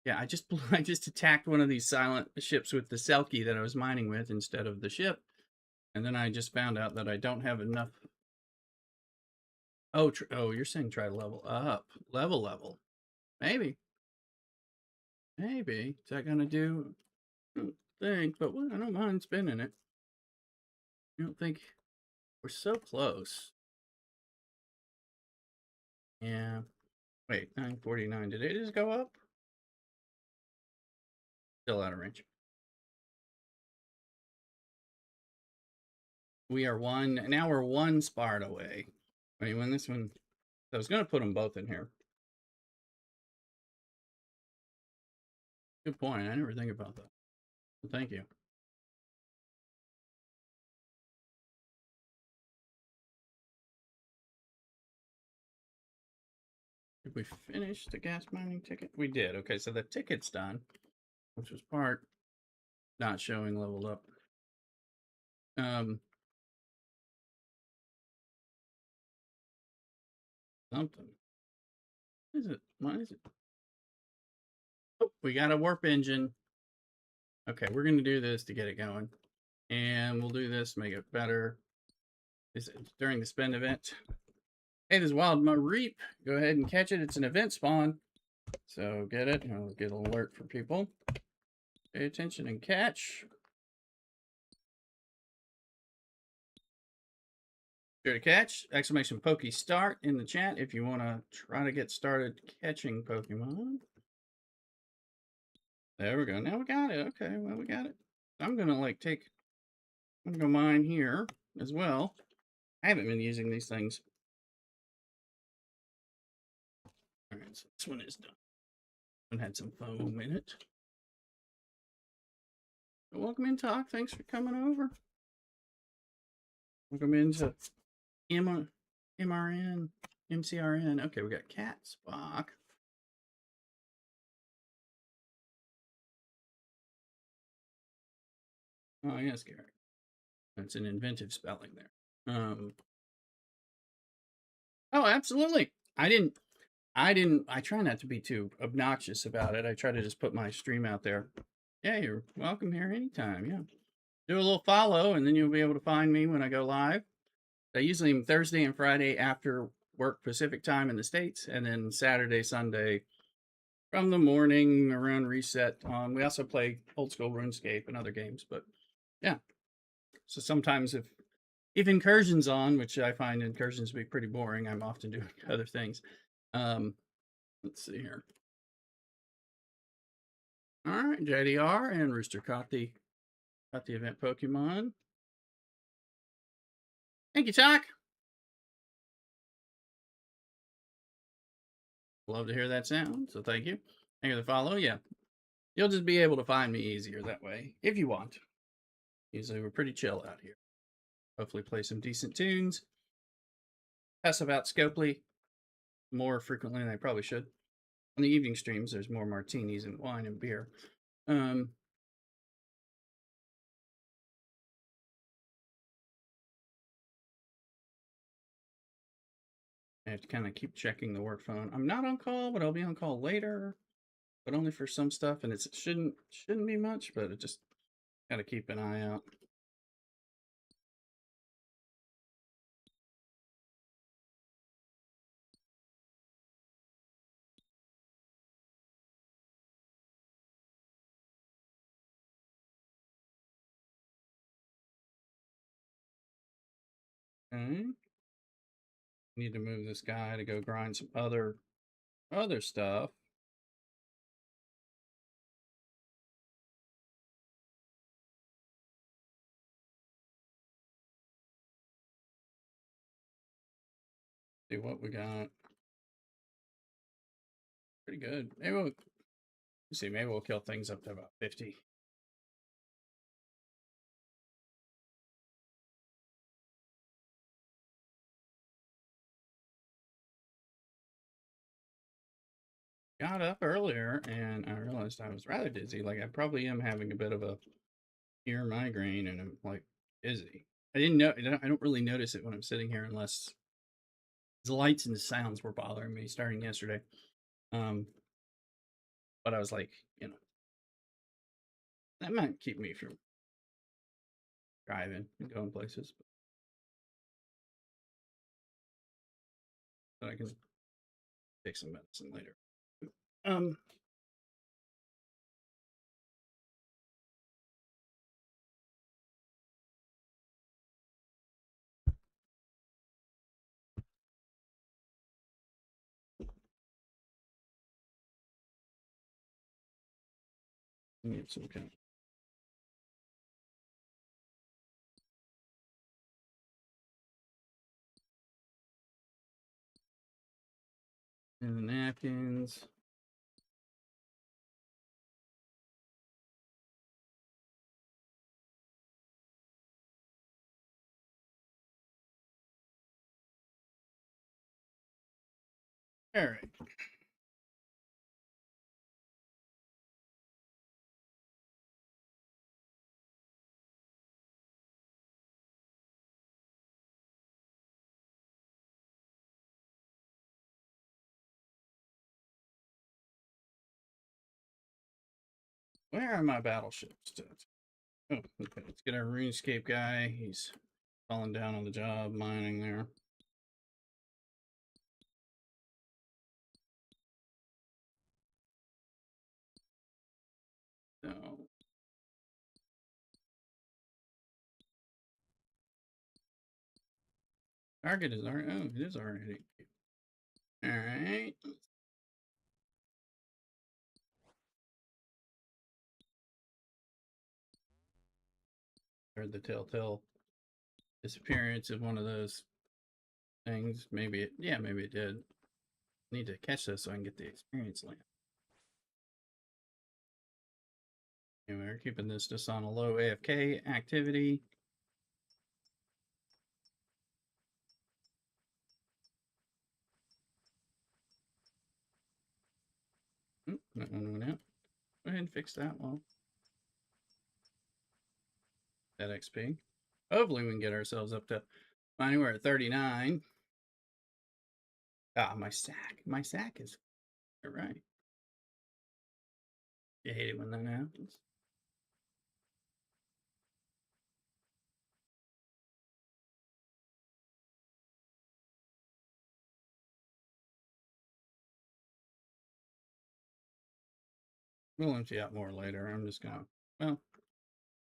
Yeah, I just attacked one of these silent ships with the Selkie that I was mining with instead of the ship, and then I just found out that I don't have enough. Oh, you're saying try to level up, level. Maybe. Is that gonna do? I don't think, but I don't mind spinning it. I don't think we're so close. Yeah. Wait, 949. Did it just go up? Still out of range. We are now we're 1 spart away. I mean, when this one, I was going to put them both in here. Good point. I never think about that. Well, thank you. Did we finish the gas mining ticket? We did. Okay, so the ticket's done, which was part not showing leveled up. Something. What is it? Why is it? Oh, we got a warp engine. Okay, we're going to do this to get it going. And we'll do this, make it better. This is during the spend event. Hey, there's Wild Reap. Go ahead and catch it. It's an event spawn. So get it. I'll get an alert for people. Pay attention and catch. Sure to catch. Exclamation Pokey Start in the chat if you want to try to get started catching Pokemon. There we go. Now we got it. Okay, well, we got it. I'm going to I'm going to go mine here as well. I haven't been using these things. All right, so this one is done. One had some foam in it. Welcome in, Talk. Thanks for coming over. Welcome into MRN, MCRN. Okay, we got Cat Spock. Oh, yes, Garrett. That's an inventive spelling there. Oh, absolutely. I try not to be too obnoxious about it. I try to just put my stream out there. Yeah, you're welcome here anytime. Yeah. Do a little follow, and then you'll be able to find me when I go live. I usually am Thursday and Friday after work Pacific time in the States, and then Saturday, Sunday from the morning around reset on. We also play old school RuneScape and other games, but yeah. So sometimes if incursions on, which I find incursions to be pretty boring, I'm often doing other things. Let's see here. All right, JDR and Rooster caught the event Pokemon. Thank you, Talk. Love to hear that sound, so thank you. Thank you for the follow. Yeah, you'll just be able to find me easier that way if you want. Usually we're pretty chill out here. Hopefully play some decent tunes. Pass about Scopely more frequently than I probably should. On the evening streams, there's more martinis and wine and beer. I have to kind of keep checking the work phone. I'm not on call, but I'll be on call later, but only for some stuff, and it shouldn't be much, but it just got to keep an eye out. Okay. Need to move this guy to go grind some other stuff. See what we got. Pretty good. Maybe we'll kill things up to about 50. Got up earlier and I realized I was rather dizzy. Like I probably am having a bit of a ear migraine and I'm like dizzy. I don't really notice it when I'm sitting here unless the lights and the sounds were bothering me starting yesterday. But I was like, that might keep me from driving and going places. But I can take some medicine later. Need some kind of and the napkins. All right. Where are my battleships? Oh, okay. Let's get our RuneScape guy. He's falling down on the job mining there. So target is already. Oh, it is already. All right. Heard the telltale disappearance of one of those things. Maybe it. Yeah, maybe it did. Need to catch this so I can get the experience lamp. Anyway, we're keeping this just on a low AFK activity. That one went out. Go ahead and fix that one. that XP. Hopefully we can get ourselves up to fine. We're at 39. Ah, my sack. My sack is right. You hate it when that happens. We'll empty out more later. I'm just gonna, well,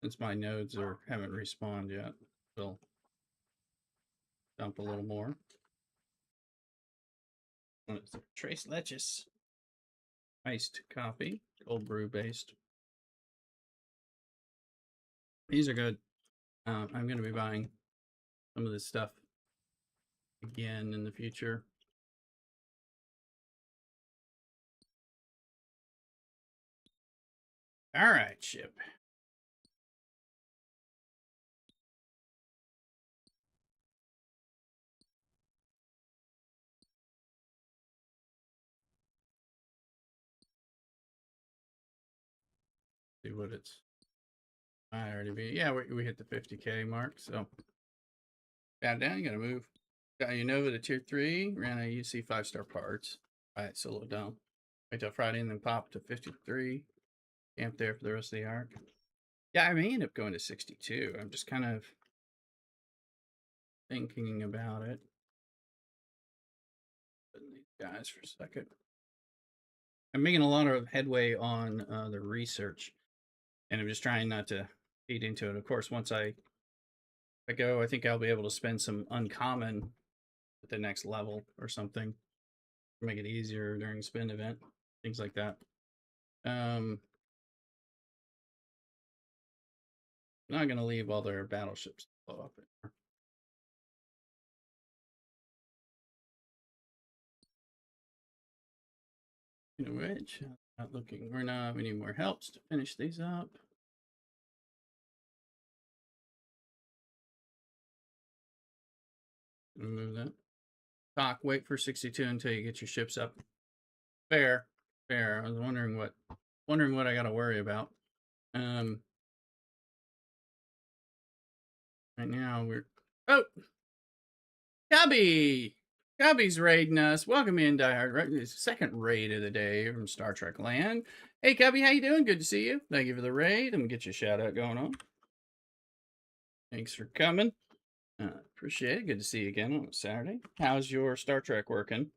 since my nodes haven't respawned yet, we'll dump a little more. What is it? Trace Leches. Iced coffee, cold brew based. These are good. I'm going to be buying some of this stuff again in the future. All right, ship. See what it's. I already be. Yeah, we hit the 50K mark. So down, you got to move. Got Unova to tier 3. Ran a UC 5-star parts. All right, solo down. Wait till Friday and then pop to 53. Camp there for the rest of the arc. Yeah, I may end up going to 62. I'm just kind of thinking about it. Putting these guys for a second. I'm making a lot of headway on the research, and I'm just trying not to feed into it. Of course, once I go, I think I'll be able to spend some uncommon at the next level or something, make it easier during spin event, things like that. Not going to leave all their battleships blow up there. Which, not looking, we're not have any more helps to finish these up. Move that. Talk, wait for 62 until you get your ships up. Fair, fair. I was wondering what I got to worry about. Right now we're Cubby! Cubby's raiding us. Welcome in, diehard. Right, this second raid of the day from Star Trek Land. Hey, Cubby, how you doing? Good to see you. Thank you for the raid. Let me get your shout out going on. Thanks for coming. Appreciate it. Good to see you again on a Saturday. How's your Star Trek working?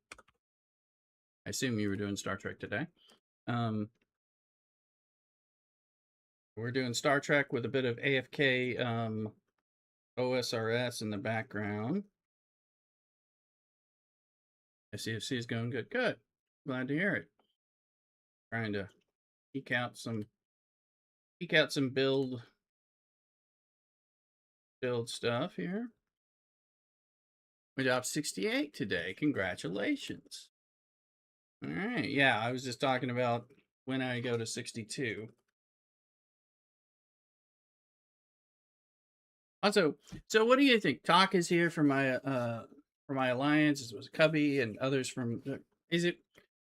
I assume you were doing Star Trek today. We're doing Star Trek with a bit of AFK OSRS in the background. STFC is going good. Good. Glad to hear it. Trying to eke out some build stuff here. We dropped 68 today. Congratulations. All right. Yeah, I was just talking about when I go to 62. Also, so what do you think? Talk is here for my alliance. This was Cubby and others from.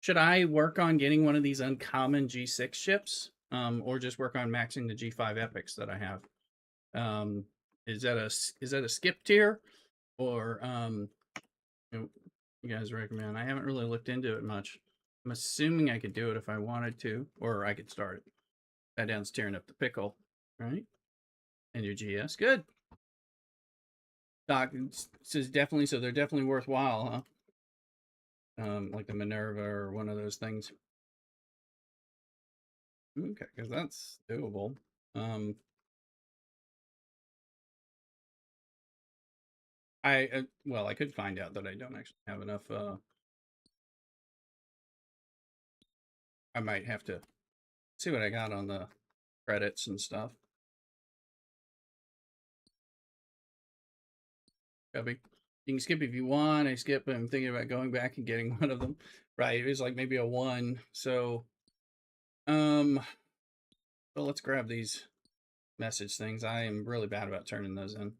Should I work on getting one of these uncommon G6 ships, or just work on maxing the G5 epics that I have? Is that a skip tier, or you guys recommend? I haven't really looked into it much. I'm assuming I could do it if I wanted to, or I could start it. That down's tearing up the pickle, right? And your GS, good. Doc says definitely, so they're definitely worthwhile, huh? Like the Minerva or one of those things. Okay, because that's doable. Well, I could find out that I don't actually have enough. I might have to see what I got on the credits and stuff. Cubby, you can skip if you want. I skip. I'm thinking about going back and getting one of them. Right, it was like maybe a 1. So, well, let's grab these message things. I am really bad about turning those in.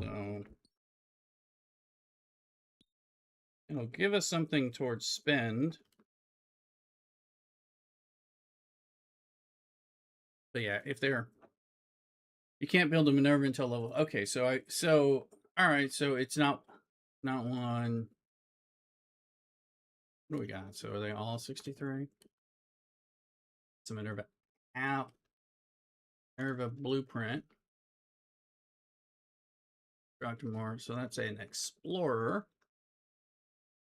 So it'll give us something towards spend. But yeah, if they're you can't build a Minerva until level. Okay, so all right, so it's not one. What do we got? So are they all 63? It's a Minerva app, Minerva blueprint. Dr. Moore. So that's an explorer.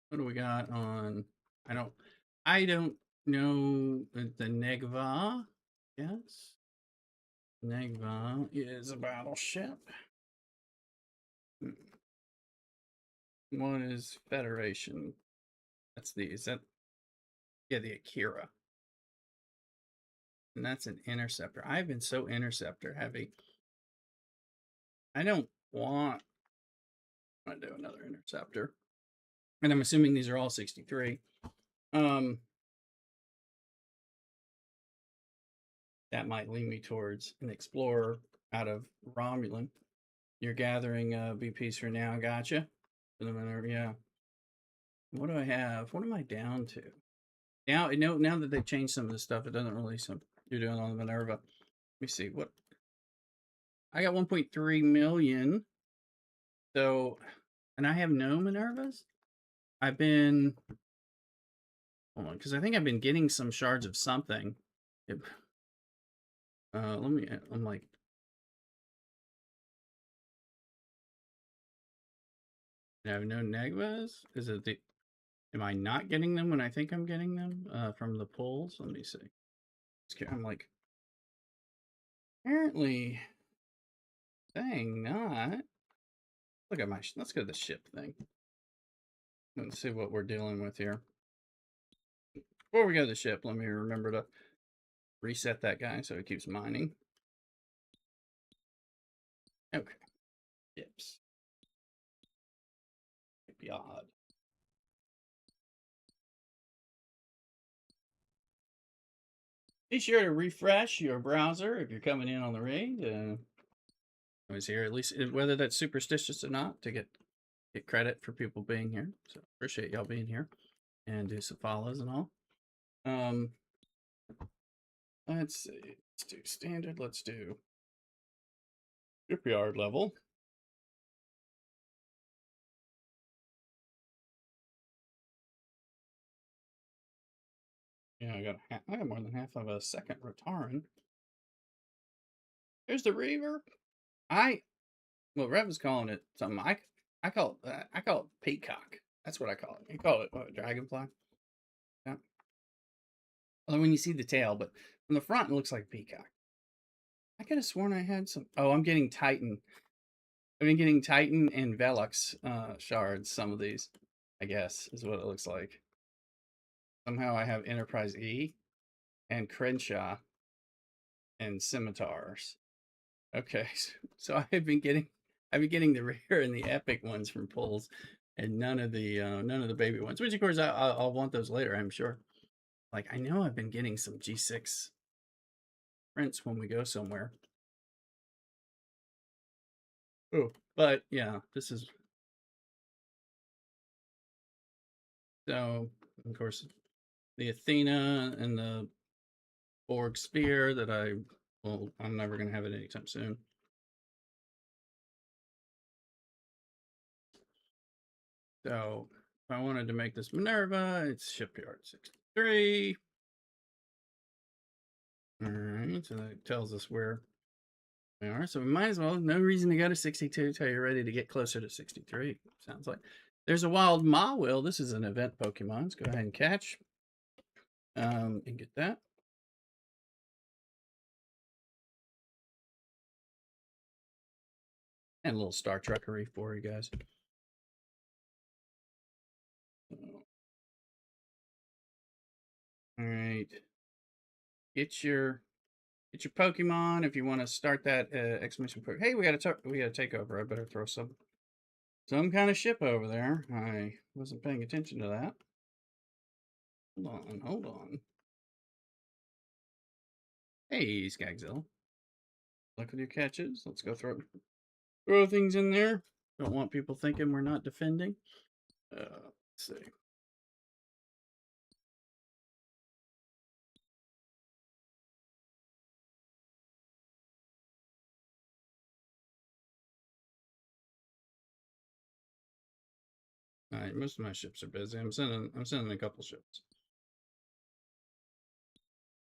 What do we got on? I don't know the Negva. Yes. Negva is a battleship. What is Federation? Is that the Akira. And that's an interceptor. I've been so interceptor heavy. I don't want to do another interceptor. And I'm assuming these are all 63. That might lead me towards an explorer out of Romulan. You're gathering BPs for now. Gotcha. Yeah. What do I have? What am I down to? Now that they've changed some of the stuff, it doesn't release them. You're doing on the Minerva. Let me see what I got 1.3 million. So, and I have no Minervas. I've been hold on, because I think I've been getting some shards of something. I'm like, I have no Negvas. Am I not getting them when I think I'm getting them from the pulls? Let me see. I'm like, apparently saying not. Look at let's go to the ship thing. Let's see what we're dealing with here. Before we go to the ship, let me remember to reset that guy so he keeps mining. Okay. Yips. Be odd. Be sure to refresh your browser if you're coming in on the raid. I was here, at least whether that's superstitious or not, to get credit for people being here. So appreciate y'all being here and do some follows and all. Let's see. Let's do standard. Let's do shipyard level. Yeah, I got more than half of a second Rotaran. There's the Reaver. Rev is calling it something. I call it peacock. That's what I call it. You call it what, dragonfly? Yeah. Well, when you see the tail, but from the front it looks like peacock. I could have sworn I had some. Oh, I'm getting Titan. I've been getting Titan and Velux shards. Some of these, I guess, is what it looks like. Somehow I have Enterprise E and Crenshaw and Scimitars. Okay, so I've been getting the rare and the epic ones from pulls, and none of the baby ones. Which of course I'll want those later, I'm sure. Like I know I've been getting some G6 prints when we go somewhere. Oh, but yeah, this is so. Of course, the Athena and the Borg Spear that I'm never gonna have it anytime soon. So if I wanted to make this Minerva, it's shipyard 63. All right, so that tells us where we are. So we might as well, no reason to go to 62 until you're ready to get closer to 63. Sounds like there's a wild Mawill. This is an event Pokemon. Let's go ahead and catch and get that. And a little Star Trekkery for you guys. All right. Get your Pokemon if you want to start that exclamation point. Hey, we got a takeover. I better throw some kind of ship over there. I wasn't paying attention to that. Hold on. Hey, Skagzilla. Look at your catches. Let's go throw things in there. Don't want people thinking we're not defending. Let's see. All right, most of my ships are busy. I'm sending a couple ships.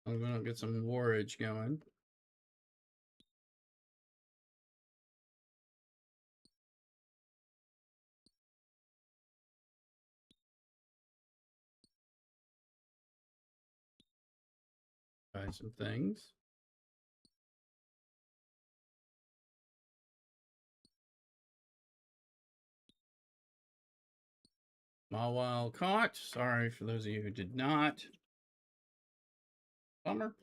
I'm gonna get some warage going. Buy some things. Small wild caught. Sorry for those of you who did not. Bummer.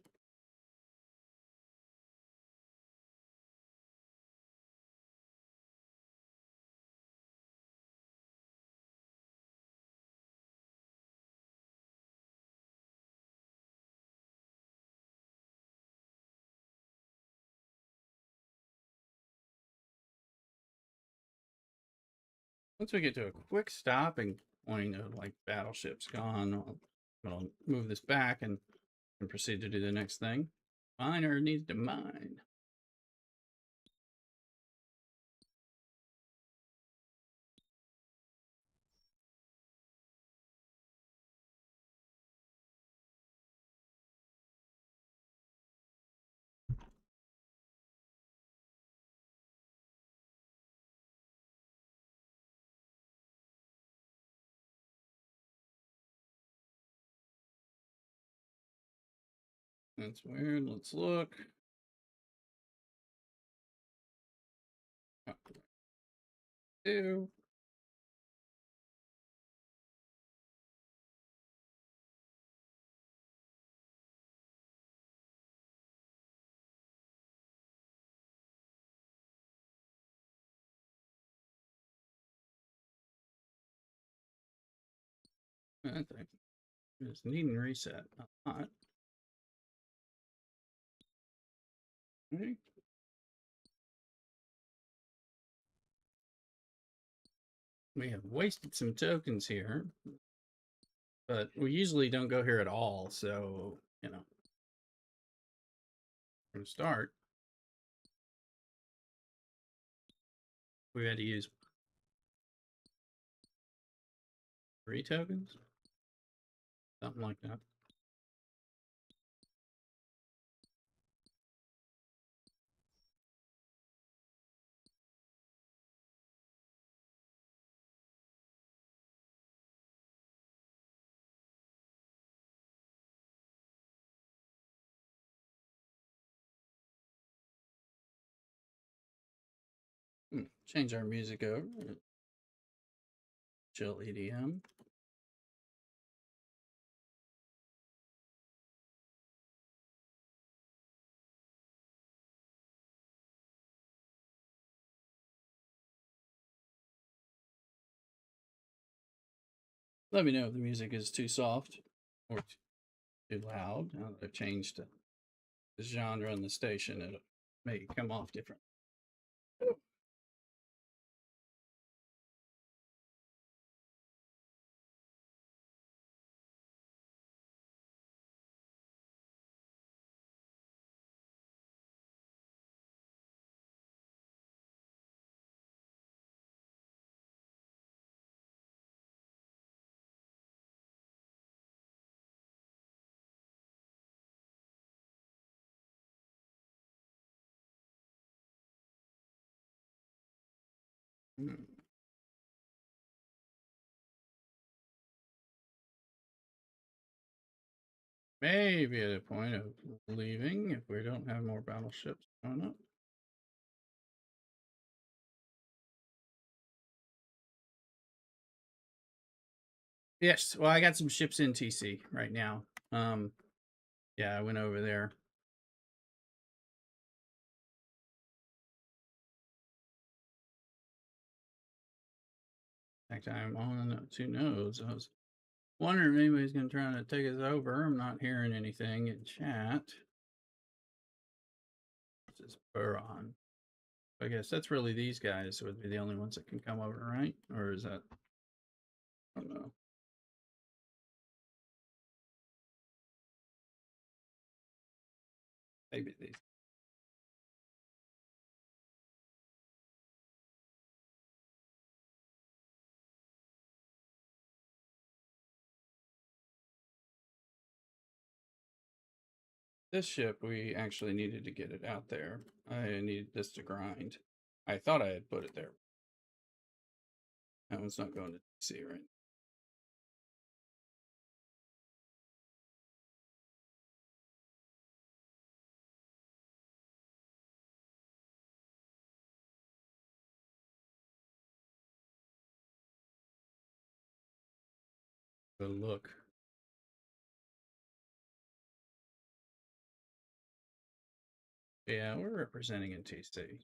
Once we get to a quick stop and wanting to like battleships gone, I'll move this back and proceed to do the next thing. Miner needs to mine. That's weird. Let's look. Two. I think it's needing reset. Not. Okay. We have wasted some tokens here, but we usually don't go here at all. So, you know, we're going to start. We had to use 3 tokens, something like that. Change our music over. Chill EDM. Let me know if the music is too soft or too loud. Now that I've changed the genre and the station, it'll make it come off different. Maybe at a point of leaving if we don't have more battleships showing up. Yes, well, I got some ships in TC right now. Yeah, I went over there. In fact, I'm on 2 nodes. I was wondering if anybody's going to try to take us over. I'm not hearing anything in chat. This is Buron. I guess that's really these guys would be the only ones that can come over, right? Or is that? I don't know. Maybe these. This ship, we actually needed to get it out there. I need this to grind. I thought I had put it there. That one's not going to DC, right? So look. Yeah, we're representing in TC.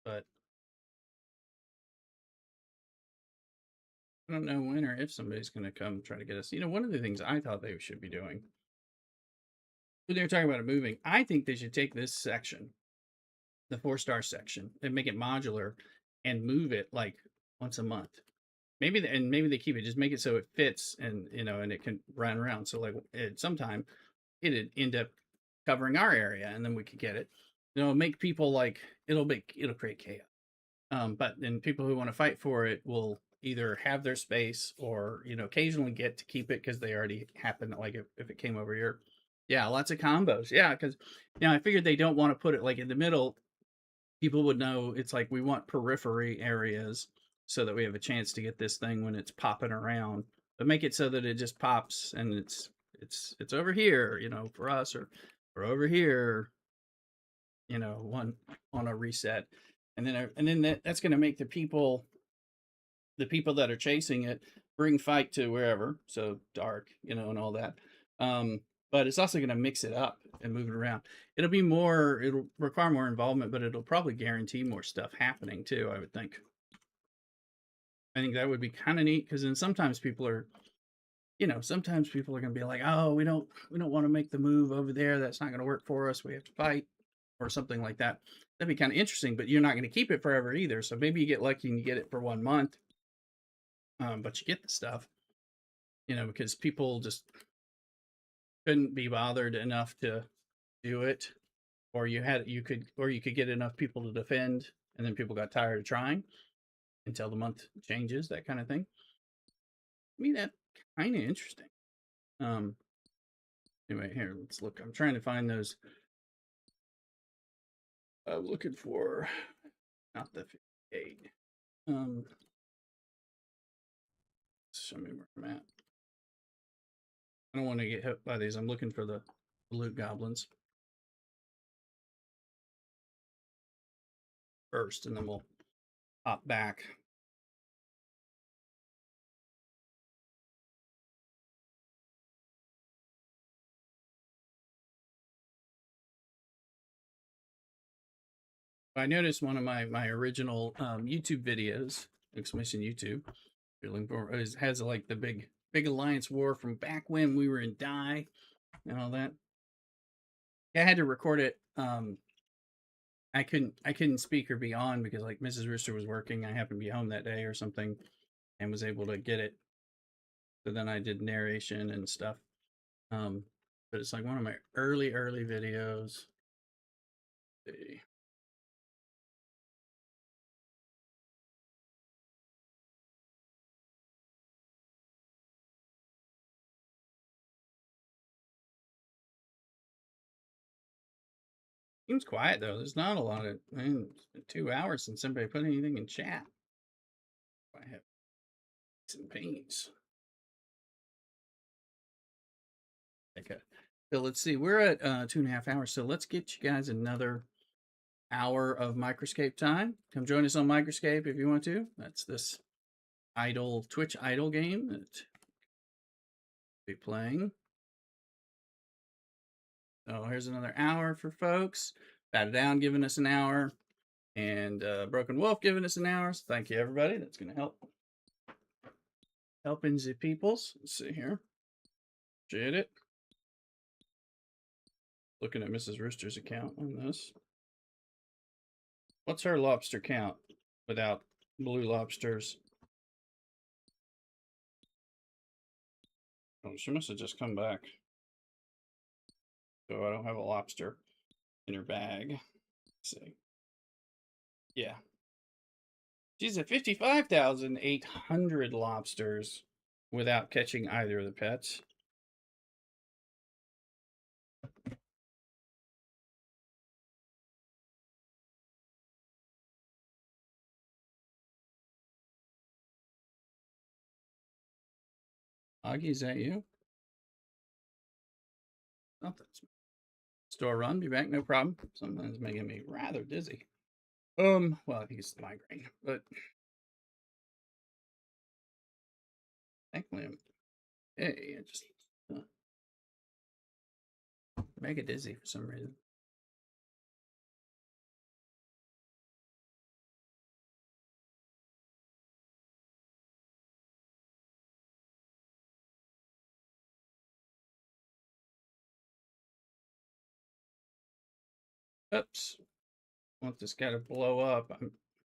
But I don't know when or if somebody's going to come try to get us. You know, one of the things I thought they should be doing when they were talking about it moving, I think they should take this section, the 4-star section, and make it modular and move it like once a month. Maybe maybe they keep it, just make it so it fits and and it can run around. So like at sometime it'd end up covering our area and then we could get it. Make people like it'll create chaos. But then people who want to fight for it will either have their space or occasionally get to keep it because they already happen. Like if it came over here, yeah, lots of combos. Yeah, because I figured they don't want to put it like in the middle. People would know it's like we want periphery areas so that we have a chance to get this thing when it's popping around. But make it so that it just pops and it's over here, for us or over here, one on a reset, and then that's going to make the people that are chasing it bring fight to wherever, so dark, and all that. But it's also going to mix it up and move it around. It'll require more involvement, but it'll probably guarantee more stuff happening too, I would think. I think that would be kind of neat because then sometimes people are going to be like, oh, we don't want to make the move over there. That's not going to work for us. We have to fight or something like that. That'd be kind of interesting, but you're not going to keep it forever either. So maybe you get lucky and you get it for 1 month, but you get the stuff, because people just couldn't be bothered enough to do it, or you could get enough people to defend, and then people got tired of trying until the month changes, that kind of thing. I mean, that kind of interesting. Um, anyway, here, let's look. I'm trying to find those. I'm looking for not the 58. Show me where I'm at. I don't want to get hit by these. I'm looking for the loot goblins first, and then we'll hop back. I noticed one of my original YouTube videos, exclamation YouTube, has like the big alliance war from back when we were in Die and all that. I had to record it. I couldn't speak or be on because like Mrs. Rooster was working. I happened to be home that day or something, and was able to get it. So then I did narration and stuff. But it's like one of my early videos. Let's see. Seems quiet though. There's not a lot of. I mean, it's been 2 hours since somebody put anything in chat. I have some pains. Okay. So let's see. We're at 2.5 hours. So let's get you guys another hour of microscape time. Come join us on microscape if you want to. That's this Twitch idle game that we'll be playing. So here's another hour for folks. Batted Down giving us an hour. And Broken Wolf giving us an hour. So thank you, everybody. That's going to helping the peoples. Let's see here. Appreciate it. Looking at Mrs. Rooster's account on this. What's her lobster count without blue lobsters? Oh, she must have just come back. So I don't have a lobster in her bag. Let's see. Yeah. She's at 55,800 lobsters. without catching either of the pets. Augie, is that you? Nothing's store run. Be back, no problem. Sometimes making me rather dizzy. Well, I think it's the migraine, but thankfully I'm hey, it just make it dizzy for some reason. Oops. Want this guy to blow up. I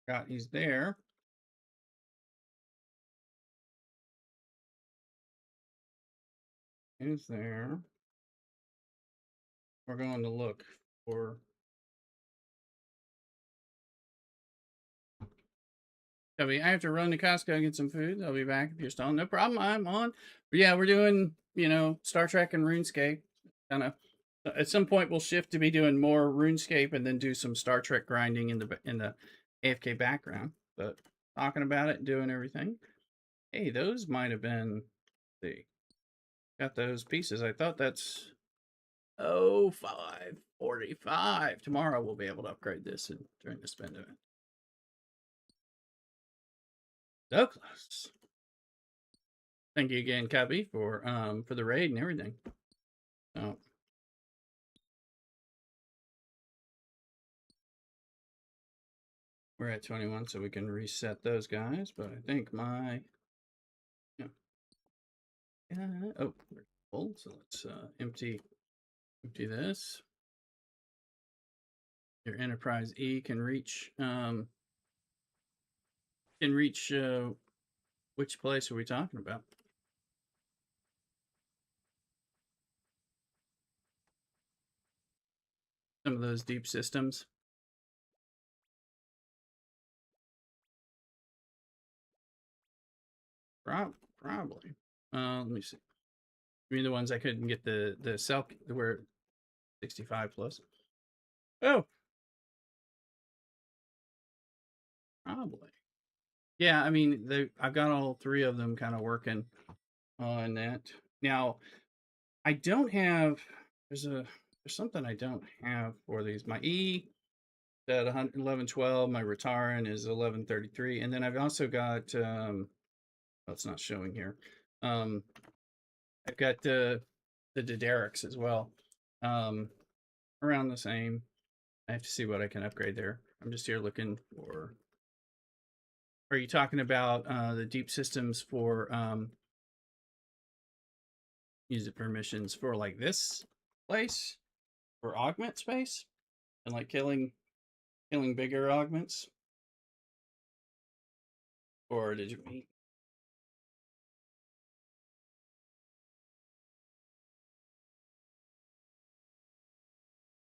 forgot he's there. He's there. We're going to look for. I have to run to Costco and get some food. I'll be back if you're still on. No problem. I'm on. But yeah, we're doing, Star Trek and RuneScape. Kind of. At some point, we'll shift to be doing more RuneScape and then do some Star Trek grinding in the AFK background. But talking about it, doing everything. Hey, those might have been. See, got those pieces. I thought that's 5:45. Tomorrow we'll be able to upgrade this during the spend event. So close. Thank you again, Cubby, for the raid and everything. So we're at 21, so we can reset those guys. But I think my oh, we're full. So let's empty this. Your Enterprise E can reach which place are we talking about? Some of those deep systems. Probably. Let me see. I mean the ones I couldn't get the cell were 65 plus. Oh, probably. Yeah, I mean I've got all three of them kind of working on that. Now, I don't have there's something I don't have for these. My E at 1112, my Retaran is 1133, and then I've also got well, it's not showing here. I've got the Dederics as well. Around the same. I have to see what I can upgrade there. I'm just here looking for. Are you talking about the deep systems for user permissions for like this place for augment space and like killing bigger augments? Or did you mean?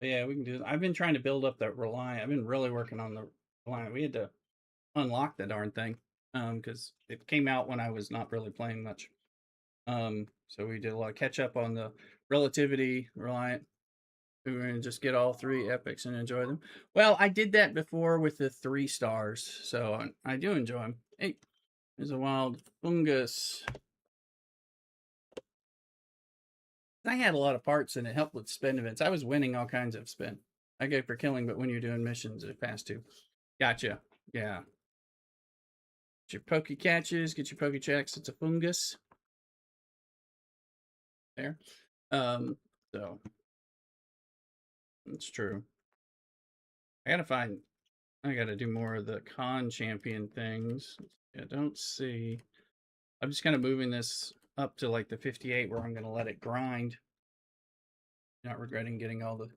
Yeah, we can do that. I've been trying to build up that Reliant. I've been really working on the Reliant. We had to unlock the darn thing because it came out when I was not really playing much. So we did a lot of catch up on the Relativity, Reliant. We were gonna just get all three epics and enjoy them. Well, I did that before with the 3 stars, so I do enjoy them. Hey, there's a wild fungus. I had a lot of parts and it helped with spin events. I was winning all kinds of spin. I go for killing, but when you're doing missions, it passed too. Gotcha. Yeah. Get your pokey catches, get your pokey checks. It's a fungus. There. So it's true. I gotta do more of the con champion things. I don't see. I'm just kind of moving this up to like the 58 where I'm gonna let it grind. Not regretting getting all the.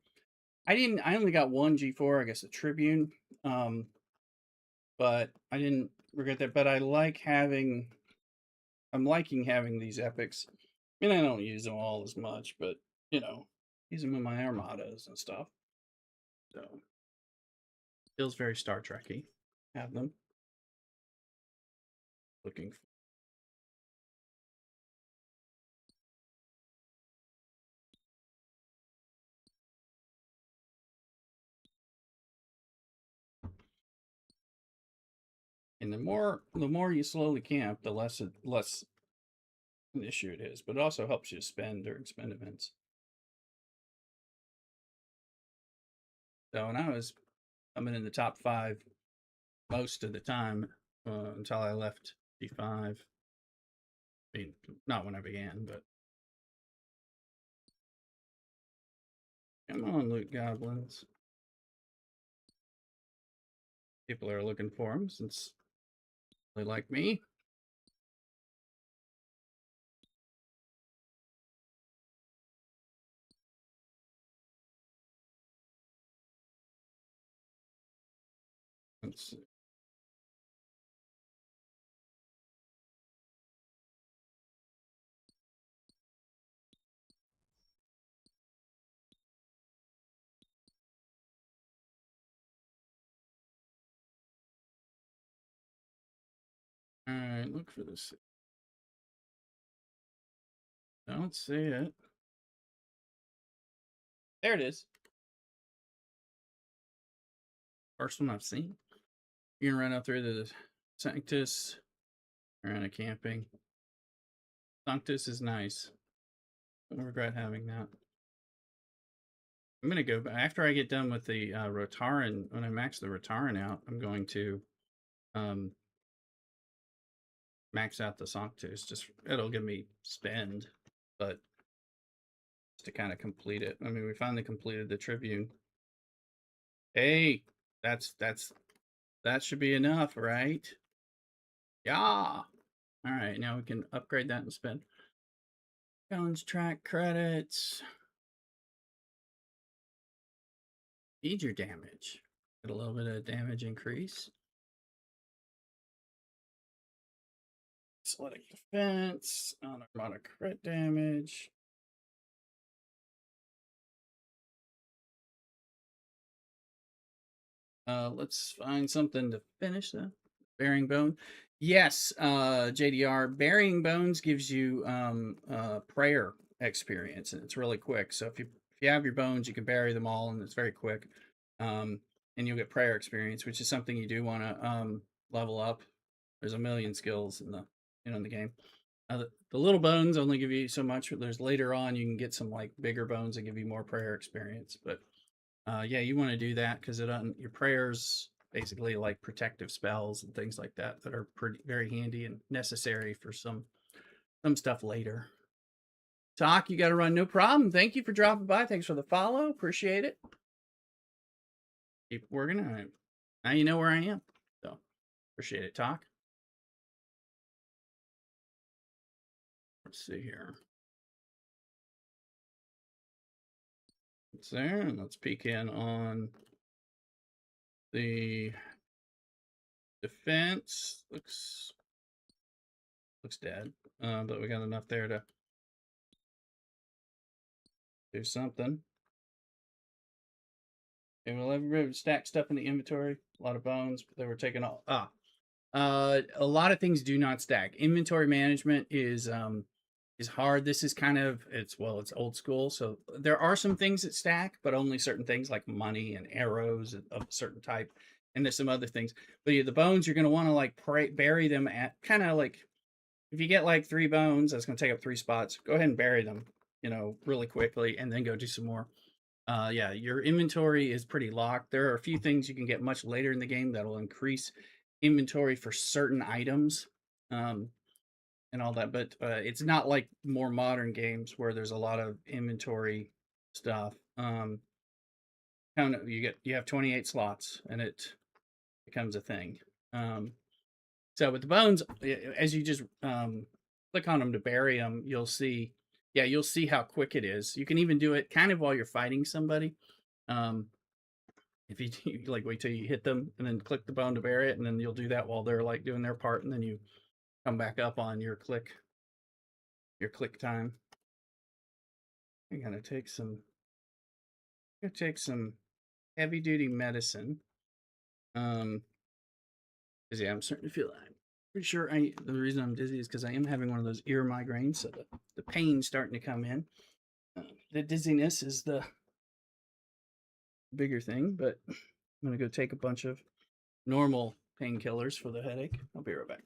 I only got one G4, I guess a Tribune. But I didn't regret that. But I'm liking having these epics. I mean, I don't use them all as much, but use them in my armadas and stuff. So feels very Star Trekky. Have them. Looking And the more you slowly camp, the less an issue it is. But it also helps you spend during spend events. So when I was coming in the top 5 most of the time until I left D5. I mean, not when I began, but come on, loot goblins. People are looking for them since they like me. Let's see. All right, look for this. Don't see it. There it is. First one I've seen. You're gonna run up through the Sanctus. Around a camping. Sanctus is nice. I don't regret having that. I'm gonna go after I get done with the Rotaran. When I max the Rotaran out, I'm going to max out the Sanctus. Just it'll give me spend, but just to kind of complete it. I mean, we finally completed the Tribune. Hey, that should be enough, right? Yeah. All right, now we can upgrade that and spend. Challenge track credits. Need your damage. Get a little bit of damage increase. Athletic defense, on crit damage. Let's find something to finish that. Bearing bone. Yes, JDR. Burying bones gives you prayer experience, and it's really quick. So if you have your bones, you can bury them all, and it's very quick. And you'll get prayer experience, which is something you do want to level up. There's a million skills in the game. The little bones only give you so much. There's later on you can get some like bigger bones that give you more prayer experience. But yeah, you want to do that because your prayers basically like protective spells and things like that that are very handy and necessary for some stuff later. Talk, you got to run, no problem. Thank you for dropping by. Thanks for the follow. Appreciate it. Keep working on it. Now you know where I am. So appreciate it. Talk. Let's see here. It's there, and let's peek in on the defense. Looks dead, but we got enough there to do something. Okay, well, everybody stacked stuff in the inventory. A lot of bones, but they were taken all. A lot of things do not stack. Inventory management is hard. This is kind of it's old school. So there are some things that stack, but only certain things like money and arrows of a certain type, and there's some other things. But yeah, the bones you're going to want to like bury them at kind of like if you get like 3 bones, that's going to take up 3 spots. Go ahead and bury them, really quickly, and then go do some more. Yeah, your inventory is pretty locked. There are a few things you can get much later in the game that will increase inventory for certain items, and all that. But it's not like more modern games where there's a lot of inventory stuff. You have 28 slots, and it becomes a thing. So with the bones, as you just click on them to bury them, you'll see how quick it is. You can even do it kind of while you're fighting somebody. If you like wait till you hit them and then click the bone to bury it, and then you'll do that while they're like doing their part, and then you come back up on your click time. I'm gonna take some heavy duty medicine. Because yeah, I'm starting to feel pretty sure the reason I'm dizzy is because I am having one of those ear migraines, so the pain's starting to come in. The dizziness is the bigger thing, but I'm gonna go take a bunch of normal painkillers for the headache. I'll be right back.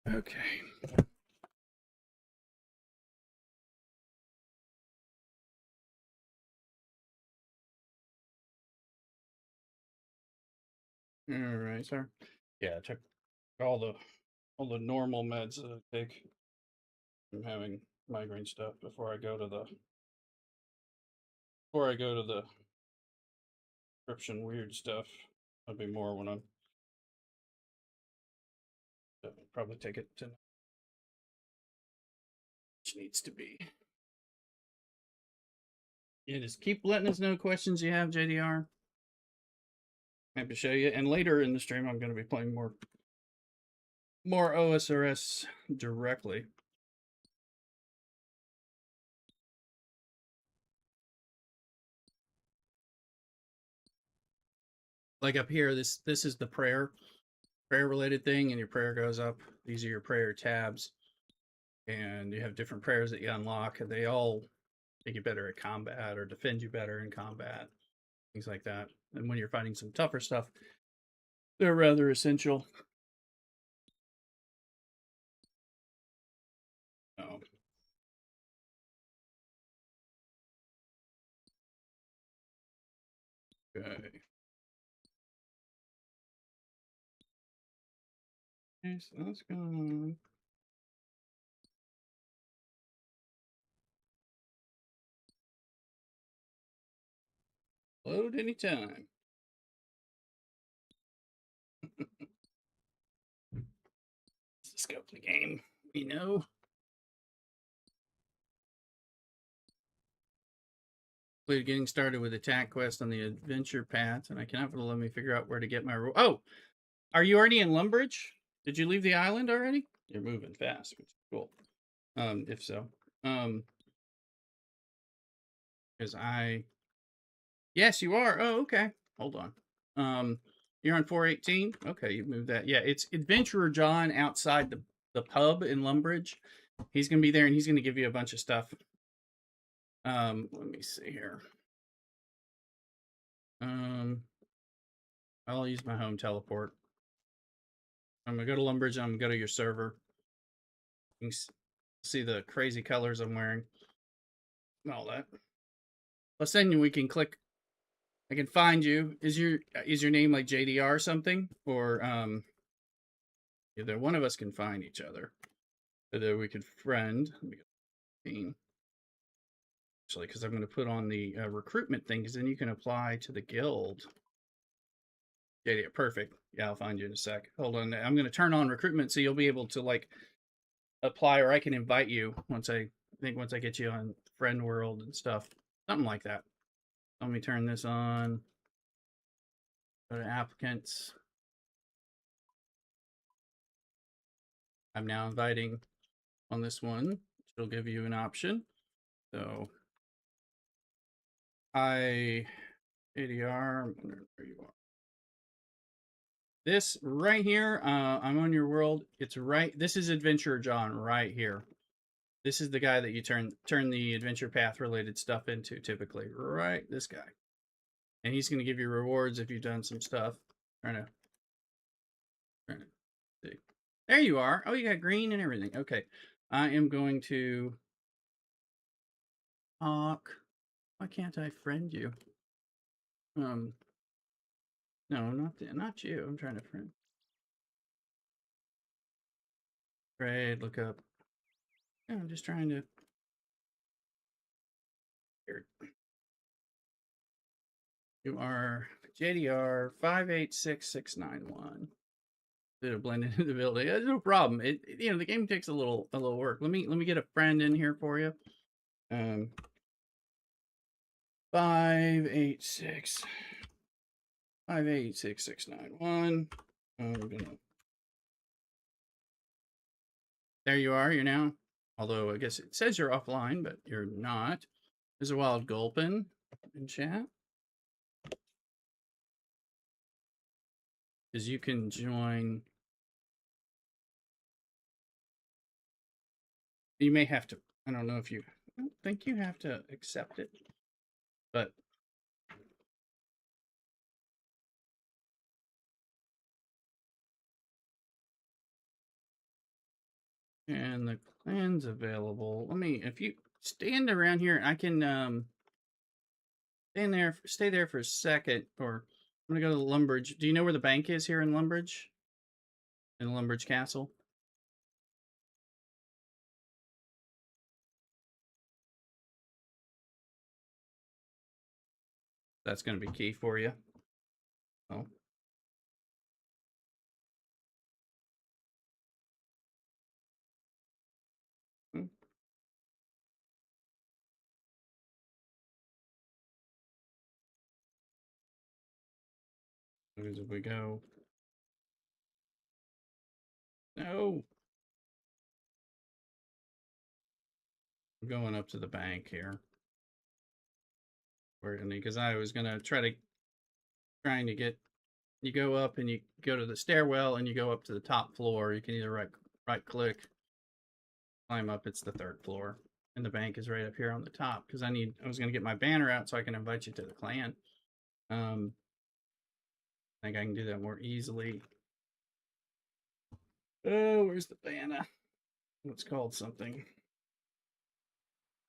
Okay. All right, sir. Yeah, I took all the normal meds that I take. I'm having migraine stuff before I go to the prescription weird stuff. That'll be more when I'm probably take it to which needs to be. Yeah, just keep letting us know questions you have, JDR. Happy to show you. And later in the stream, I'm going to be playing more OSRS directly. Like up here, this is the prayer related thing, and your prayer goes up. These are your prayer tabs, and you have different prayers that you unlock, and they all make you better at combat or defend you better in combat, things like that. And when you're fighting some tougher stuff, they're rather essential. Oh. Okay. Okay, so that's gone. Load anytime. It's the scope of the game, you know. We're getting started with attack quest on the adventure path, and I cannot let me figure out where to get my. Oh, are you already in Lumbridge? Did you leave the island already? You're moving fast, which is cool. If so, because yes, you are. Oh, okay. Hold on. You're on 418. Okay, you moved that. Yeah, it's Adventurer John outside the pub in Lumbridge. He's gonna be there, and he's gonna give you a bunch of stuff. Let me see here. I'll use my home teleport. I'm gonna go to Lumbridge. And I'm gonna go to your server. You can see the crazy colors I'm wearing and all that. Plus, then we can click. I can find you. Is your name like JDR or something, or either one of us can find each other. Either we could friend. Let me get actually, because I'm going to put on the recruitment thing, because then you can apply to the guild. JDR, perfect. Yeah, I'll find you in a sec. Hold on. I'm going to turn on recruitment, so you'll be able to like apply, or I can invite you once I get you on friend world and stuff, something like that. Let me turn this on. Go to applicants. I'm now inviting on this one. It'll give you an option. So ADR, I'm wondering where you are. This right here, I'm on your world. It's right. This is Adventurer John right here. This is the guy that you turn the adventure path related stuff into typically. Right, this guy. And he's going to give you rewards if you've done some stuff. Trying to see. There you are. Oh, you got green and everything. Okay. I am going to talk. Why can't I friend you? No, not you. I'm trying to friend. Trade, look up. Yeah, I'm just trying to. Here. You are JDR 586691. Did it blend into the building? There's no problem. It the game takes a little work. Let me get a friend in here for you. 586 586691. There you are. You're now. Although I guess it says you're offline, but you're not. There's a wild gulpin in chat. Because you can join. You may have to. I don't know if you. I don't think you have to accept it, but and the clan's available. Let me. If you stand around here, I can stay there for a second, or I'm gonna go to Lumbridge. Do you know where the bank is here in Lumbridge? In Lumbridge Castle. That's gonna be key for you. Oh. Hmm. Because if we go, no, I'm going up to the bank here. Because I was gonna trying to get, you go up and you go to the stairwell and you go up to the top floor. You can either right click, climb up. It's the 3rd floor, and the bank is right up here on the top. Because I was gonna get my banner out so I can invite you to the clan. I think I can do that more easily. Oh, where's the banner? It's called something.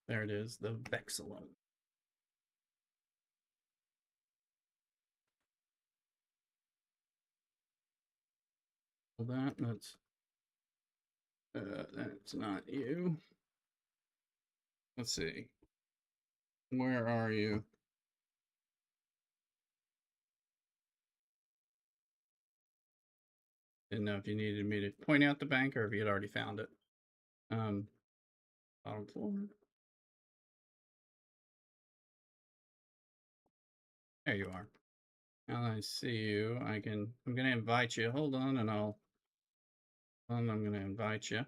There it is, the Vexillum. That's not you. Let's see. Where are you? Didn't know if you needed me to point out the bank or if you had already found it. Bottom floor. There you are. Now I see you. I'm gonna invite you. Hold on, and I'm gonna invite you.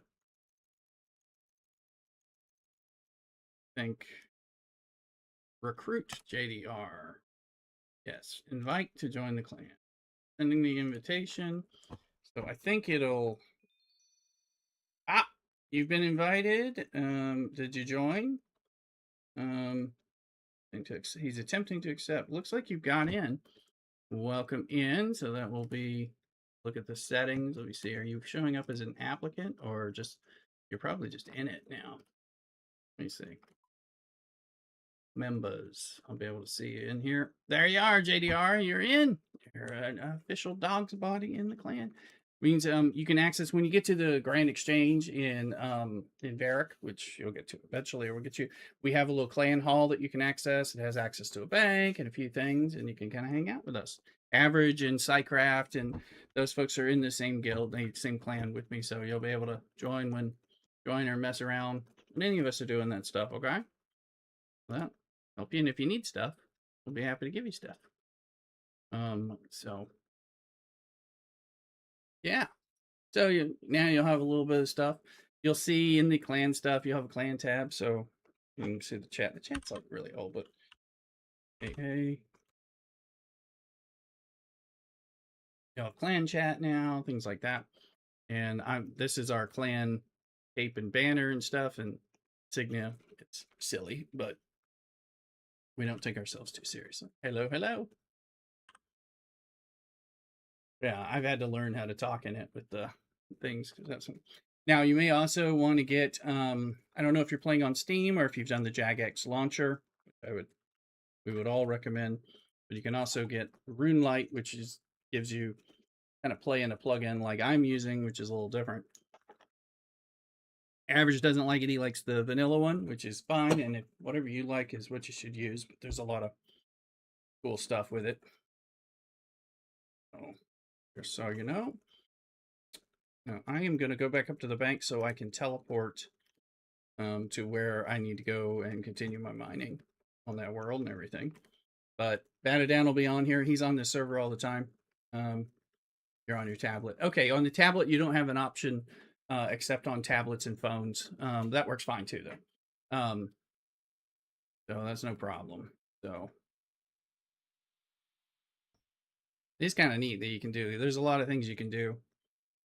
Think recruit JDR. Yes, invite to join the clan. Sending the invitation. So I think it'll. You've been invited. Did you join? He's attempting to accept. Looks like you got in. Welcome in. So that will be. Look at the settings. Let me see. Are you showing up as an applicant or just? You're probably just in it now. Let me see. Members. I'll be able to see you in here. There you are, JDR. You're in. You're an official dog's body in the clan. Means you can access when you get to the Grand Exchange in Varric, which you'll get to eventually, or we'll get you. We have a little clan hall that you can access. It has access to a bank and a few things, and you can kind of hang out with us. Average and Psycraft and those folks are in the same guild, same clan with me, so you'll be able to join or mess around when any of us are doing that stuff. Okay. Well, help you, and if you need stuff, we'll be happy to give you stuff. So yeah. So now you'll have a little bit of stuff. You'll see in the clan stuff, you'll have a clan tab, so you can see the chat. The chat's like really old, but hey. You'll have clan chat now, things like that. And this is our clan cape and banner and stuff, and Signia. It's silly, but we don't take ourselves too seriously. Hello, hello. Yeah, I've had to learn how to talk in it with the things because that's now you may also want to get I don't know if you're playing on Steam or if you've done the Jagex launcher. We would all recommend, but you can also get RuneLite, which gives you kind of play in a plugin like I'm using, which is a little different. Average doesn't like it. He likes the vanilla one, which is fine. And if whatever you like is what you should use, but there's a lot of cool stuff with it. So, just so you know. Now, I am going to go back up to the bank so I can teleport to where I need to go and continue my mining on that world and everything. But Batadan will be on here. He's on this server all the time. You're on your tablet. Okay, on the tablet, you don't have an option except on tablets and phones. That works fine too, though. So that's no problem. So it's kind of neat that you can do. There's a lot of things you can do.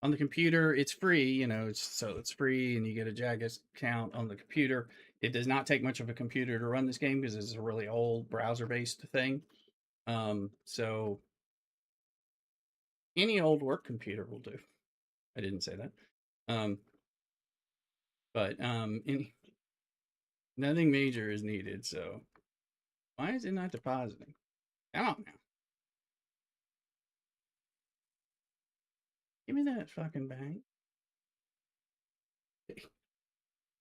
On the computer, it's free, it's free and you get a Jagex account on the computer. It does not take much of a computer to run this game because it's a really old browser-based thing. So any old work computer will do. I didn't say that. But nothing major is needed, so why is it not depositing? Come on now. Give me that fucking bank.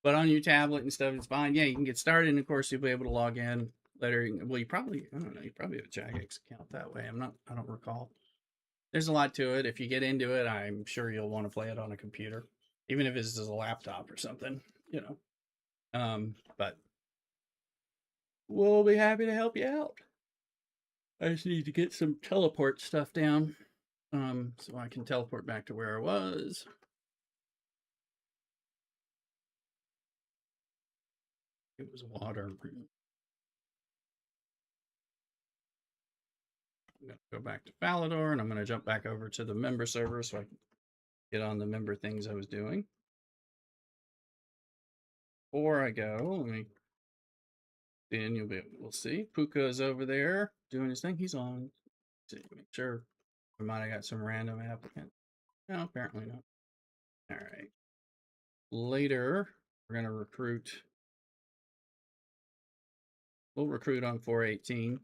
But on your tablet and stuff, it's fine. Yeah, you can get started, and of course, you'll be able to log in later. Well, I don't know, you probably have a Jagex account that way. I don't recall. There's a lot to it. If you get into it, I'm sure you'll want to play it on a computer, even if it's just a laptop or something, But we'll be happy to help you out. I just need to get some teleport stuff down, so I can teleport back to where I was. It was water. I'm gonna go back to Falador, and I'm gonna jump back over to the member server so I can get on the member things I was doing. Before I go, let me. Then we'll see. Puka is over there doing his thing. He's on. Let's see, make sure we might have got some random applicant. No, apparently not. All right. Later, we're gonna recruit. We'll recruit on 418.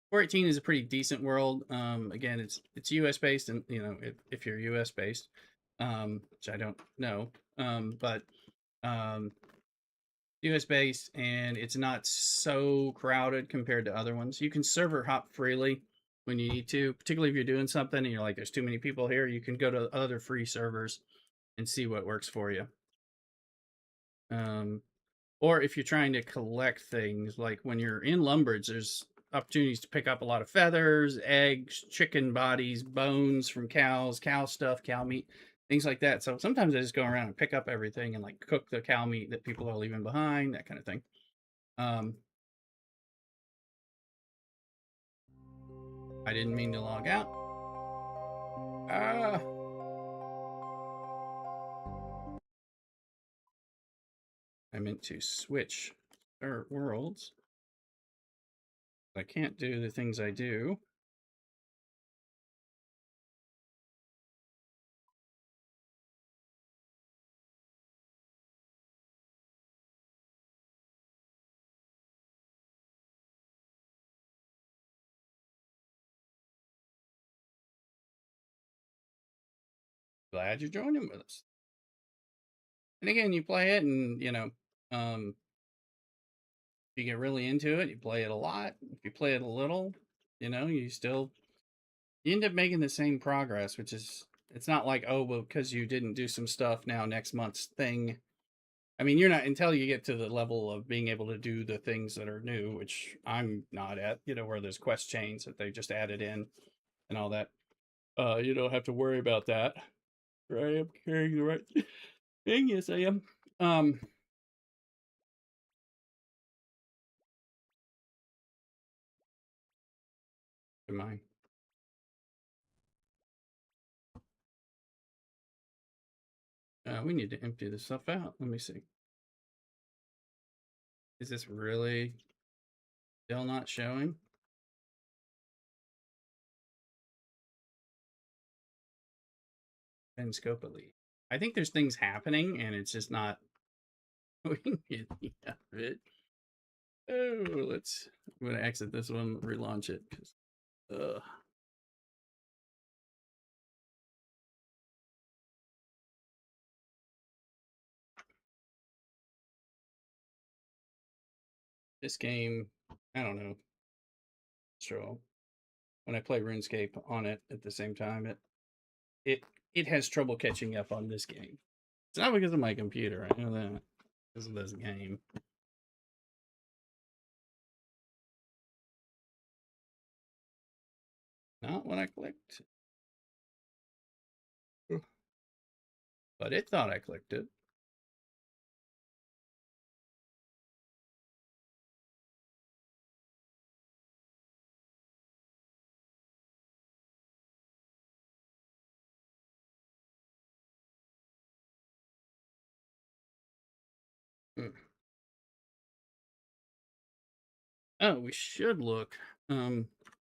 418 is a pretty decent world. Again, it's US based, and if you're US based, which I don't know, but um, US based, and it's not so crowded compared to other ones. You can server hop freely when you need to, particularly if you're doing something and you're like, there's too many people here. You can go to other free servers and see what works for you. Or if you're trying to collect things, like when you're in Lumbridge, there's opportunities to pick up a lot of feathers, eggs, chicken bodies, bones from cows, cow stuff, cow meat, things like that. So sometimes I just go around and pick up everything and like cook the cow meat that people are leaving behind, that kind of thing. I didn't mean to log out. Ah. I meant to switch worlds. I can't do the things I do. Glad you're joining with us. And again, you play it, and if you get really into it, you play it a lot. If you play it a little, you end up making the same progress, which is, it's not like, oh, well, because you didn't do some stuff, now next month's thing. I mean, you're not, until you get to the level of being able to do the things that are new, which I'm not at, where there's quest chains that they just added in and all that. You don't have to worry about that. Right? I'm carrying the right thing. Yes, I am. Am I? We need to empty this stuff out. Let me see. Is this really still not showing? And scope elite. I think there's things happening, and it's just not doing any of it. Oh, I'm gonna exit this one, relaunch it, because this game, I don't know. So when I play RuneScape on it at the same time, it has trouble catching up on this game. It's not because of my computer, I know that. Because of this game. Not when I clicked. But it thought I clicked it. Oh, we should look.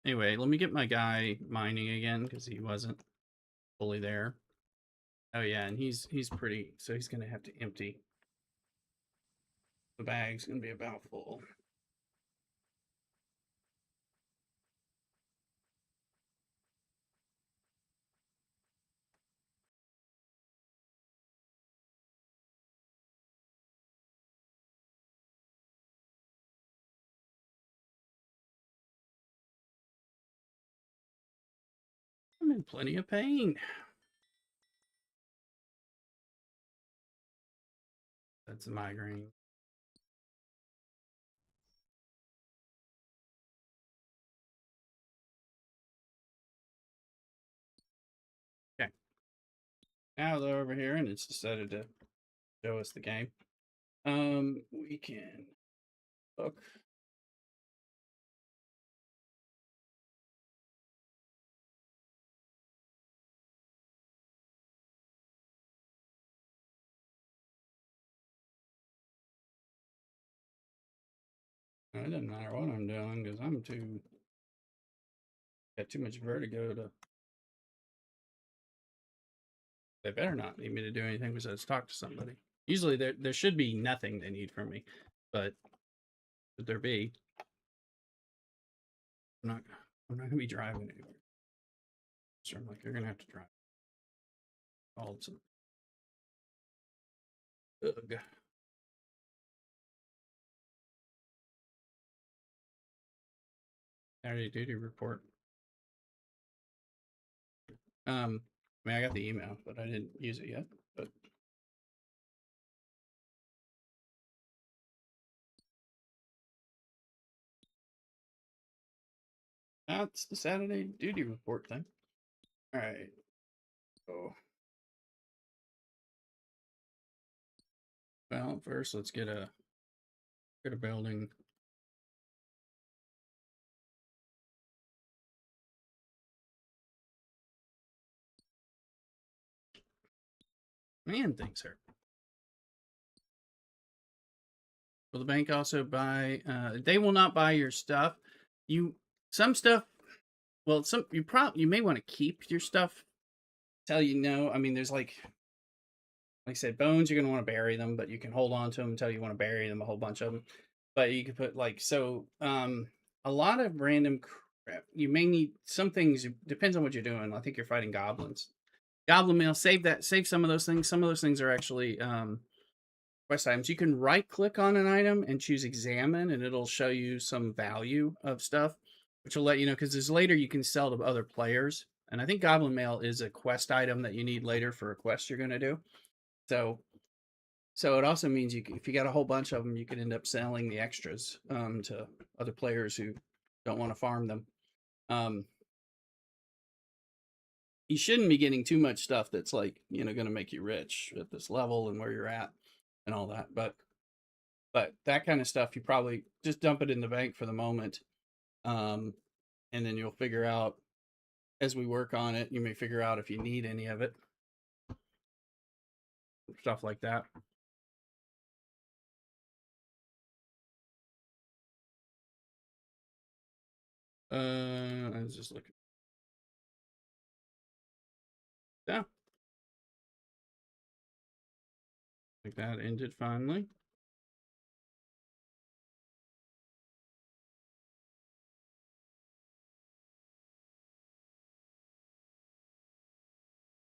Anyway, let me get my guy mining again, because he wasn't fully there. Oh yeah, and he's pretty, so he's gonna have to empty. The bag's gonna be about full. I'm in plenty of pain. That's a migraine. Now they're over here, and it's decided to show us the game. We can look. It doesn't matter what I'm doing because I'm got too much vertigo to. They better not need me to do anything besides talk to somebody. Usually there should be nothing they need from me, but should there be? I'm not gonna be driving anywhere. So I'm like, you're gonna have to drive. Called some. Ugh. Saturday duty report. I mean, I got the email, but I didn't use it yet. But that's the Saturday duty report thing. All right. So, well, first let's get a building. Man, things hurt. Will the bank also buy? They will not buy your stuff. Some stuff. Well, you may want to keep your stuff. Tell you no. I mean, there's like I said, bones. You're gonna want to bury them, but you can hold on to them until you want to bury them. A whole bunch of them, but you can put like so. A lot of random crap. You may need some things. Depends on what you're doing. I think you're fighting goblins. Goblin mail. Save that. Save some of those things. Some of those things are actually quest items. You can right click on an item and choose examine, and it'll show you some value of stuff, which will let you know because there's later you can sell to other players. And I think Goblin Mail is a quest item that you need later for a quest you're going to do. So, so it also means if you got a whole bunch of them, you can end up selling the extras to other players who don't want to farm them. You shouldn't be getting too much stuff that's like going to make you rich at this level and where you're at and all that. But that kind of stuff, you probably just dump it in the bank for the moment. And then you'll figure out as we work on it, you may figure out if you need any of it. Stuff like that. I was just looking. Yeah. Like that ended finally.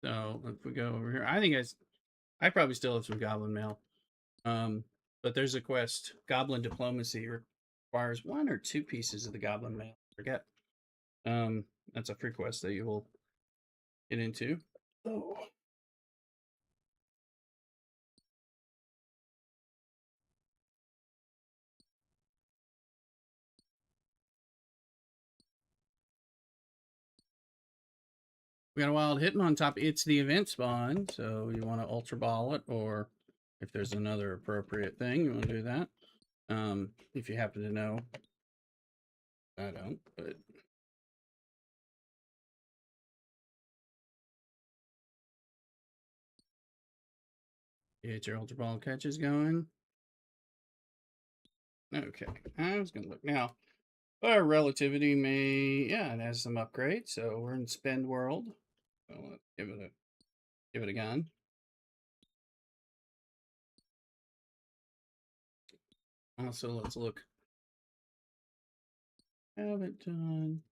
So if we go over here, I probably still have some goblin mail. But there's a quest. Goblin diplomacy requires 1 or 2 pieces of the goblin mail. Forget. That's a free quest that you will get into. Oh. We got a wild hitman on top. It's the event spawn, so you want to ultra ball it, or if there's another appropriate thing, you want to do that. If you happen to know, I don't, but get your ultra ball catches going. Okay, I was gonna look now. Our relativity it has some upgrades, so we're in spend world. So let's give it a gun. Also, let's look. Have it done.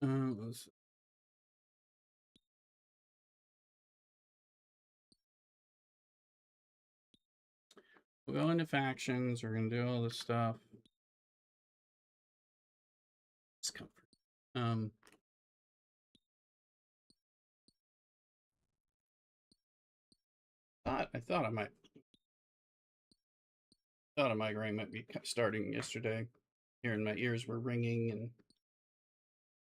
Let's we'll go into factions. We're gonna do all this stuff. Discomfort. I thought I might. thought a migraine might be starting yesterday. Hearing my ears were ringing and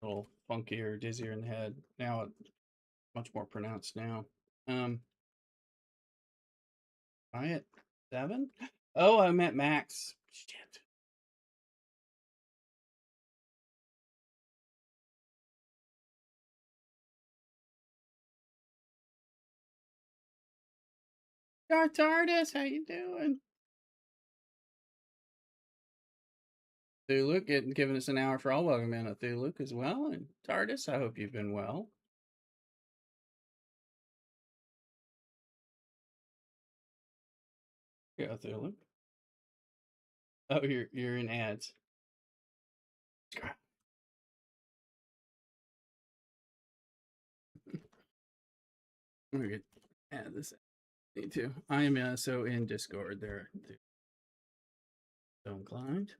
a little funkier, dizzier in the head. Now it's much more pronounced now. I at 7? Oh, I'm at max. Shit. TARDIS, how you doing? Thulu giving us an hour for all. Welcome in, Thulu as well. And TARDIS, I hope you've been well. Yeah, Thulu. Oh, you're in ads. I'm gonna add this. Me too. I am so in Discord there. So inclined.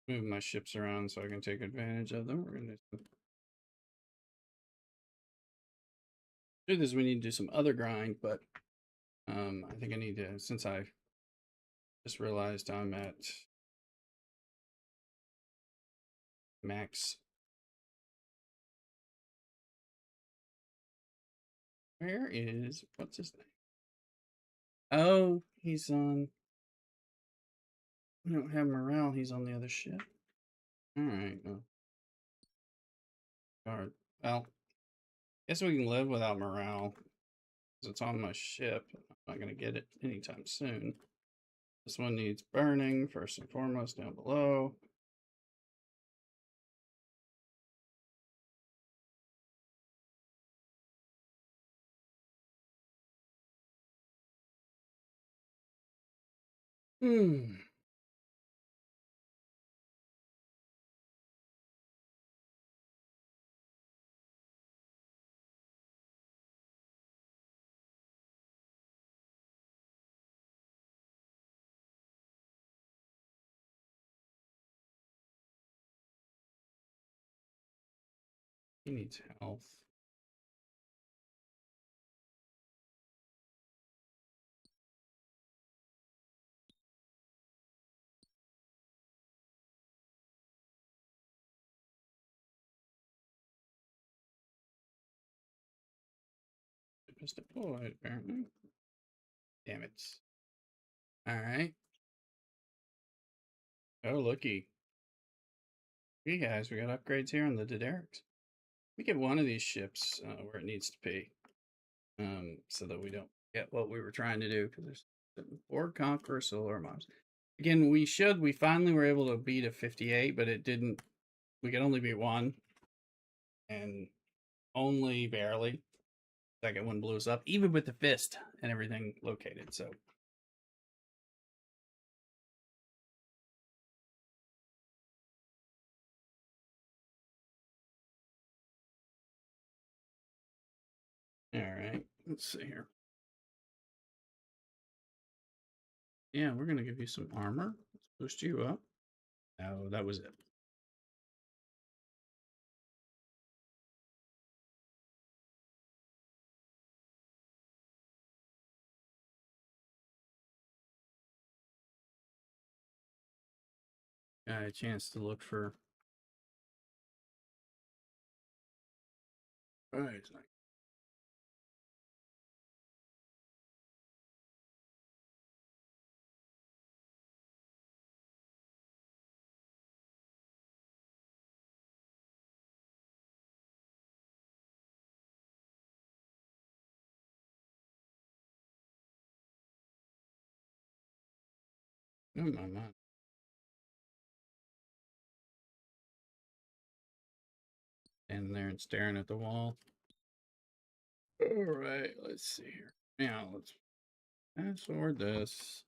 Move my ships around so I can take advantage of them. We're gonna do this. We need to do some other grind, but I think I need to, since I just realized I'm at max. Where is, what's his name? Oh, he's on, we don't have morale. He's on the other ship. All right. All right. Well, guess we can live without morale because it's on my ship. I'm not going to get it anytime soon. This one needs burning first and foremost down below. Hmm. He needs health. Just deployed, apparently. Damn it. All right. Oh, looky. Hey guys, we got upgrades here on the Dederics. We get one of these ships where it needs to be, so that we don't get what we were trying to do. Because there's Borg Conqueror, Solar Mobs. Again, we finally were able to beat a 58, but it didn't. We could only beat one, and only barely. Second one blew us up, even with the fist and everything located. So. All right, let's see here. Yeah, we're gonna give you some armor. Let's boost you up. Oh, that was it. Got a chance to look for. Oh, it's like. Oh my mind. Standing there and staring at the wall. All right, let's see here. Now let's fast forward this.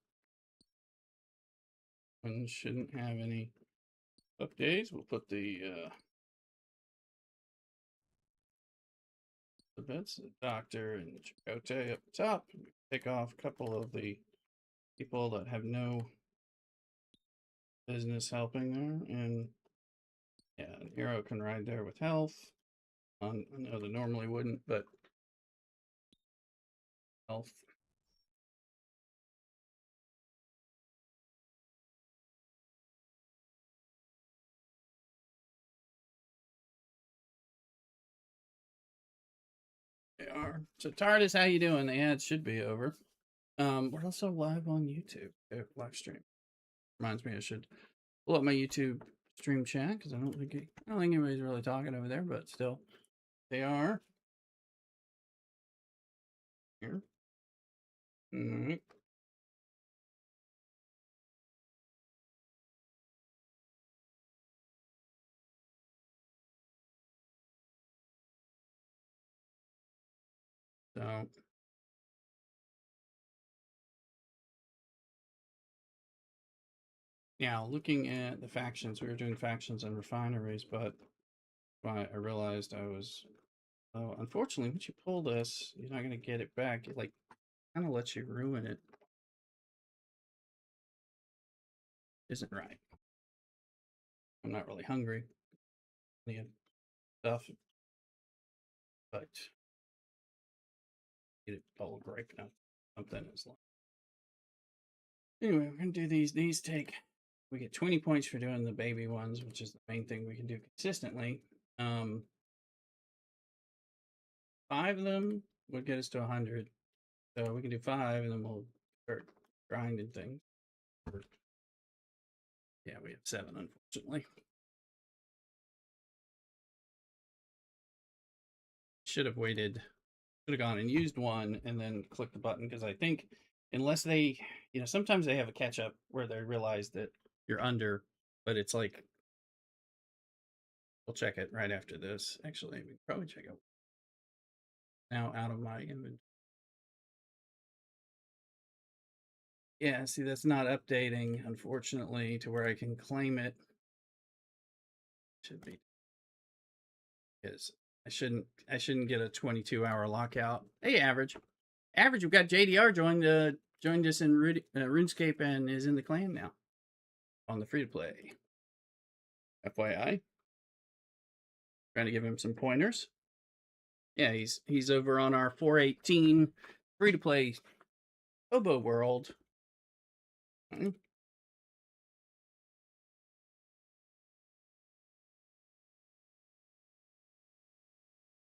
One shouldn't have any updates. We'll put the beds, the doctor, and the Chakotay up top. Take off a couple of the people that have no business helping there, and yeah, an arrow can ride there with health. I know that normally wouldn't, but health. They are. So TARDIS, how you doing? The ads should be over. We're also live on YouTube. Live stream. Reminds me I should pull up my YouTube stream chat because I don't think anybody's really talking over there, but still, they are here. Alright. So now looking at the factions, we were doing factions and refineries, but I realized I was. Oh, unfortunately, once you pull this, you're not gonna get it back. It like kind of lets you ruin it. Isn't right. I'm not really hungry. Plenty of stuff, but eat it all grape now. Something is like. Anyway, we're gonna do these. These take. We get 20 points for doing the baby ones, which is the main thing we can do consistently. 5 of them would get us to 100. So we can do 5, and then we'll start grinding things. Yeah, we have 7, unfortunately. Should have waited. Should have gone and used one and then clicked the button because I think unless they, sometimes they have a catch up where they realize that you're under, but it's like we'll check it right after this. Actually, we can probably check it now out of my inventory. Yeah, see, that's not updating, unfortunately, to where I can claim it. Should be because I shouldn't get a 22-hour lockout. Hey, average, we've got JDR joined us in RuneScape and is in the clan now on the free to play. FYI, trying to give him some pointers. Yeah, he's over on our 418 free to play Hobo World.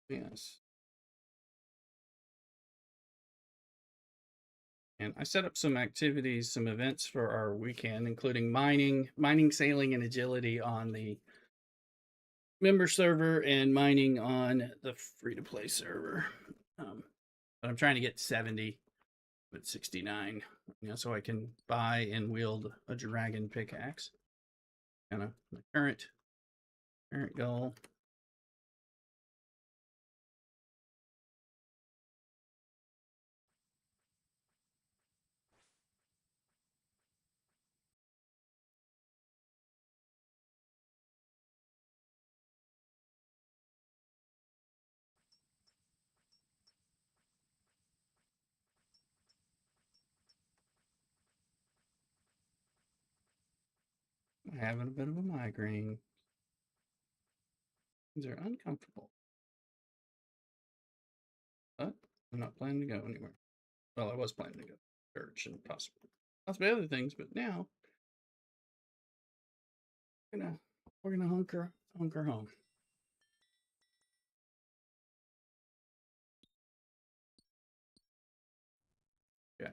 Yes. And I set up some activities, some events for our weekend, including mining, sailing, and agility on the member server and mining on the free to play server. But I'm trying to get 70 with 69, so I can buy and wield a dragon pickaxe. Kind of my current goal. I'm having a bit of a migraine. These are uncomfortable. But I'm not planning to go anywhere. Well, I was planning to go to church and possibly other things, but now we're gonna hunker home. Okay.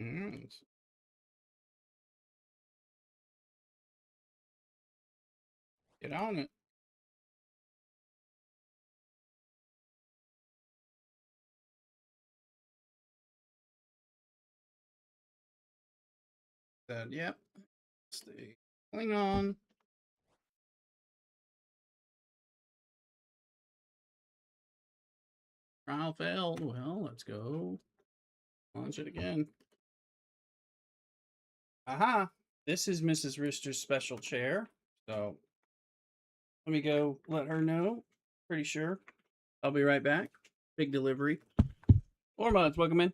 Yes. Get on it. Said, yep. Stay Klingon. Trial failed. Well, let's go. Launch it again. Aha! This is Mrs. Rooster's special chair. So let me go let her know. Pretty sure. I'll be right back. Big delivery. More mods, welcome in.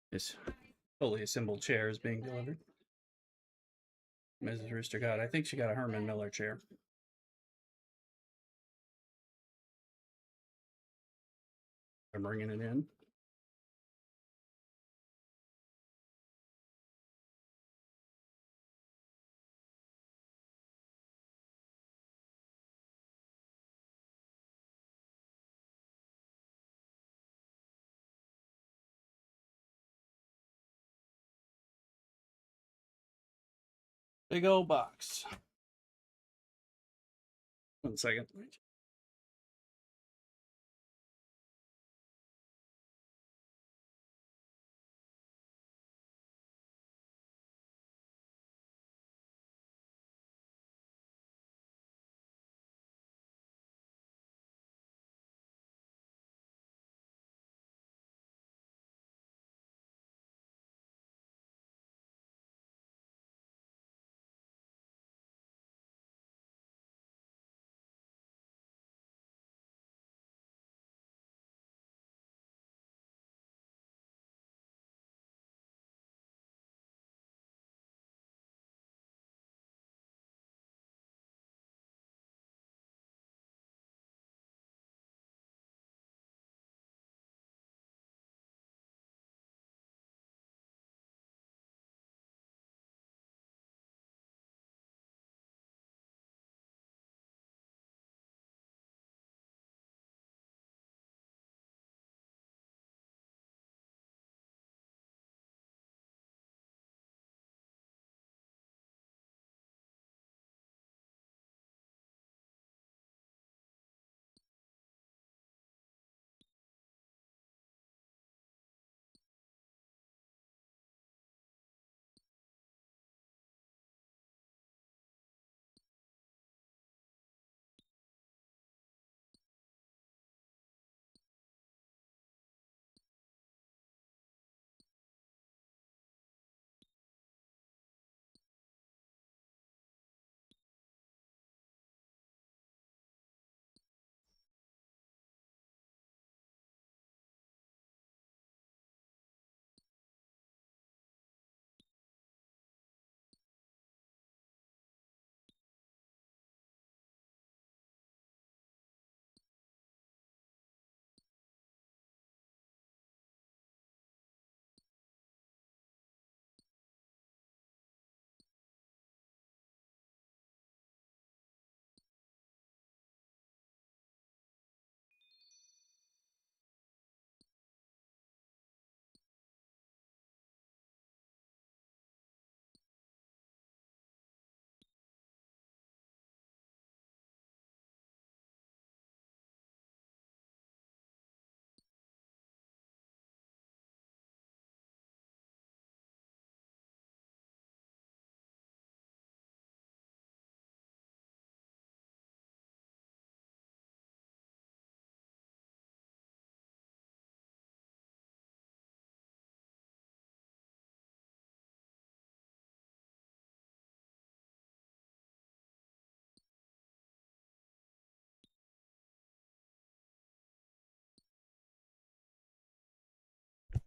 This fully assembled chair is being delivered. Mrs. Rooster got, I think she got a Herman Miller chair. I'm bringing it in. Big old box. 1 second.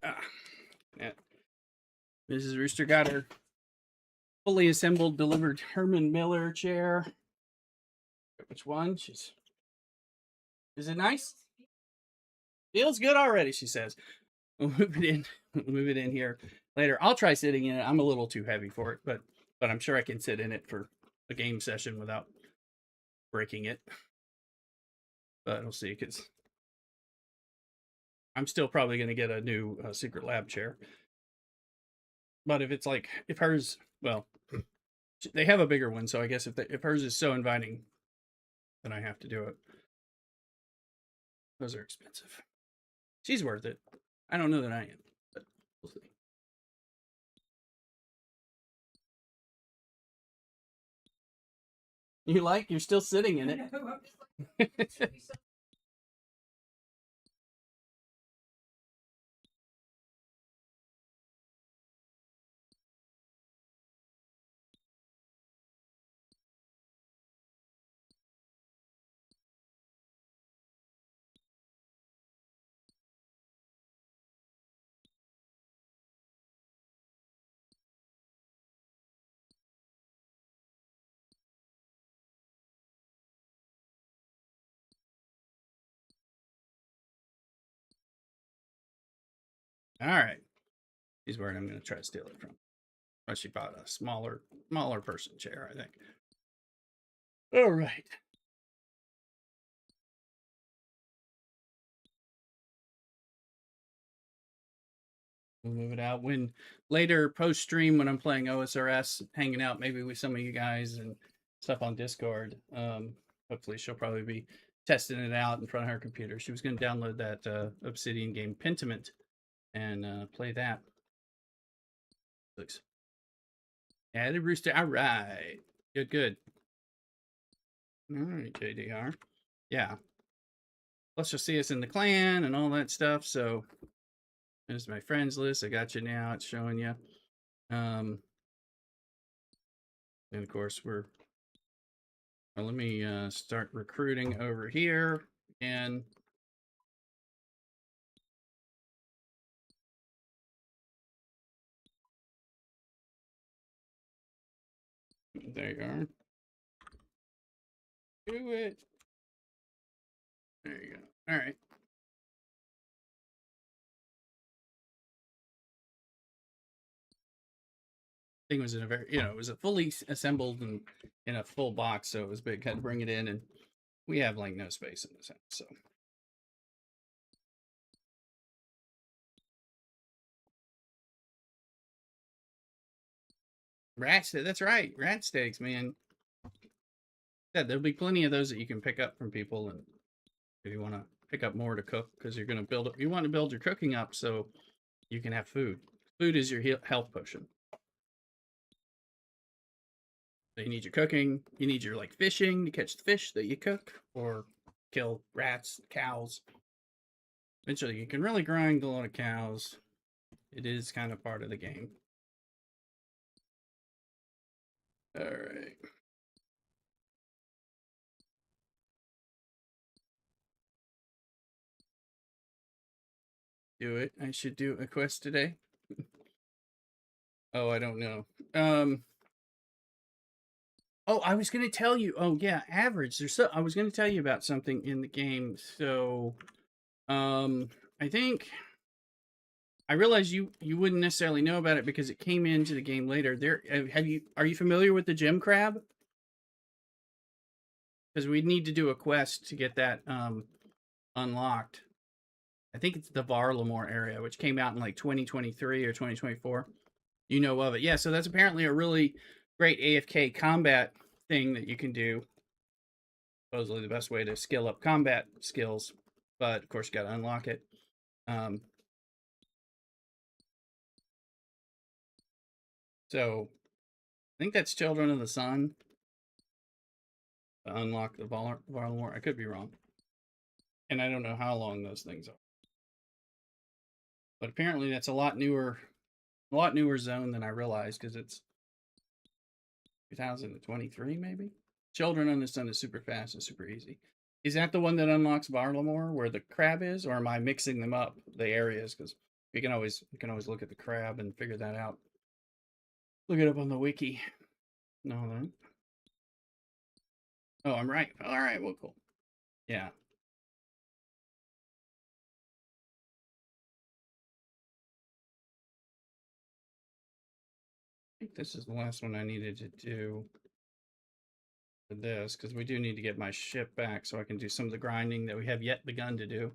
Yeah. Mrs. Rooster got her fully assembled, delivered Herman Miller chair. Which one? Is it nice? Feels good already, she says. We'll move it in. We'll move it in here later. I'll try sitting in it. I'm a little too heavy for it, but I'm sure I can sit in it for a game session without breaking it. But we'll see, because I'm still probably going to get a new secret lab chair. But if it's like, if hers, well, they have a bigger one, so I guess if hers is so inviting, then I have to do it. Those are expensive. She's worth it. I don't know that I am, but we'll see. You're still sitting in it. All right. She's where I'm going to try to steal it from. Or she bought a smaller person chair, I think. All right. We'll move it out when later post stream when I'm playing OSRS, hanging out maybe with some of you guys and stuff on Discord. Hopefully she'll probably be testing it out in front of her computer. She was going to download that Obsidian game Pentiment and play that. Looks. Added Rooster. All right. Good. All right, JDR. Yeah. Plus you'll see us in the clan and all that stuff. So there's my friends list. I got you now. It's showing you. And of course we're. Well, let me start recruiting over here and. There you are. Do it. There you go. All right. Thing was in a very, it was a fully assembled and in a full box, so it was big. Had to bring it in, and we have like no space in this house, so. That's right, rat steaks, man. Yeah, there'll be plenty of those that you can pick up from people, and if you want to pick up more to cook, because you're going to build up, you want to build your cooking up so you can have food. Food is your health potion. So you need your cooking, you need your like fishing to catch the fish that you cook or kill rats, cows. Eventually, you can really grind a lot of cows. It is kind of part of the game. All right. Do it. I should do a quest today. Oh, I don't know. Oh, I was going to tell you. Oh, yeah, average. I was going to tell you about something in the game. So, I think I realized you wouldn't necessarily know about it because it came into the game later. Are you familiar with the gem crab? Because we need to do a quest to get that unlocked. I think it's the Varlamore area, which came out in like 2023 or 2024. You know of it. Yeah, so that's apparently a really great AFK combat thing that you can do. Supposedly the best way to skill up combat skills, but of course you got to unlock it. So I think that's Children of the Sun. To unlock the Varlamore. I could be wrong. And I don't know how long those things are. But apparently that's a lot newer zone than I realized because it's 2023 maybe. Children on the Sun is super fast and super easy. Is that the one that unlocks Varlamore where the crab is, or am I mixing them up, the areas? Because You can always look at the crab and figure that out. Look it up on the wiki. No, that. Oh, I'm right. All right. Well, cool. Yeah. I think this is the last one I needed to do for this, because we do need to get my ship back so I can do some of the grinding that we have yet begun to do.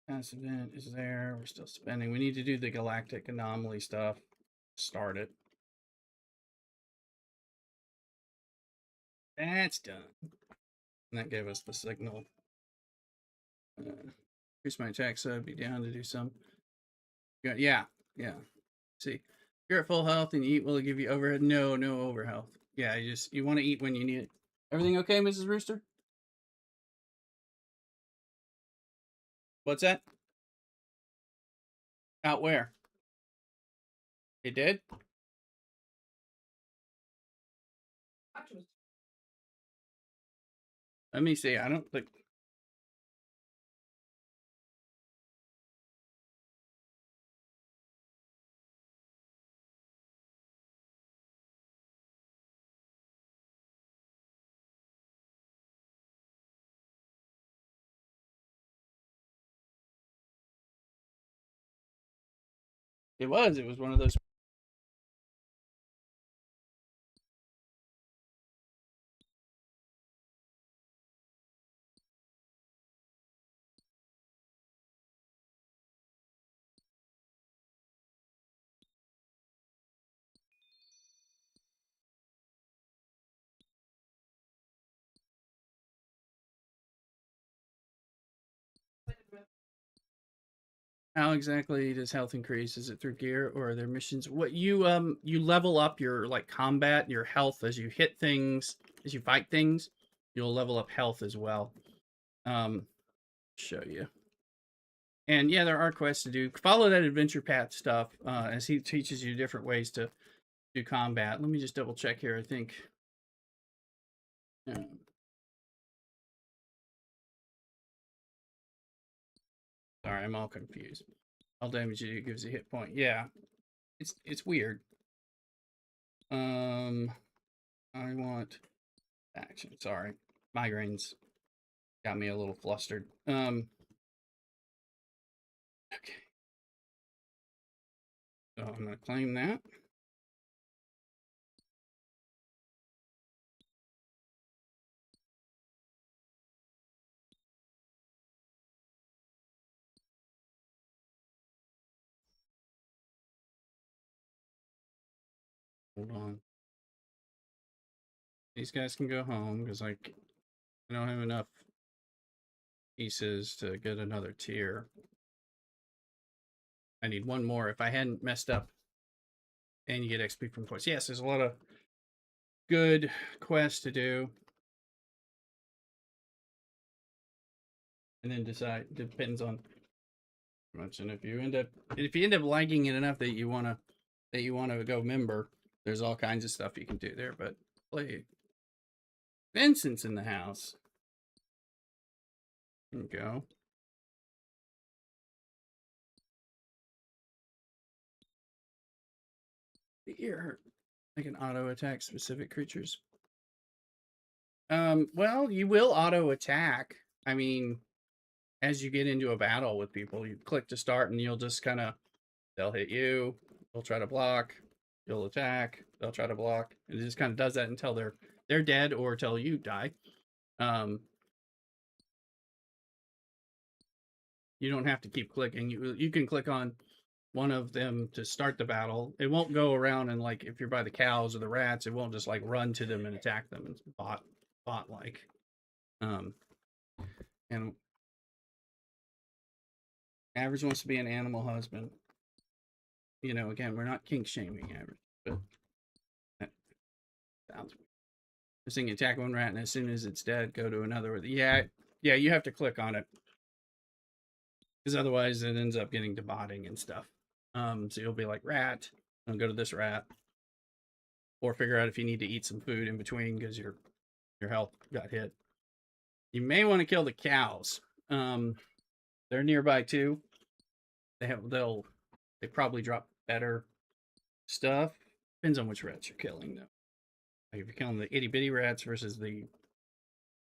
Pass event is there. We're still spending. We need to do the galactic anomaly stuff. Start it. That's done. And that gave us the signal. Increase my attack, so I'd be down to do some. Yeah. See, you're at full health and you eat. Will it give you overhead? No over health. Yeah, you want to eat when you need it. Everything okay, Mrs. Rooster? What's that? Out where? It did? Let me see. I don't think. It was. It was one of those. How exactly does health increase? Is it through gear or are there missions? What you level up your like combat, your health as you hit things, as you fight things, you'll level up health as well. Show you. And yeah, there are quests to do. Follow that adventure path stuff as he teaches you different ways to do combat. Let me just double check here. I think. Sorry, I'm all confused. All damage you do gives a hit point. Yeah, it's weird. I want action. Sorry, migraines got me a little flustered. Okay. So I'm gonna claim that. Hold on. These guys can go home because I don't have enough pieces to get another tier. I need one more. If I hadn't messed up, and you get XP from quests. Yes, there's a lot of good quests to do, and then depends on much. And if you end up liking it enough that you wanna go member, there's all kinds of stuff you can do there. But play Vincent's in the house. There we go. The ear hurt. I can auto attack specific creatures. Well, you will auto attack. I mean, as you get into a battle with people, you click to start and you'll just they'll hit you, they'll try to block, you'll attack, they'll try to block. And it just kind of does that until they're dead or until you die. You don't have to keep clicking. You can click on one of them to start the battle. It won't go around and like if you're by the cows or the rats, it won't just like run to them and attack them. It's bot like. And average wants to be an animal husband. You know, again, we're not kink shaming average, but that sounds weird. Just saying attack one rat and as soon as it's dead, go to another. Yeah, you have to click on it. Because otherwise it ends up getting to botting and stuff. So you'll be like rat, and go to this rat. Or figure out if you need to eat some food in between because your health got hit. You may want to kill the cows. They're nearby too. They probably drop better stuff. Depends on which rats you're killing though. Like if you're killing the itty bitty rats versus the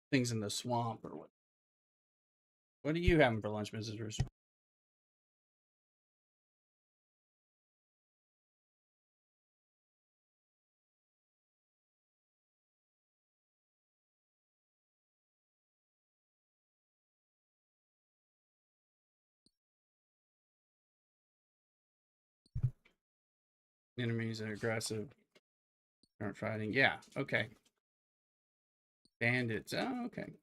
things in the swamp or what. What are you having for lunch, Mrs. Rooster? Enemies are aggressive. Aren't fighting. Yeah, okay. Bandits. Oh, okay.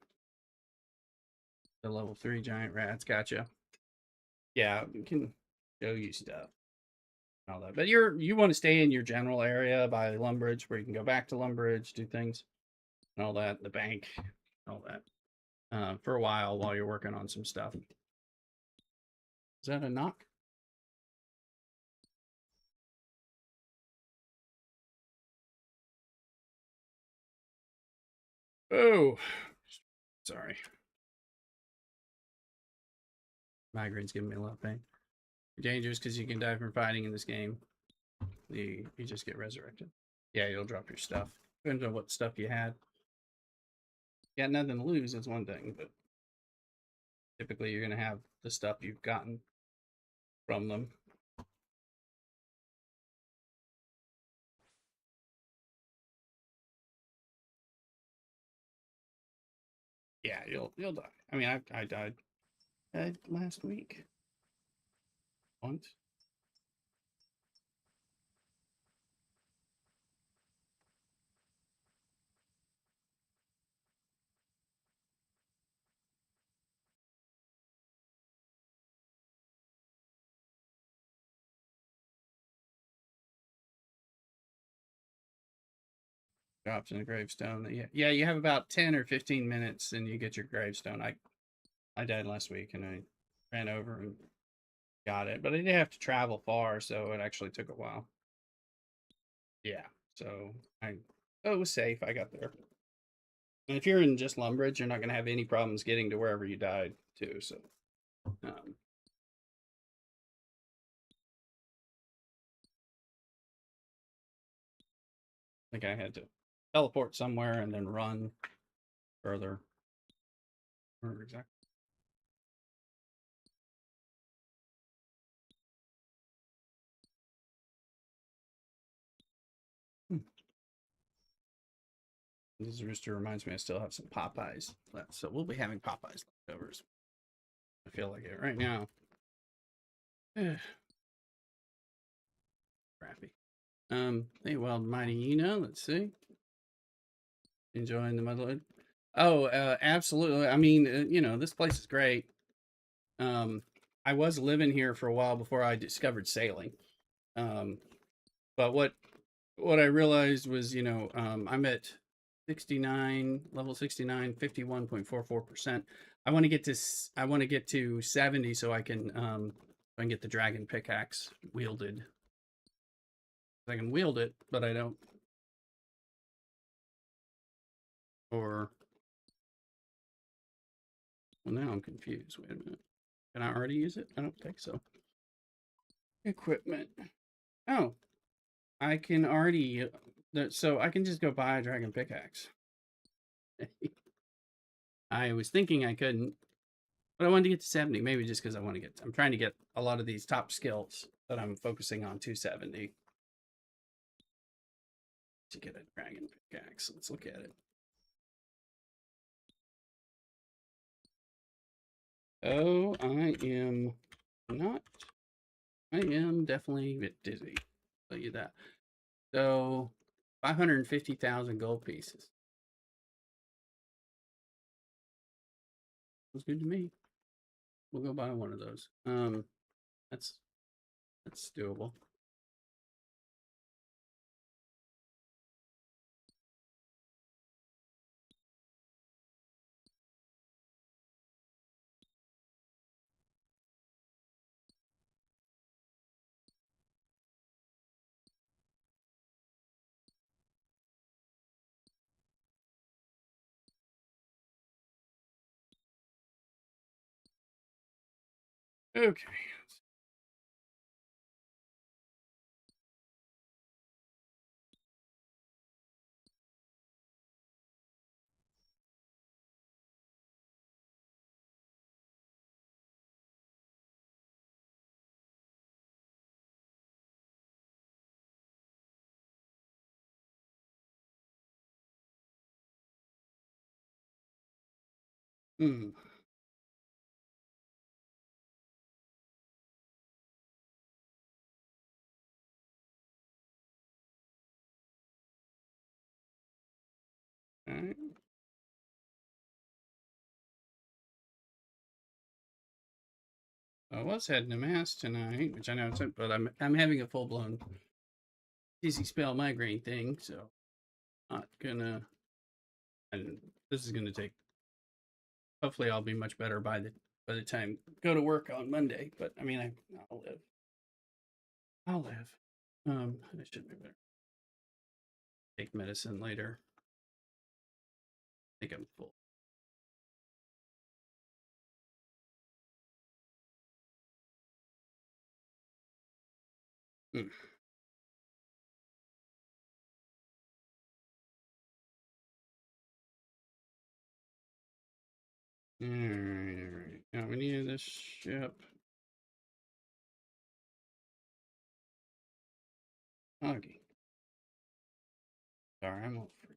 The level 3 giant rats. Gotcha. Yeah, we can show you stuff. All that. But you want to stay in your general area by Lumbridge where you can go back to Lumbridge, do things and all that, the bank, all that. For a while you're working on some stuff. Is that a knock? Oh, sorry. Migraine's giving me a lot of pain. You're dangerous because you can die from fighting in this game. You just get resurrected. Yeah, you'll drop your stuff. Depends on what stuff you had. You got nothing to lose, that's one thing, but typically you're going to have the stuff you've gotten from them. Yeah, you'll die. I mean, I died last week once. Drops in a gravestone. Yeah, you have about 10 or 15 minutes and you get your gravestone. I died last week and I ran over and got it, but I didn't have to travel far, so it actually took a while. Yeah, so it was safe. I got there. And if you're in just Lumbridge, you're not going to have any problems getting to wherever you died too. So, I think I had to teleport somewhere and then run further. Where exactly? This rooster reminds me I still have some Popeyes left, so we'll be having Popeyes leftovers. I feel like it right now. Crappy. Hey, Wild Mighty Eno, let's see. Enjoying the motherload. Oh, absolutely. I mean, this place is great. I was living here for a while before I discovered sailing. But what I realized was, I'm at 69, level 69, 51.44%. I want to get to 70 so I can get the dragon pickaxe wielded. I can wield it, but I don't. Or well, now I'm confused. Wait a minute. Can I already use it? I don't think so. Equipment. Oh, I can already. So I can just go buy a dragon pickaxe. I was thinking I couldn't, but I wanted to get to 70. Maybe just because I'm trying to get a lot of these top skills that I'm focusing on to 70 to get a dragon pickaxe. Let's look at it. Oh, I am not. I am definitely a bit dizzy. I'll tell you that. So, 550,000 gold pieces. Looks good to me. We'll go buy one of those. That's doable. Okay. Hmm. All right. I was heading to mass tonight, which I know it's, but I'm having a full blown dizzy spell migraine thing, so not gonna. And this is gonna take. Hopefully, I'll be much better by the time go to work on Monday. But I mean, I'll live. I'll live. I should be better. Take medicine later. I think I'm full. Mm. All right, all right. Now we need this ship. Huggy. Sorry, I'm all free.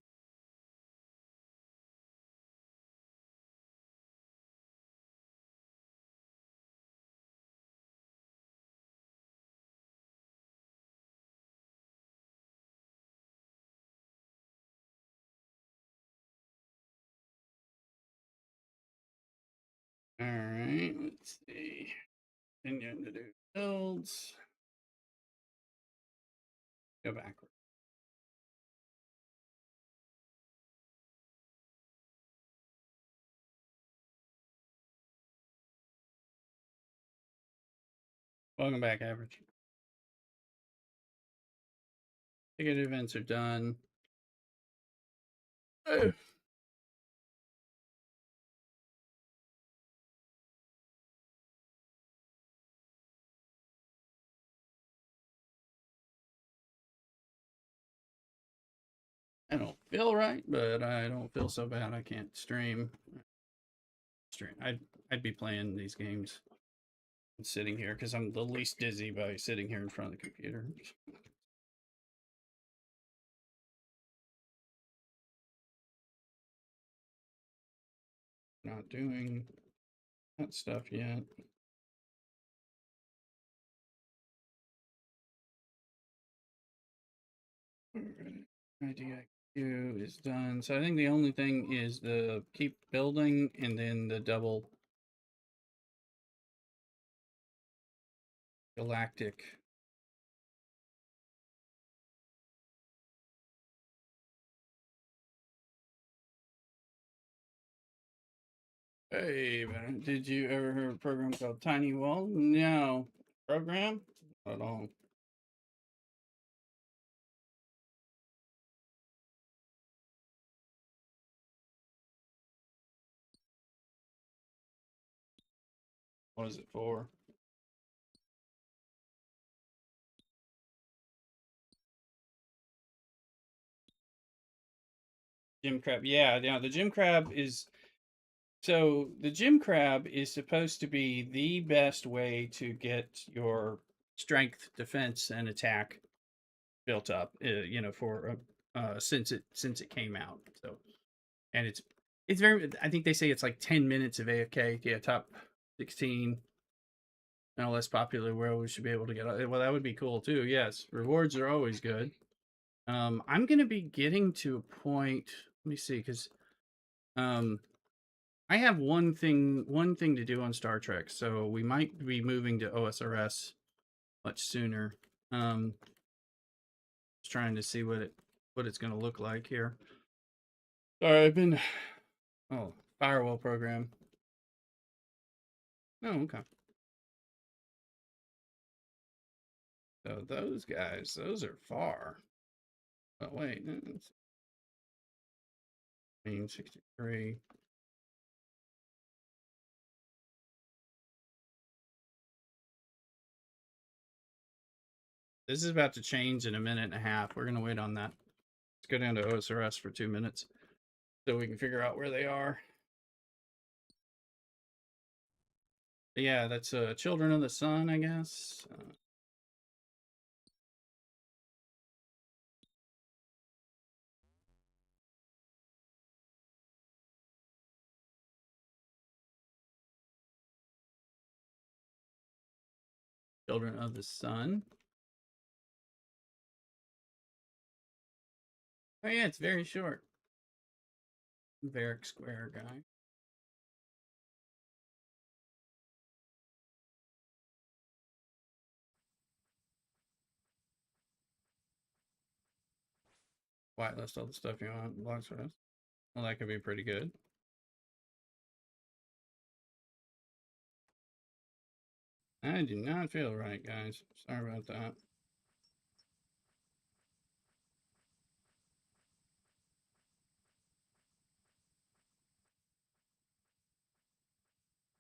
All right, let's see. Continuing to do builds. Go backward. Welcome back, average. Ticket events are done. I don't feel right, but I don't feel so bad. I can't stream. I'd be playing these games and sitting here because I'm the least dizzy by sitting here in front of the computer. Not doing that stuff yet. IDIQ is done. So I think the only thing is the keep building and then the double galactic. Hey, man, did you ever hear of a program called Tiny Wall? No. Program? Not at all. What is it for? Gym crab. Yeah, the gym crab is so the gym crab is supposed to be the best way to get your strength, defense, and attack built up. For since it came out. So and it's very. I think they say it's like 10 minutes of AFK. Yeah, top 16. In a less popular world, we should be able to get. Well, that would be cool too. Yes, rewards are always good. I'm gonna be getting to a point. Let me see, because um, I have one thing to do on Star Trek, so we might be moving to OSRS much sooner. Just trying to see what it's gonna look like here. Sorry, I've been firewall program. Oh, okay. So those guys, those are far. But wait, it's 63. This is about to change in a minute and a half. We're going to wait on that. Let's go down to OSRS for 2 minutes so we can figure out where they are. But yeah, that's Children of the Sun, I guess. Children of the Sun. Oh yeah, it's very short. Varick Square guy. Whitelist all the stuff you want. Blocks for us. Well, that could be pretty good. I do not feel right, guys. Sorry about that.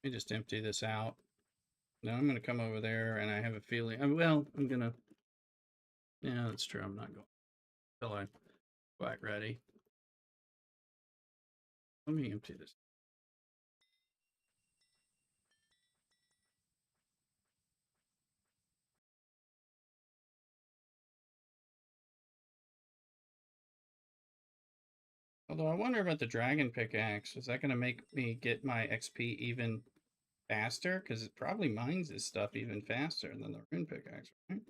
Let me just empty this out. Now I'm going to come over there, and I have a feeling. Well, I'm going to. Yeah, that's true. I'm not going until I'm quite ready. Let me empty this. Although I wonder about the dragon pickaxe. Is that going to make me get my XP even faster? Because it probably mines this stuff even faster than the rune pickaxe, right?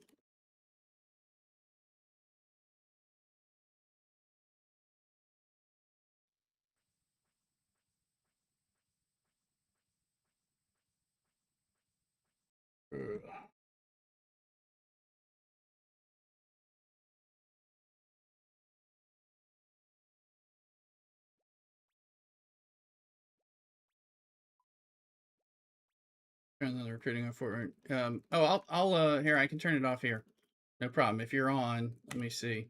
Ugh. And then the recruiting for here, I can turn it off here. No problem. If you're on, let me see.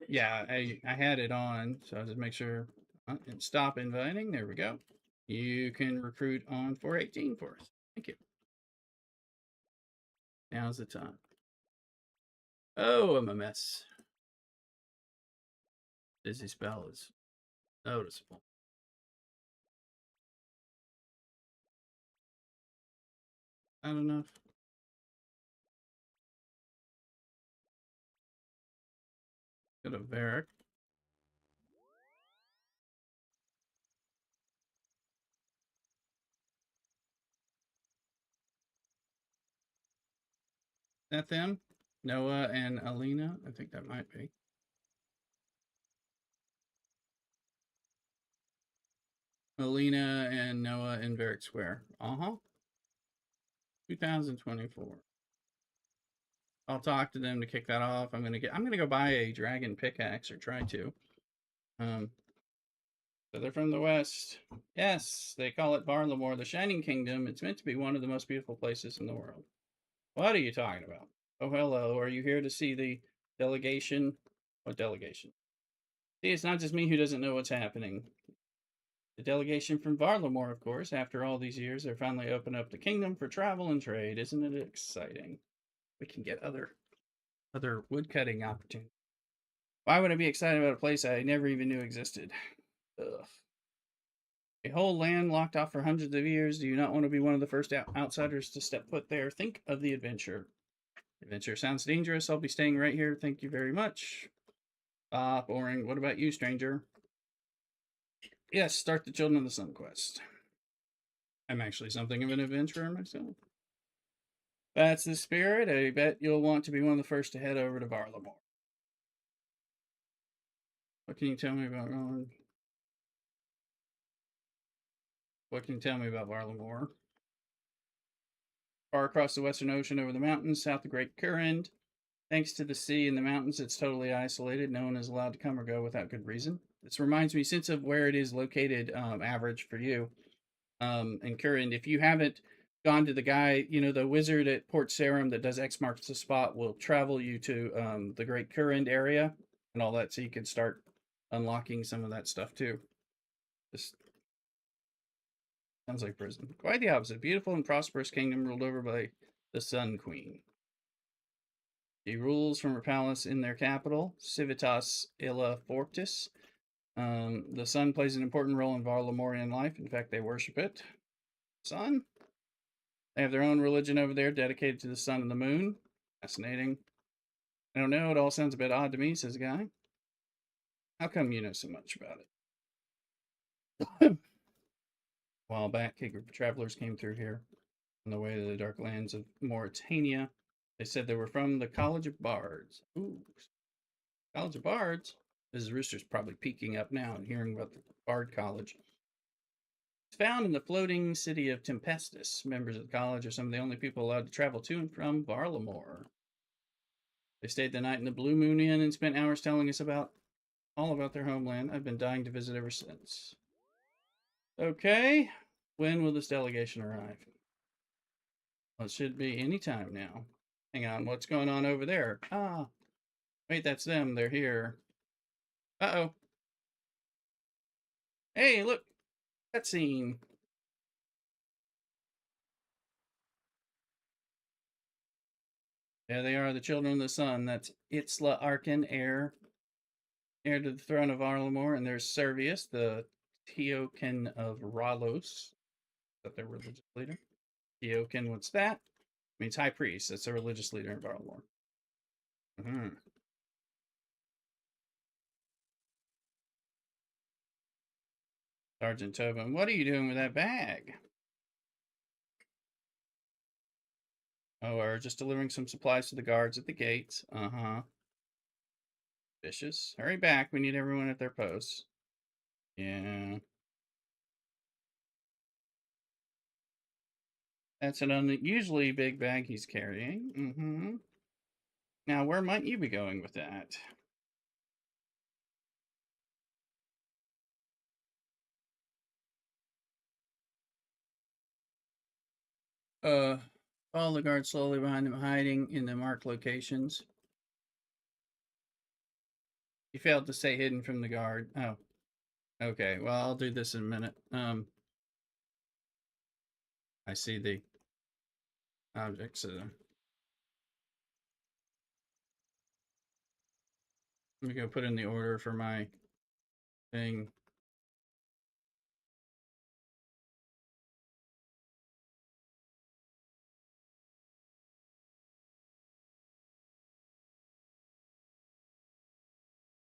Yeah, I had it on, so I'll just make sure and stop inviting. There we go. You can recruit on 418 for us. Thank you. Now's the time. Oh, I'm a mess. Dizzy spell is noticeable. Not enough. Go to Varick. Is that them? Noah and Alina? I think that might be. Alina and Noah in Varick Square. 2024. I'll talk to them to kick that off. I'm gonna go buy a dragon pickaxe or try to. So they're from the west. Yes, they call it Barlamore, the Shining Kingdom. It's meant to be one of the most beautiful places in the world. What are you talking about? Oh, hello. Are you here to see the delegation? What delegation? See, it's not just me who doesn't know what's happening. The delegation from Varlamore, of course. After all these years, they're finally opened up the kingdom for travel and trade. Isn't it exciting? We can get other woodcutting opportunities. Why would I be excited about a place I never even knew existed? Ugh. A whole land locked off for hundreds of years. Do you not want to be one of the first outsiders to step foot there? Think of the adventure. Adventure sounds dangerous. I'll be staying right here. Thank you very much. Boring. What about you, stranger? Yes, start the Children of the Sun quest. I'm actually something of an adventurer myself. That's the spirit. I bet you'll want to be one of the first to head over to Varlamore. What can you tell me about Roland? What can you tell me about Varlamore? Far across the Western Ocean over the mountains, south of Great Current. Thanks to the sea and the mountains, it's totally isolated. No one is allowed to come or go without good reason. This reminds me, since of where it is located, average for you, in Current. If you haven't gone to the guy, the wizard at Port Sarum that does X marks the spot will travel you to the Great Current area and all that, so you can start unlocking some of that stuff too. This sounds like prison. Quite the opposite. Beautiful and prosperous kingdom ruled over by the Sun Queen. She rules from her palace in their capital, Civitas Illa Fortis. The sun plays an important role in Varlamorian life. In fact, they worship it. Sun. They have their own religion over there dedicated to the sun and the moon. Fascinating. I don't know. It all sounds a bit odd to me, says a guy. How come you know so much about it? A while back, a group of travelers came through here on the way to the dark lands of Mauritania. They said they were from the College of Bards. Ooh, College of Bards? Mrs. Rooster's probably peeking up now and hearing about the Bard College. It's found in the floating city of Tempestus. Members of the college are some of the only people allowed to travel to and from Varlamore. They stayed the night in the Blue Moon Inn and spent hours telling us all about their homeland. I've been dying to visit ever since. Okay, when will this delegation arrive? Well, it should be any time now. Hang on, what's going on over there? Ah, wait, that's them. They're here. Uh-oh. Hey, look, cutscene. There they are, the children of the sun. That's Itzla Arkin, heir to the throne of Arlamore, and there's Servius, the Teokin of Ralos. Is that their religious leader? Teokin, what's that? Means high priest. That's a religious leader in Varlamore. Sergeant Tobin, what are you doing with that bag? Oh, we're just delivering some supplies to the guards at the gates. Vicious. Hurry back. We need everyone at their posts. Yeah. That's an unusually big bag he's carrying. Now, where might you be going with that? Follow the guard slowly behind them, hiding in the marked locations. You failed to stay hidden from the guard. Oh. Okay, well, I'll do this in a minute. I see the objects. Let me go put in the order for my thing.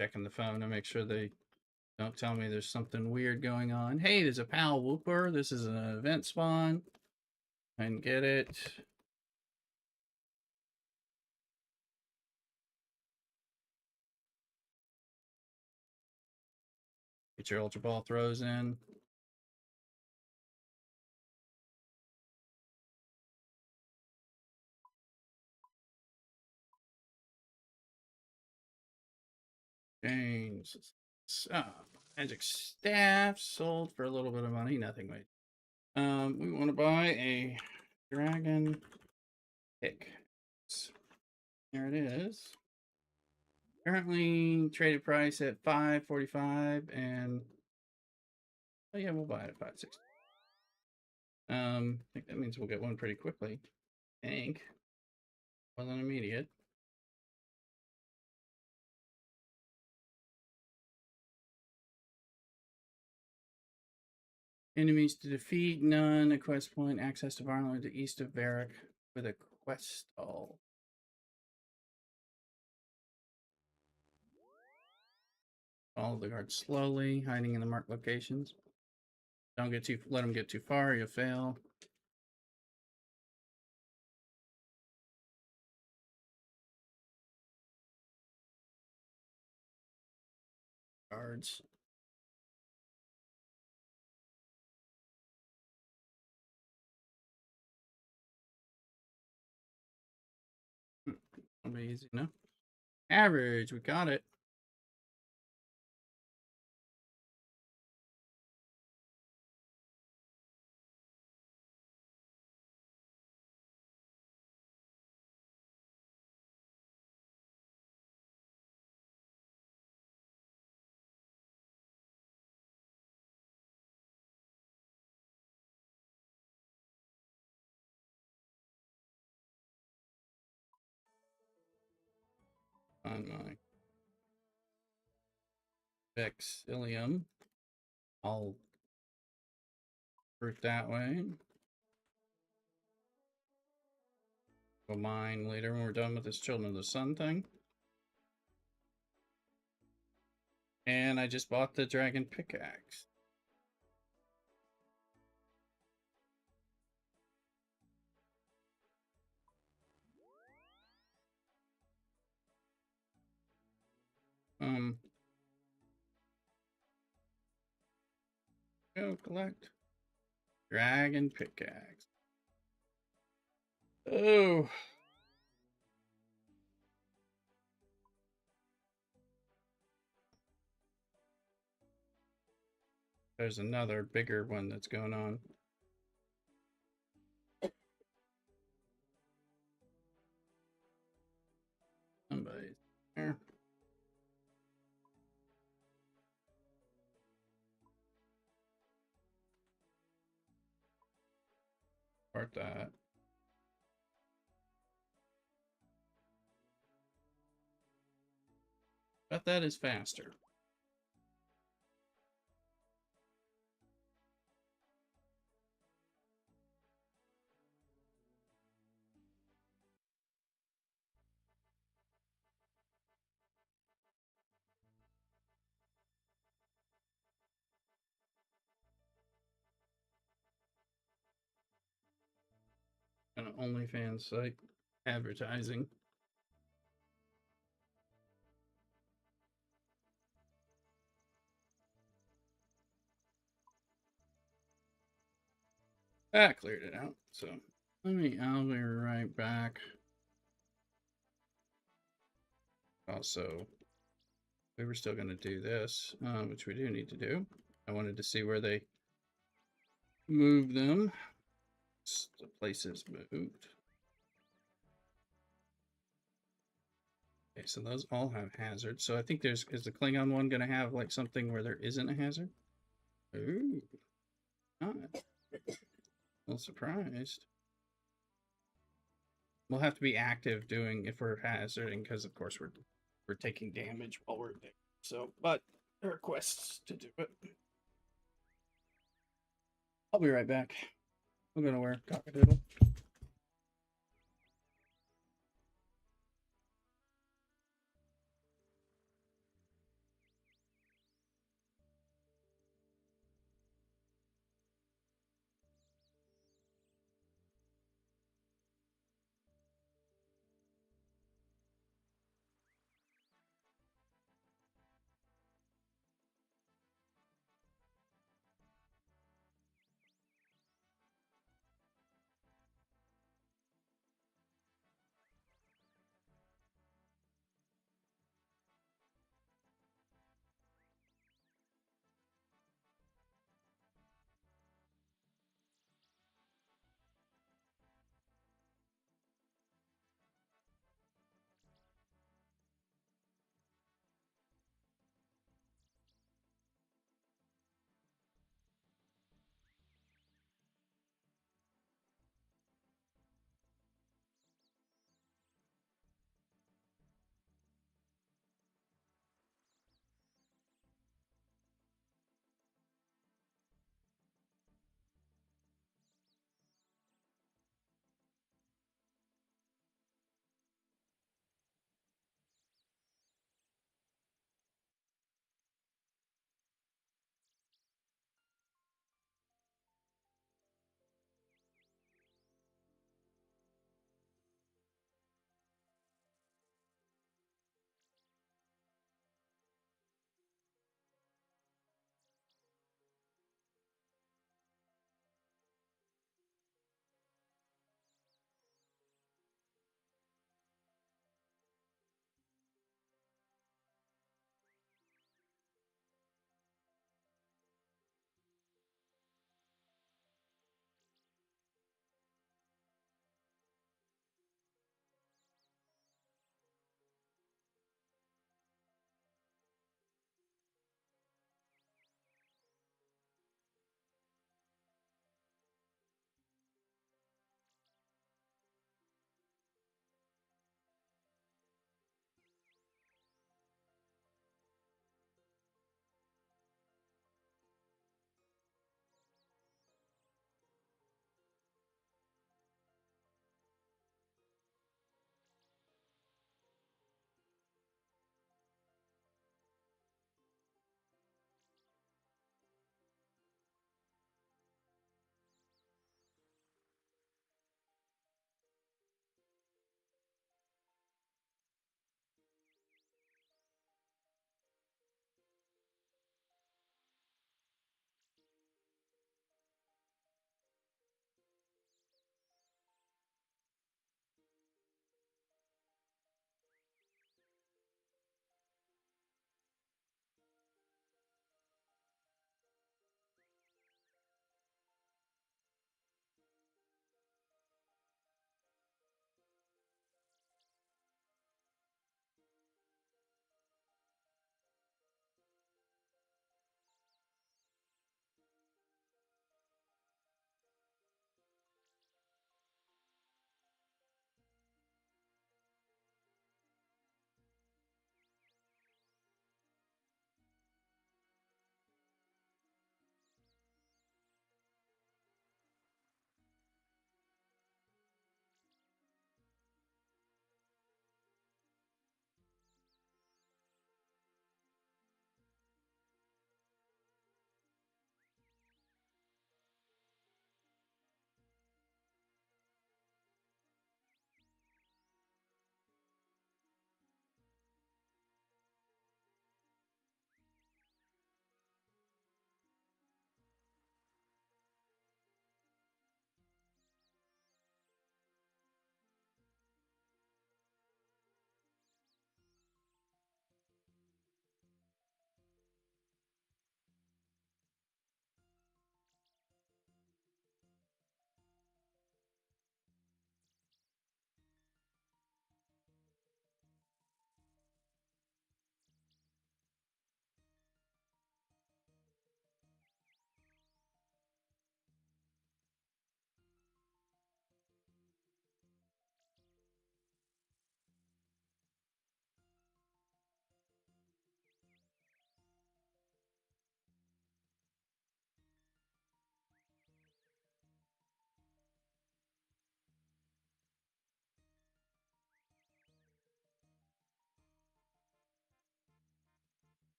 Checking the phone to make sure they don't tell me there's something weird going on. Hey, there's a pal whooper. This is an event spawn. I can get it. Get your Ultra Ball throws in. James. Magic staff sold for a little bit of money. Nothing wait. We want to buy a dragon pick. There it is. Currently traded price at 545 and oh yeah, we'll buy it at 560. I think that means we'll get one pretty quickly. I think. Wasn't immediate. Enemies to defeat, none. A quest point, access to Varlamore to east of Varric with a quest stall. Follow the guard slowly, hiding in the marked locations. Don't let them get too far, you'll fail. Guards. That'll be easy, no? Average, we got it. on my Vexillium. I'll root that way. We'll mine later when we're done with this Children of the Sun thing. And I just bought the dragon pickaxe. Go collect dragon pickaxe. Oh. There's another bigger one that's going on. Somebody's there. Part that. But that is faster. An OnlyFans site advertising. That cleared it out. So I'll be right back. Also, we were still going to do this, which we do need to do. I wanted to see where they move them. The places moved. Okay, so those all have hazards. So I think is the Klingon one going to have like something where there isn't a hazard? Ooh, not. A little surprised. We'll have to be active doing if we're hazarding because of course we're taking damage while we're there. So, but there are quests to do it. I'll be right back. I'm gonna wear CockADoodle.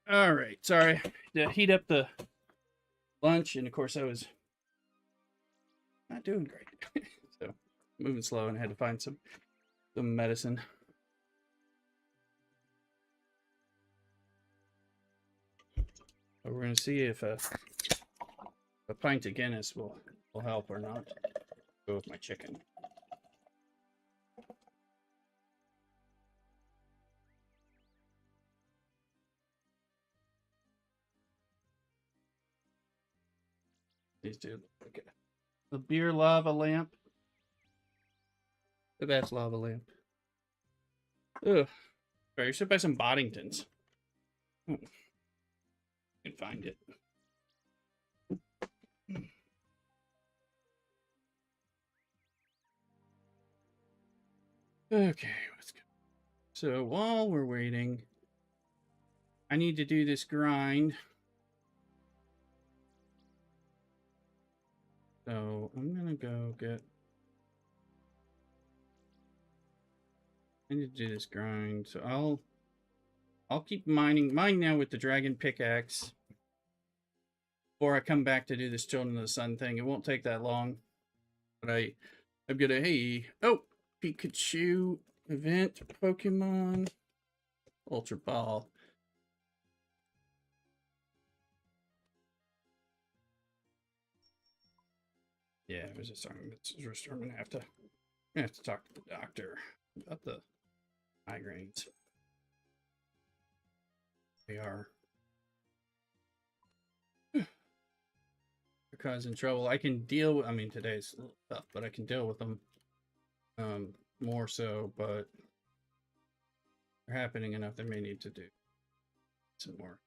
All right, sorry to heat up the lunch, and of course I was not doing great, so moving slow, and I had to find some medicine. But we're gonna see if a pint of Guinness will help or not. Go with my chicken. These do look at the beer lava lamp. The best lava lamp. Ugh. Right, you should buy some Boddingtons. You can find it. Okay, let's go. So while we're waiting, I need to do this grind. So I'm gonna go get. I need to do this grind. So I'll keep mining now with the dragon pickaxe. Before I come back to do this Children of the Sun thing, it won't take that long. But I'm gonna Pikachu event Pokemon Ultra Ball. Yeah, it was a song. I'm gonna have to talk to the doctor about the migraines. They are causing trouble. I can deal with. I mean, today's a little tough, but I can deal with them. More so, but they're happening enough. They may need to do some more.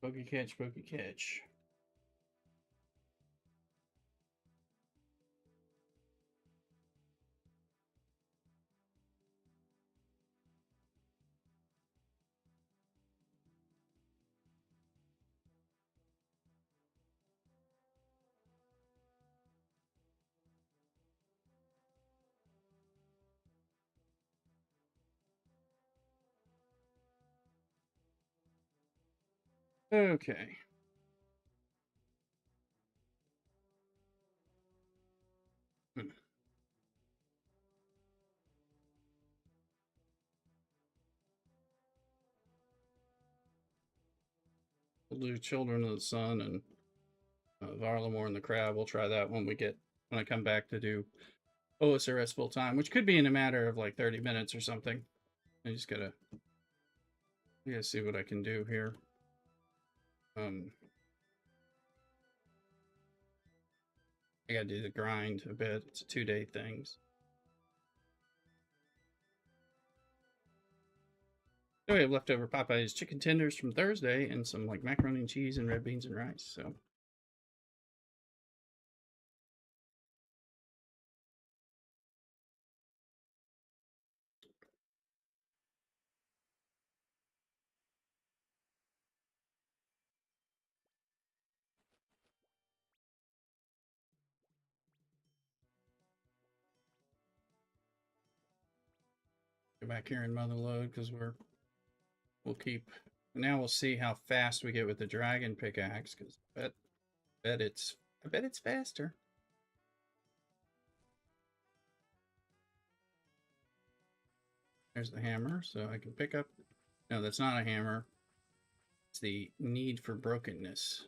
Pokey catch, pokey catch. Okay. We'll do Children of the Sun and Varlamore and the Crab. We'll try that when I come back to do OSRS full time, which could be in a matter of like 30 minutes or something. I just gotta see what I can do here. I gotta do the grind a bit. It's a 2-day things. So we have leftover Popeye's chicken tenders from Thursday and some like macaroni and cheese and red beans and rice. So go back here and mother load because we'll keep. Now we'll see how fast we get with the dragon pickaxe because I bet it's faster. There's the hammer, so I can pick up. No, that's not a hammer. It's the need for brokenness.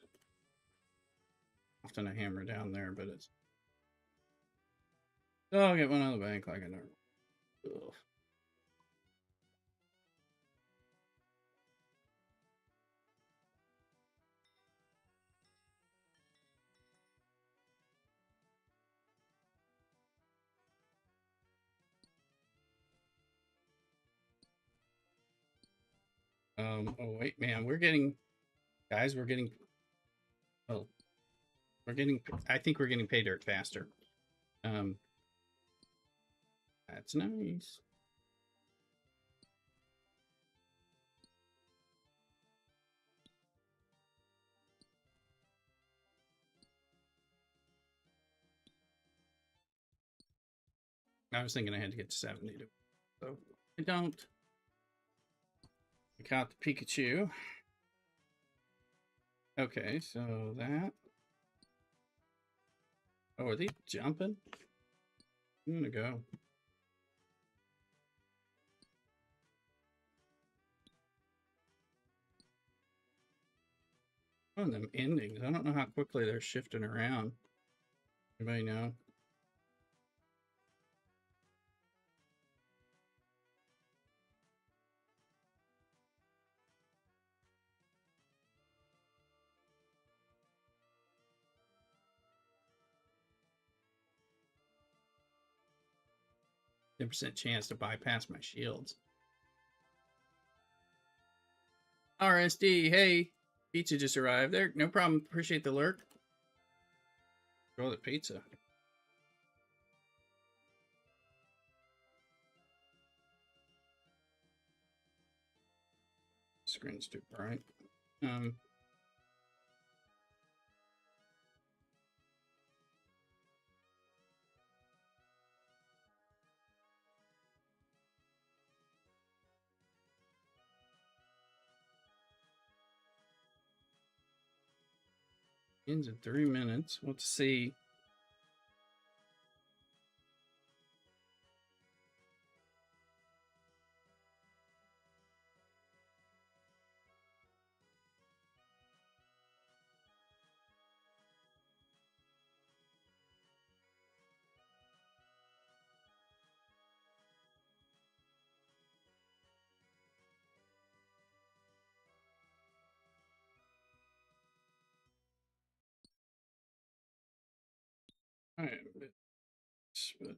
Often a hammer down there, but it's. Oh, I'll get one on the bank like I know. Ugh. Oh wait, man, guys, we're getting. Oh, I think we're getting pay dirt faster. That's nice. I was thinking I had to get to 70 to, so I don't. I caught the Pikachu. Okay, so that. Oh, are they jumping? I'm gonna go. Oh, and them endings. I don't know how quickly they're shifting around. Anybody know? %10 chance to bypass my shields. RSD, hey, pizza just arrived. There, no problem. Appreciate the lurk. Enjoy the pizza. Screen's too bright. Ends in 3 minutes. Let's see. All right, but 60.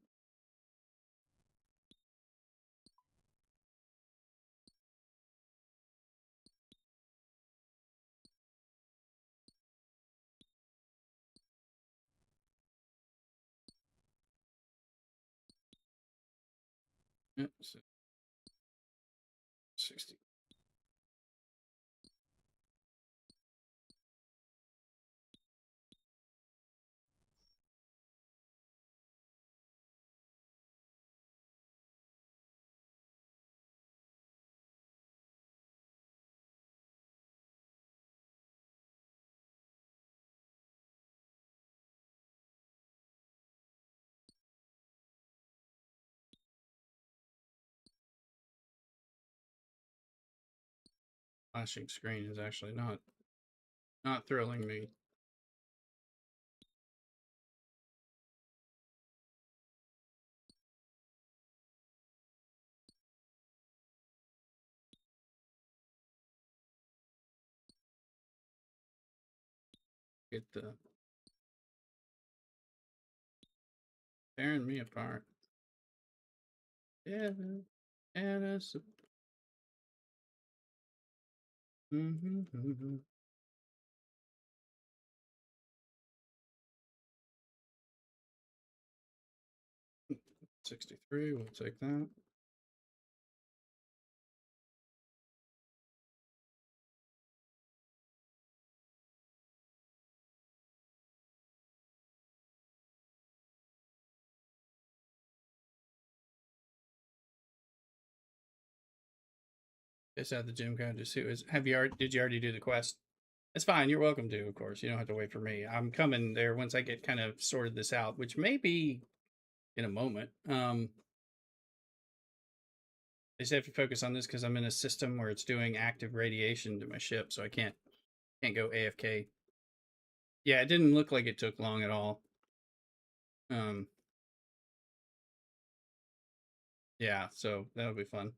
Flashing screen is actually not thrilling me. Get the tearing me apart. Yeah, and it's. Mm-hmm. 63. We'll take that. Just at the gym card to see. Did you already do the quest? It's fine. You're welcome to, of course. You don't have to wait for me. I'm coming there once I get kind of sorted this out, which may be in a moment. I just have to focus on this because I'm in a system where it's doing active radiation to my ship, so I can't go AFK. Yeah, it didn't look like it took long at all. Yeah, so that'll be fun.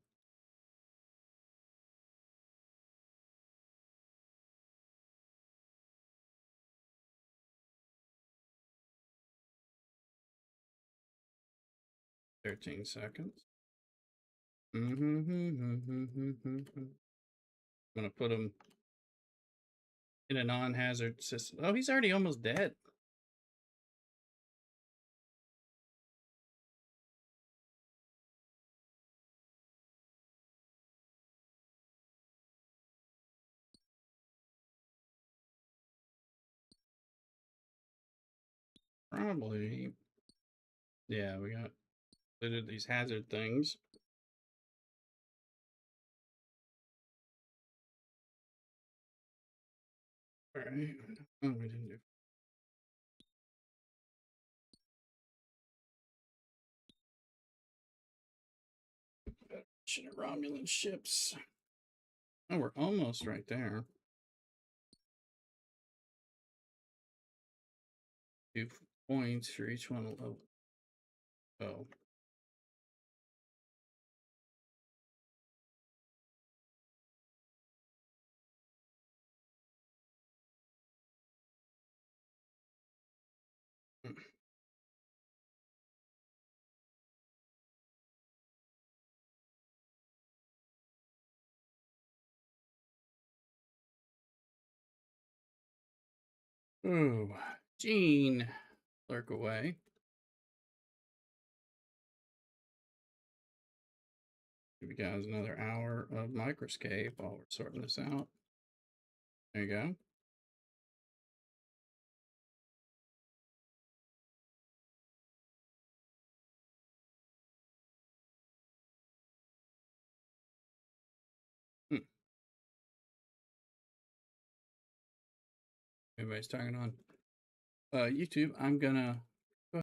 $13. I'm gonna put him in a non-hazard system. Oh, he's already almost dead. Probably. Yeah, we got Included these hazard things. All right. Oh, we didn't do. Romulan ships. Oh, we're almost right there. 2 points for each one of. Oh. Ooh, Gene, lurk away. Give you guys another hour of microscape while we're sorting this out. There you go. Everybody's talking on YouTube. I'm gonna